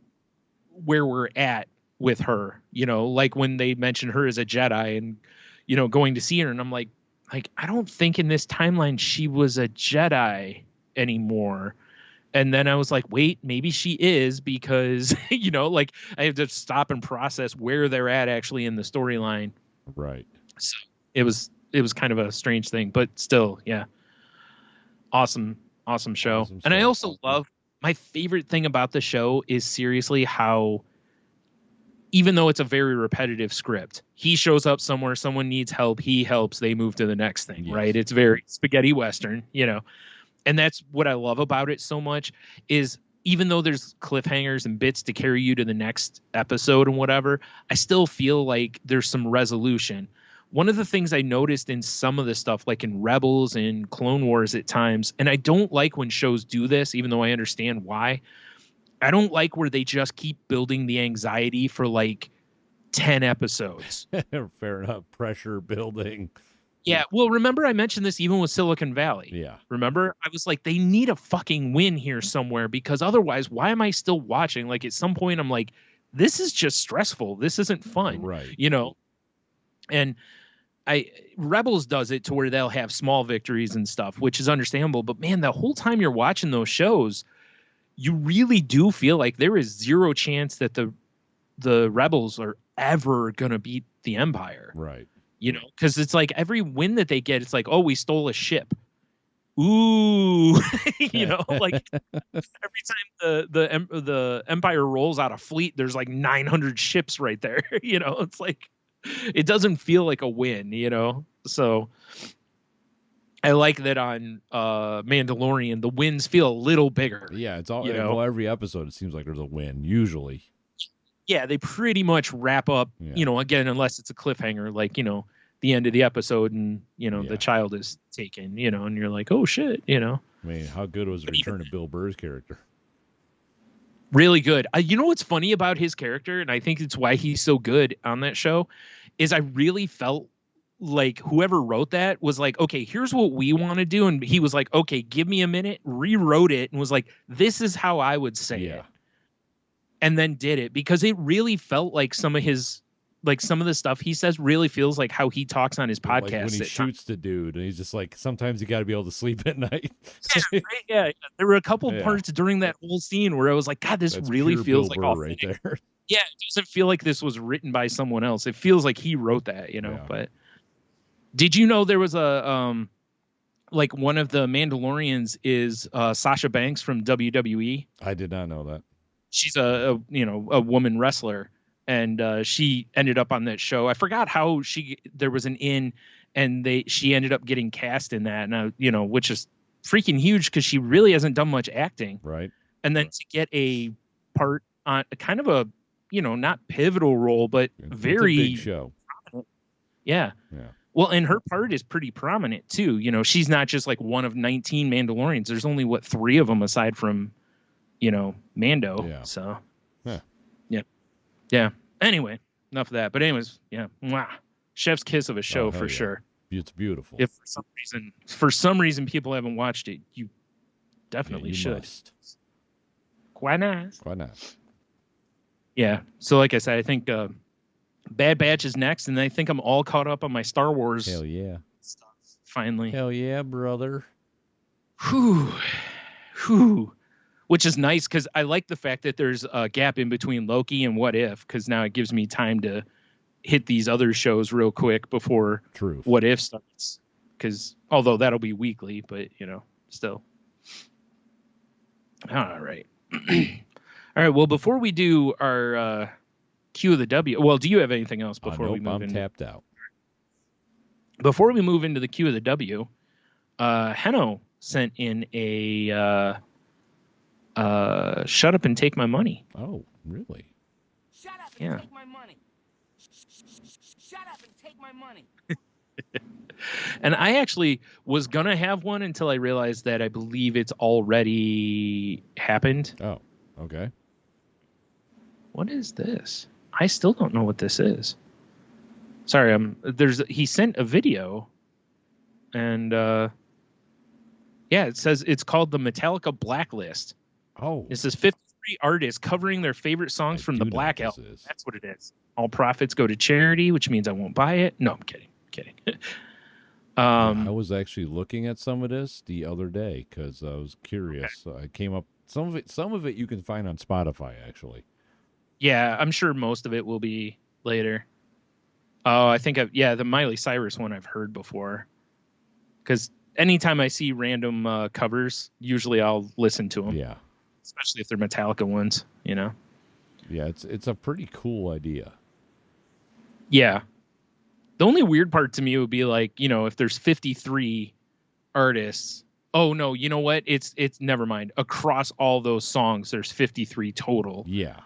we're at with her, like when they mentioned her as a Jedi and, going to see her. And I'm like, I don't think in this timeline she was a Jedi anymore. And then I was like, wait, maybe she is, because, like I have to stop and process where they're at actually in the storyline. Right. So it was kind of a strange thing, but still, yeah. Awesome show. And I also love, my favorite thing about the show is seriously how, even though it's a very repetitive script, he shows up somewhere, someone needs help, he helps, they move to the next thing, right? It's very spaghetti Western, And that's what I love about it so much, is even though there's cliffhangers and bits to carry you to the next episode and whatever, I still feel like there's some resolution. One of the things I noticed in some of the stuff, like in Rebels and Clone Wars at times, and I don't like when shows do this, even though I understand why, I don't like where they just keep building the anxiety for like 10 episodes. Fair enough. Pressure building. Yeah. Well, remember I mentioned this even with Silicon Valley. Yeah. Remember? I was like, they need a fucking win here somewhere, because otherwise, why am I still watching? Like, at some point, I'm like, this is just stressful. This isn't fun. Right. You know? And Rebels does it to where they'll have small victories and stuff, which is understandable. But man, the whole time you're watching those shows, you really do feel like there is zero chance that the Rebels are ever gonna beat the Empire. Right. You know, because it's like every win that they get, it's like, oh, we stole a ship. Ooh, you know, like every time the Empire rolls out a fleet, there's like 900 ships right there. You know, it's like, it doesn't feel like a win, you know? So I like that on Mandalorian, the wins feel a little bigger. Yeah, it's all, well, every episode, it seems like there's a win, usually. Yeah, they pretty much wrap up, you know, again, unless it's a cliffhanger, like, you know, the end of the episode and, you know, the child is taken, you know, and you're like, oh, shit, you know? I mean, how good was the return of Bill Burr's character? Really good. You know what's funny about his character, and I think it's why he's so good on that show, is I really felt like whoever wrote that was like, okay, here's what we want to do. And he was like, okay, give me a minute, rewrote it, and was like, this is how I would say it. And then did it, because it really felt like some of his, like some of the stuff he says really feels like how he talks on his podcast. Like when he shoots the dude, and he's just like, sometimes you got to be able to sleep at night. Yeah. There were a couple parts during that whole scene where I was like, God, this really feels like right there. Yeah, it doesn't feel like this was written by someone else. It feels like he wrote that, you know. Yeah. But did you know there was a like one of the Mandalorians is Sasha Banks from WWE? I did not know that. She's a woman wrestler, and she ended up on that show. I forgot how there was an in, and she ended up getting cast in that, and you know, which is freaking huge because she really hasn't done much acting, right? And then to get a part on kind of a, you know, not pivotal role, but very big show. Prominent. Yeah. Well, and her part is pretty prominent too. You know, she's not just like one of 19 Mandalorians. There's only 3 of them aside from, you know, Mando. Yeah. So, yeah. Anyway, enough of that. But anyways, yeah, mwah. Chef's kiss of a show for sure. It's beautiful. If for some reason people haven't watched it, you definitely should. Must. Quite nice. Quite nice. Yeah. So, like I said, I think Bad Batch is next, and I think I'm all caught up on my Star Wars. Hell yeah. Stuff, finally. Hell yeah, brother. Whew. Which is nice because I like the fact that there's a gap in between Loki and What If, because now it gives me time to hit these other shows real quick before What If starts. Because although that'll be weekly, but you know, still. All right. All right. Well, before we do our QoftheW, well, do you have anything else before we move in? I'm tapped out. Before we move into the QoftheW, Heno sent in a shut up and take my money. Oh, really? Shut up and take my money. Shut up and take my money. And I actually was going to have one until I realized that I believe it's already happened. Oh, okay. What is this? I still don't know what this is. Sorry, he sent a video, and it says it's called the Metallica Blacklist. Oh. This is 53 artists covering their favorite songs from the Black Album. That's what it is. All profits go to charity, which means I won't buy it. No, I'm kidding. I was actually looking at some of this the other day because I was curious. Okay. I came up some of it you can find on Spotify actually. Yeah, I'm sure most of it will be later. Oh, I think the Miley Cyrus one I've heard before. Because anytime I see random covers, usually I'll listen to them. Yeah. Especially if they're Metallica ones, you know. Yeah, it's a pretty cool idea. Yeah. The only weird part to me would be like, you know, if there's 53 artists. Oh no, you know what? It's never mind. Across all those songs, there's 53 total. Yeah.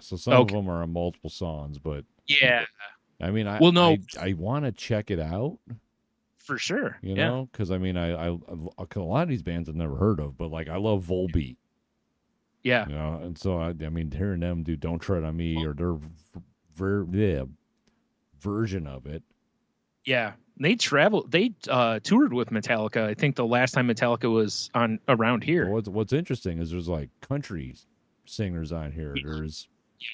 So some of them are on multiple songs, but yeah. I mean, I want to check it out for sure. You know, because I mean, a lot of these bands I've never heard of, but like I love Volbeat. Yeah. You know, and so I mean, hearing them do "Don't Tread on Me" or their version of it. Yeah, they toured with Metallica. I think the last time Metallica was on around here. But what's interesting is there's like country singers on here. There's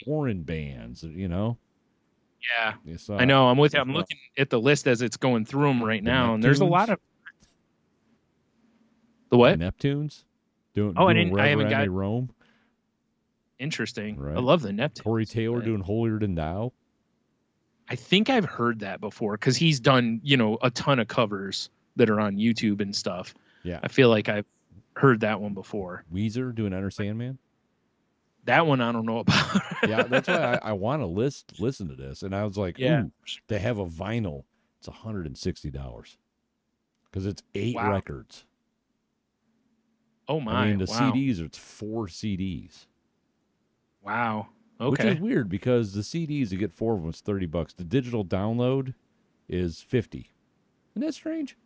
foreign bands, you know. Yeah, I know. I'm with you. I'm looking looking at the list as it's going through them right now, and there's a lot of the what? Neptunes. I haven't got Rome. Interesting. Right. I love the Neptunes. Corey Taylor doing Holier Than Thou. I think I've heard that before because he's done, a ton of covers that are on YouTube and stuff. Yeah. I feel like I've heard that one before. Weezer doing Enter Sandman. That one I don't know about. Yeah, that's why I want to listen to this. And I was like, ooh, they have a vinyl. It's $160 because it's 8 records. Oh, my. I mean, the CDs, it's 4 CDs. Wow. Okay. Which is weird because the CDs, you get 4 of them, it's $30. The digital download is $50. Isn't that strange?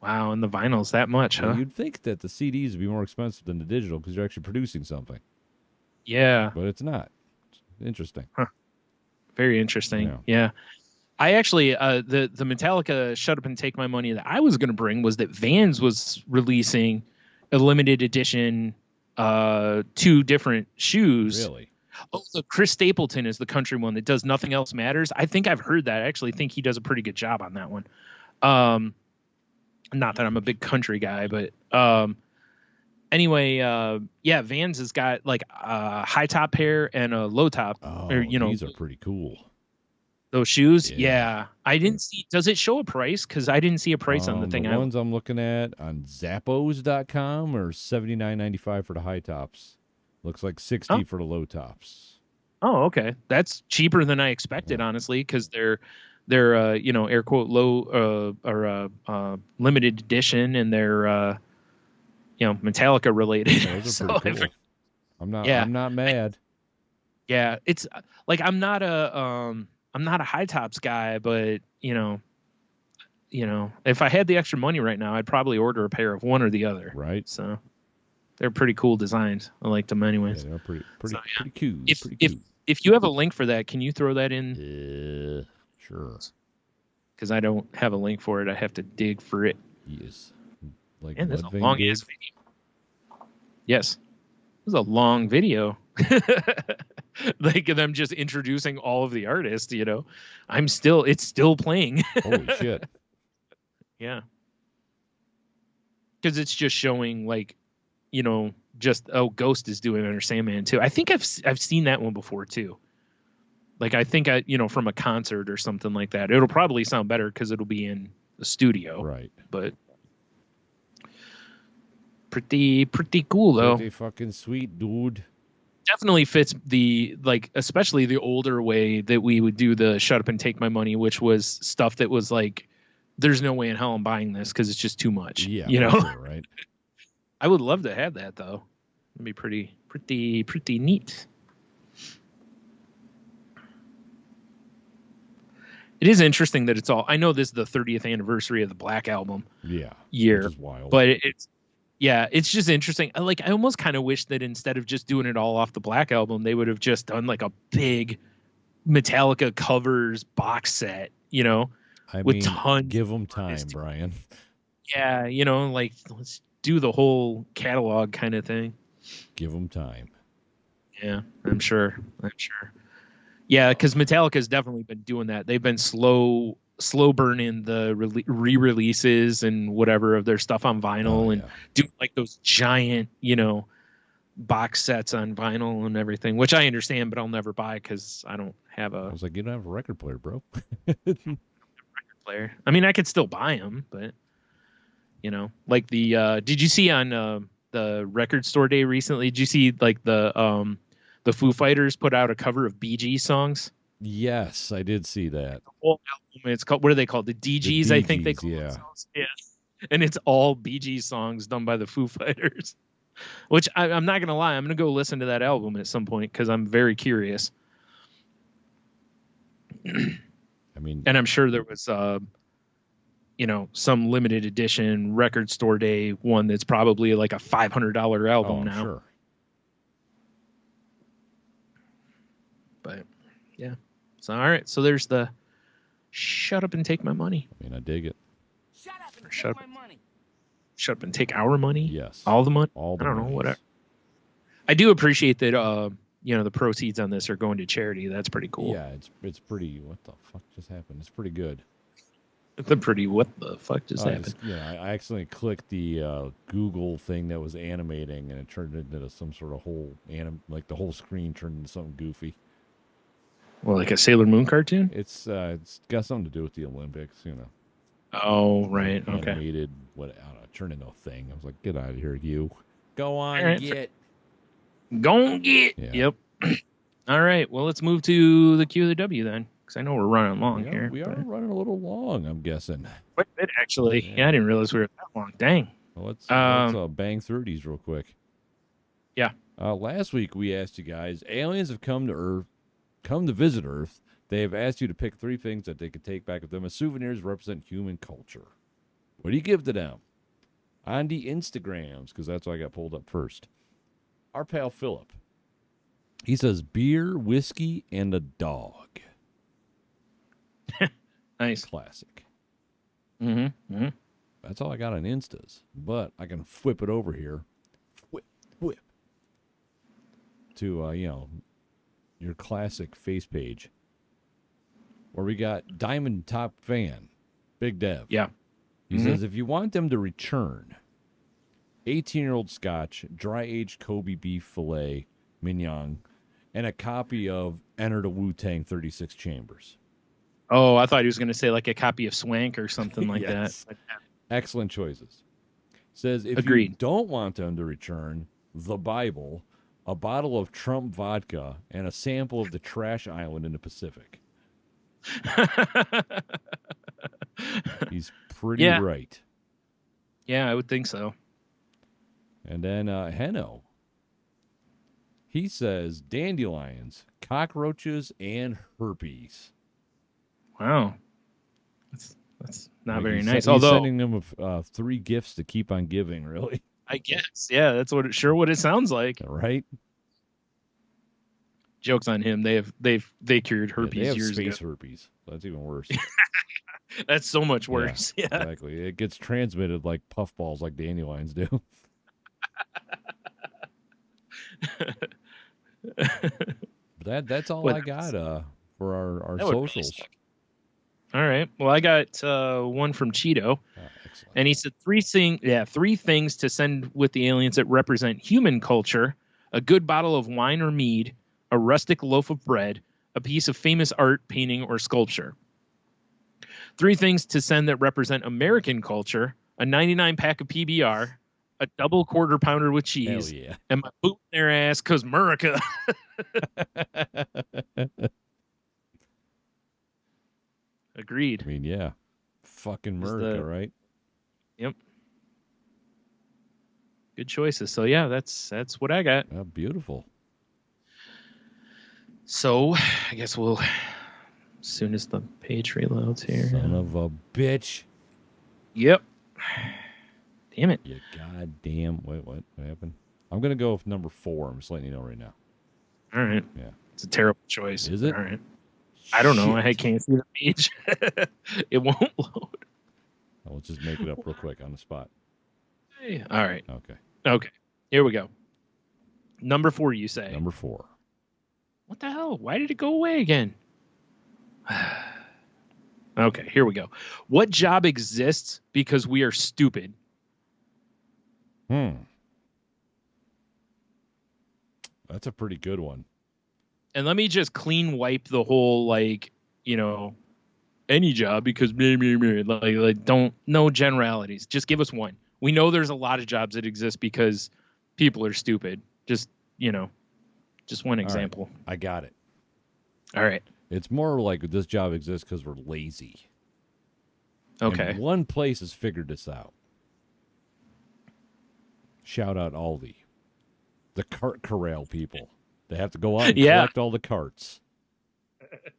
Wow, and the vinyl's that much, huh? You'd think that the CDs would be more expensive than the digital because you're actually producing something. Yeah. But it's not. It's interesting. Huh. Very interesting. Yeah. I actually, the Metallica Shut Up and Take My Money that I was going to bring was that Vans was releasing a limited edition 2 different shoes. Really? Oh, so Chris Stapleton is the country one that does Nothing Else Matters. I think I've heard that. I actually think he does a pretty good job on that one. Not that I'm a big country guy, but anyway, Vans has got like a high top pair and a low top. Oh, these are pretty cool. Those shoes, yeah. I didn't see. Does it show a price? Because I didn't see a price on the thing. The ones I'm looking at on Zappos.com are $79.95 for the high tops. Looks like $60 for the low tops. Oh, okay. That's cheaper than I expected, honestly, because they're air quote low or limited edition, and they're Metallica related. Yeah, those are pretty cool. I'm not mad. It's like I'm not a high tops guy, but if I had the extra money right now, I'd probably order a pair of one or the other. Right. So they're pretty cool designs. I like them anyways. Yeah, they're pretty cool. If you have a link for that, can you throw that in? Sure. Because I don't have a link for it. I have to dig for it. Yes. Like, and there's a long ass video. Yes. This is a long video. Like them just introducing all of the artists, it's still playing. Holy shit. Yeah. Because it's just showing Ghost is doing Enter Sandman too. I think I've seen that one before too. Like I think from a concert or something like that. It'll probably sound better because it'll be in the studio. Right. But pretty cool though. Pretty fucking sweet, dude. Definitely fits especially the older way that we would do the Shut Up and Take My Money, which was stuff that was like, there's no way in hell I'm buying this because it's just too much. Yeah, sure, right. I would love to have that though. It'd be pretty neat. It is interesting that it's all. I know this is the 30th anniversary of the Black Album. Yeah, year, which is wild. But it's just interesting. I almost kind of wish that instead of just doing it all off the Black Album, they would have just done like a big Metallica covers box set. With tons. Give them time, Brian. Yeah, let's do the whole catalog kind of thing. Give them time. Yeah, I'm sure. Yeah, because Metallica's definitely been doing that. They've been slow burning the re-releases and whatever of their stuff on vinyl and do like those giant, box sets on vinyl and everything, which I understand, but I'll never buy because I don't have I was like, you don't have a record player, bro. record player. I mean, I could still buy them, but like the did you see on the record store day recently? Did you see like the Foo Fighters put out a cover of Bee Gees songs? Yes, I did see that. The whole album, it's called, what are they called? The DGs, I think they call themselves. Yeah. And it's all Bee Gees songs done by the Foo Fighters, which I'm not going to lie. I'm going to go listen to that album at some point because I'm very curious. I mean, and I'm sure there was, some limited edition record store day one that's probably like a $500 album now. Sure. But yeah, So, all right. So there's the shut up and take my money. I mean, I dig it. Shut up and Shut take my money. Shut up and take our money. Yes. All the money. All the I don't know, monies. whatever. I do appreciate that. The proceeds on this are going to charity. That's pretty cool. Yeah, it's pretty. What the fuck just happened? It's pretty good. The pretty. What the fuck just happened? I accidentally clicked the Google thing that was animating, and it turned into some sort of whole like the whole screen turned into something goofy. Well, like a Sailor Moon cartoon. It's got something to do with the Olympics, Oh, right. Okay. Animated. What? I don't know, turned into a thing. I was like, get out of here, you. Go on, All right, get. Go and get. Yeah. Yep. All right. Well, let's move to the Q of the W then, because I know we're running long here. We are running a little long, I'm guessing. Quite a bit, actually. Yeah, I didn't realize we were that long. Dang. Well, let's bang through these real quick. Yeah. Last week we asked you guys, aliens have come to visit Earth. They have asked you to pick 3 things that they could take back with them as souvenirs represent human culture. What do you give to them? On the Instagrams, because that's what I got pulled up first. Our pal Philip. He says beer, whiskey, and a dog. Nice. Classic. Mm-hmm. That's all I got on Instas. But I can flip it over here. Whip. To, your classic face page. Where we got Diamond Top Fan. Big Dev. Yeah. He says, if you want them to return, 18-year-old Scotch, dry-aged Kobe beef filet mignon, and a copy of Enter the Wu-Tang 36 Chambers. Oh, I thought he was going to say like a copy of Swank or something like Yes. that. Excellent choices. Says, if Agreed. you don't want them to return, the Bible, a bottle of Trump vodka, and a sample of the trash island in the Pacific. He's pretty right. Yeah, I would think so. And then Heno. He says dandelions, cockroaches, and herpes. Wow. That's not very He's nice. He's Although sending them 3 gifts to keep on giving, really. I guess. Yeah, that's what it sounds like. Right? Joke's on him. They cured herpes they have years space ago. herpes. That's even worse. That's so much worse. Yeah. Exactly. It gets transmitted like puffballs like dandelions do. That's all I got for our socials. All right. Well, I got one from Cheeto. Excellent. And he said 3 things to send with the aliens that represent human culture: a good bottle of wine or mead, a rustic loaf of bread, a piece of famous art, painting, or sculpture. 3 things to send that represent American culture: a 99 pack of PBR, a double quarter pounder with cheese, Hell yeah. and my boot in their ass because America. Agreed. I mean, yeah. Fucking America, right? Yep. Good choices. So yeah, that's what I got. Oh, beautiful. So I guess we'll, as soon as the page reloads here. Son of a bitch. Yep. Damn it. You goddamn. Wait, what happened? I'm going to go with number 4. I'm just letting you know right now. All right. Yeah. It's a terrible choice. Is it? All right. I don't know. Shit. I can't see the page. It won't load. I'll just make it up real quick on the spot. All right. Okay. Here we go. Number 4, you say. Number 4. What the hell? Why did it go away again? Okay, here we go. What job exists because we are stupid? That's a pretty good one. And let me just clean wipe the whole, any job because no generalities. Just give us one. We know there's a lot of jobs that exist because people are stupid. Just one example. Right. I got it. All right. It's more like this job exists because we're lazy. Okay. And one place has figured this out. Shout out Aldi. The cart corral people. They have to go out and collect all the carts.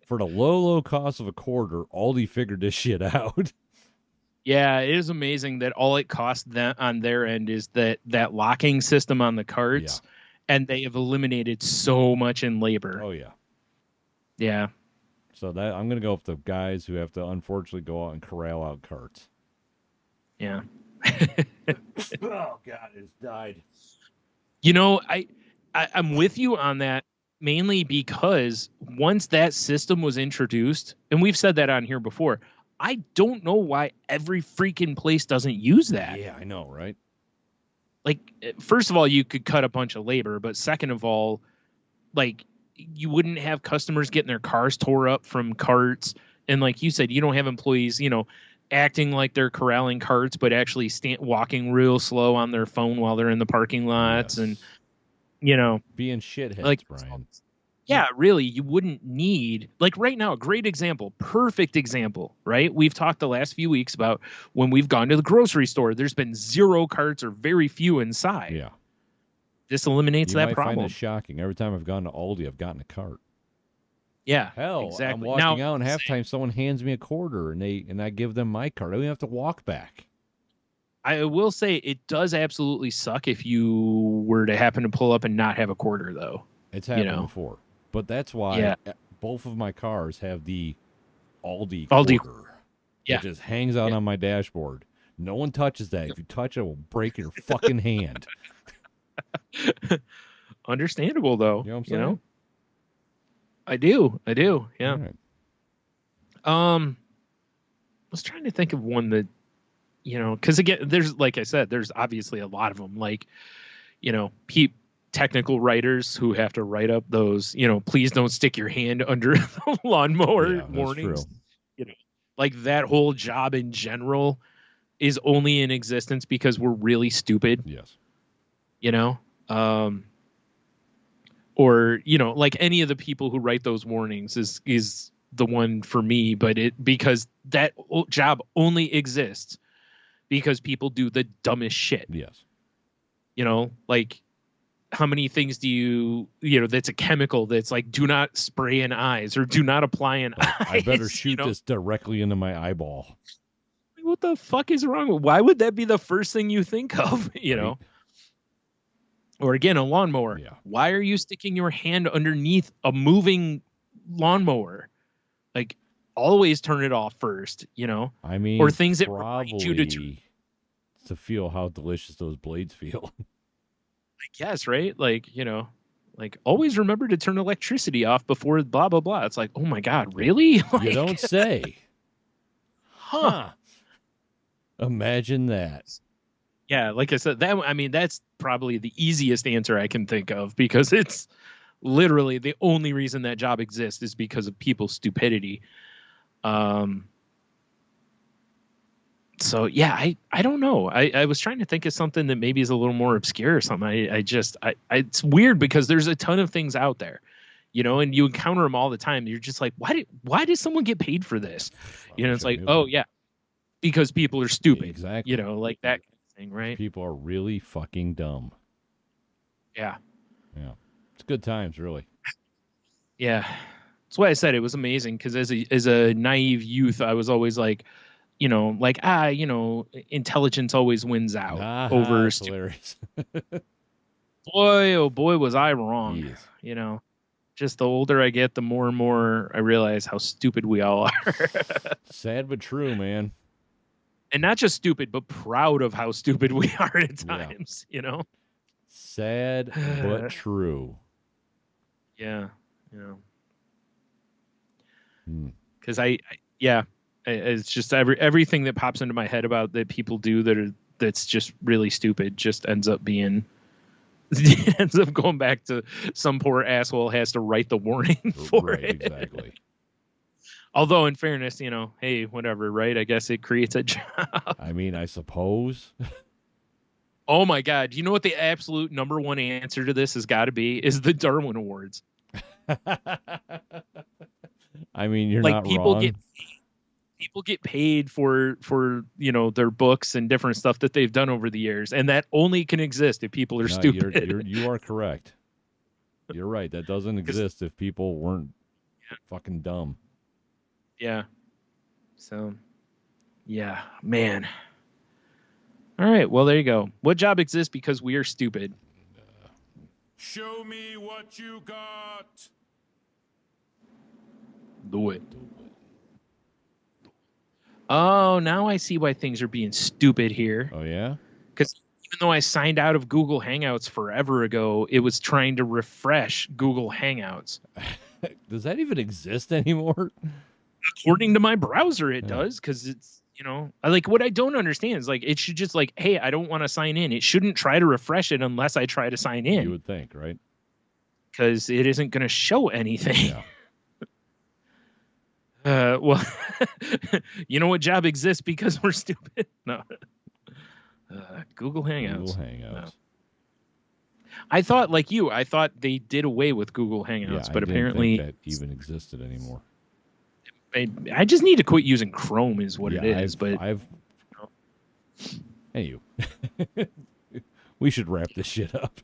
For the low cost of a quarter, Aldi figured this shit out. Yeah, it is amazing that all it costs them on their end is that locking system on the carts, and they have eliminated so much in labor. Oh, yeah. Yeah. So that I'm gonna go with the guys who have to unfortunately go out and corral out carts. Yeah. Oh God, it's died. You know, I'm with you on that, mainly because once that system was introduced, and we've said that on here before, I don't know why every freaking place doesn't use that. Yeah, I know, right? Like, first of all, you could cut a bunch of labor, but second of all, like, you wouldn't have customers getting their cars tore up from carts. And like you said, you don't have employees, acting like they're corralling carts, but actually walking real slow on their phone while they're in the parking lots. Yes. And, being shitheads, like, Brian. yeah, really, you wouldn't need, like, right now, a great example, perfect example, right? We've talked the last few weeks about when we've gone to the grocery store, there's been 0 carts or very few inside. Yeah. This eliminates You that might problem. find this shocking. Every time I've gone to Aldi, I've gotten a cart. Yeah, Hell, exactly. I'm walking out and halftime someone hands me a quarter and I give them my cart. I don't even have to walk back. I will say it does absolutely suck if you were to happen to pull up and not have a quarter, though. It's happened before. But that's why both of my cars have the Aldi quarter. Yeah. It just hangs out on my dashboard. No one touches that. If you touch it, it will break your fucking hand. Understandable, though. You know what I'm saying? I do. Yeah. Right. I was trying to think of one that, because again, there's, like I said, there's obviously a lot of them. Like, technical writers who have to write up those, please don't stick your hand under the lawnmower warnings. True. Like that whole job in general is only in existence because we're really stupid. Yes. Or, like any of the people who write those warnings is the one for me, but because that job only exists because people do the dumbest shit. Yes. Like how many things do that's a chemical that's like, do not spray in eyes or do not apply in eyes. I better shoot this directly into my eyeball. What the fuck is wrong with? Why would that be the first thing you think of? Right. Or again, a lawnmower. Yeah. Why are you sticking your hand underneath a moving lawnmower? Like, always turn it off first, I mean, or things that probably remind you to feel how delicious those blades feel. I guess, right? Like, like always remember to turn electricity off before blah, blah, blah. It's like, oh my God, really? Like, you don't say. Huh. Imagine that. Yeah, like I said, that's probably the easiest answer I can think of because it's literally the only reason that job exists is because of people's stupidity. So yeah, I don't know. I was trying to think of something that maybe is a little more obscure or something. It's weird because there's a ton of things out there, and you encounter them all the time. You're just like, why did someone get paid for this? It's like, oh yeah, because people are stupid. Exactly. Like that kind of thing, right? People are really fucking dumb. Yeah. Yeah. It's good times, really. Yeah. That's why I said it was amazing because as a naive youth, I was always like, intelligence always wins out over hilarious. Boy, oh boy, was I wrong. Jeez. Just the older I get, the more and more I realize how stupid we all are. Sad but true, man. And not just stupid, but proud of how stupid we are at times, Sad but true. Yeah. Because it's just everything that pops into my head about that people do that's just really stupid just ends up being ends up going back to some poor asshole has to write the warning for it. Exactly. Although in fairness, hey, whatever, right? I guess it creates a job. I mean, I suppose. Oh my God. You know what the absolute number one answer to this has got to be is the Darwin Awards. I mean, you're not wrong. People get paid for their books and different stuff that they've done over the years, and that only can exist if people are stupid. You are correct. You're right. That doesn't exist if people weren't fucking dumb. Yeah. So, yeah, man. All right. Well, there you go. What job exists because we are stupid? Show me what you got. Do it. Oh, now I see why things are being stupid here. Oh, yeah? Because even though I signed out of Google Hangouts forever ago, it was trying to refresh Google Hangouts. Does that even exist anymore? According to my browser, it does, because it's, like, what I don't understand is, like, it should just, like, hey, I don't want to sign in. It shouldn't try to refresh it unless I try to sign in. You would think, right? Because it isn't going to show anything. Yeah. Well, you know what job exists because we're stupid? No. Google Hangouts. Google Hangouts. No. I thought, like you, I thought they did away with Google Hangouts, Yeah, but I didn't apparently think that even existed anymore. I just need to quit using Chrome, is what it is. Hey, we should wrap this shit up.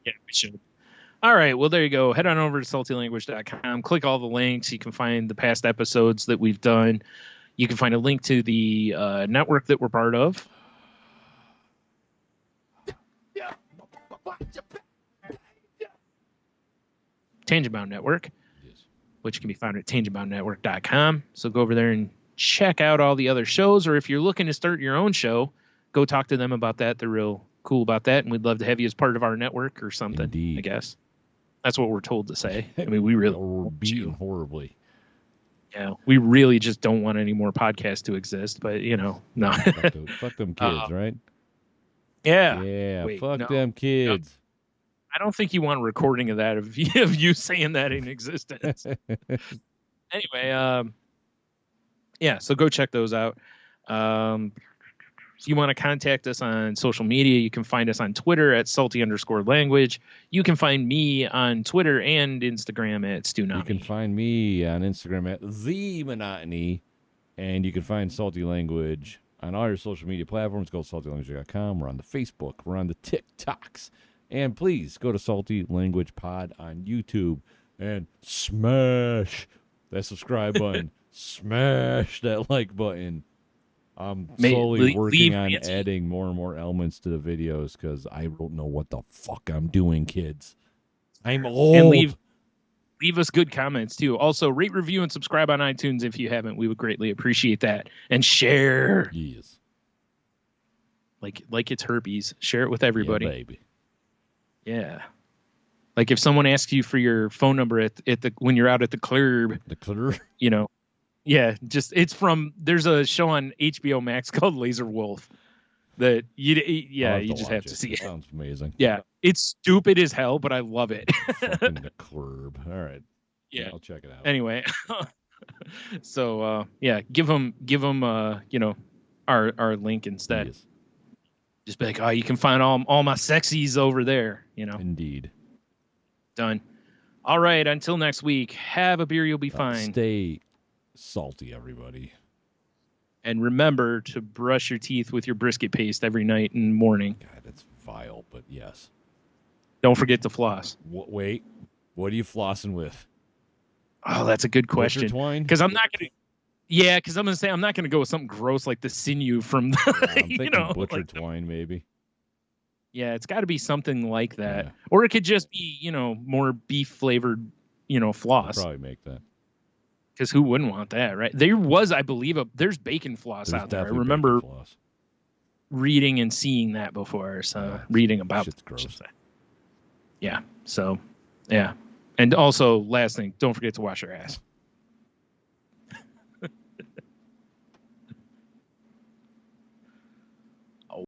Yeah, we should. All right, well, there you go. Head on over to saltylanguage.com. Click all the links. You can find the past episodes that we've done. You can find a link to the network that we're part of. Tangent Bound Network, which can be found at tangentboundnetwork.com. So go over there and check out all the other shows, or if you're looking to start your own show, go talk to them about that. They're real cool about that, and we'd love to have you as part of our network or something. Indeed. I guess that's what we're told to say. I mean, we really we're beaten horribly. Yeah, we really just don't want any more podcasts to exist, but no. Fuck them kids, right? Yeah. Yeah, Wait, fuck them kids. No. I don't think you want a recording of that, of you saying that in existence. Anyway, yeah, so go check those out. If you want to contact us on social media, you can find us on Twitter at salty_language. You can find me on Twitter and Instagram at StuNami. You can find me on Instagram at The Monotony. And you can find Salty Language on all your social media platforms. Go to saltylanguage.com. We're on the Facebook. We're on the TikToks. And please go to Salty Language Pod on YouTube and smash that subscribe button. Smash that like button. I'm slowly working on adding more and more elements to the videos because I don't know what the fuck I'm doing, kids. I'm old. And leave us good comments, too. Also, rate, review, and subscribe on iTunes if you haven't. We would greatly appreciate that. And share. Yes. Like it's herpes. Share it with everybody. Yeah, baby. Yeah. Like if someone asks you for your phone number at the when you're out at the club. The club? Yeah, there's a show on HBO Max called Laser Wolf that you just have to see it. Sounds amazing. Yeah, it's stupid as hell, but I love it. Fucking the club. All right. Yeah, I'll check it out. Anyway, so yeah, give them our link instead. Yes. Just be like, oh, you can find all my sexies over there. Indeed. Done. All right. Until next week. Have a beer. You'll be fine. Stay salty, everybody. And remember to brush your teeth with your brisket paste every night and morning. God, that's vile, but yes. Don't forget to floss. Wait, what are you flossing with? Oh, that's a good question. Butcher twine? Because I'm not going to. Yeah, because I'm going to say I'm not going to go with something gross like the sinew from the. I'm thinking butcher twine, maybe. Yeah, it's got to be something like that, Yeah. Or it could just be more beef flavored, floss. I'll probably make that. Because who wouldn't want that, right? There was, I believe, there's bacon floss out there. I remember reading and seeing that before. So reading about shit's gross. Yeah. So, yeah. And also, last thing, don't forget to wash your ass.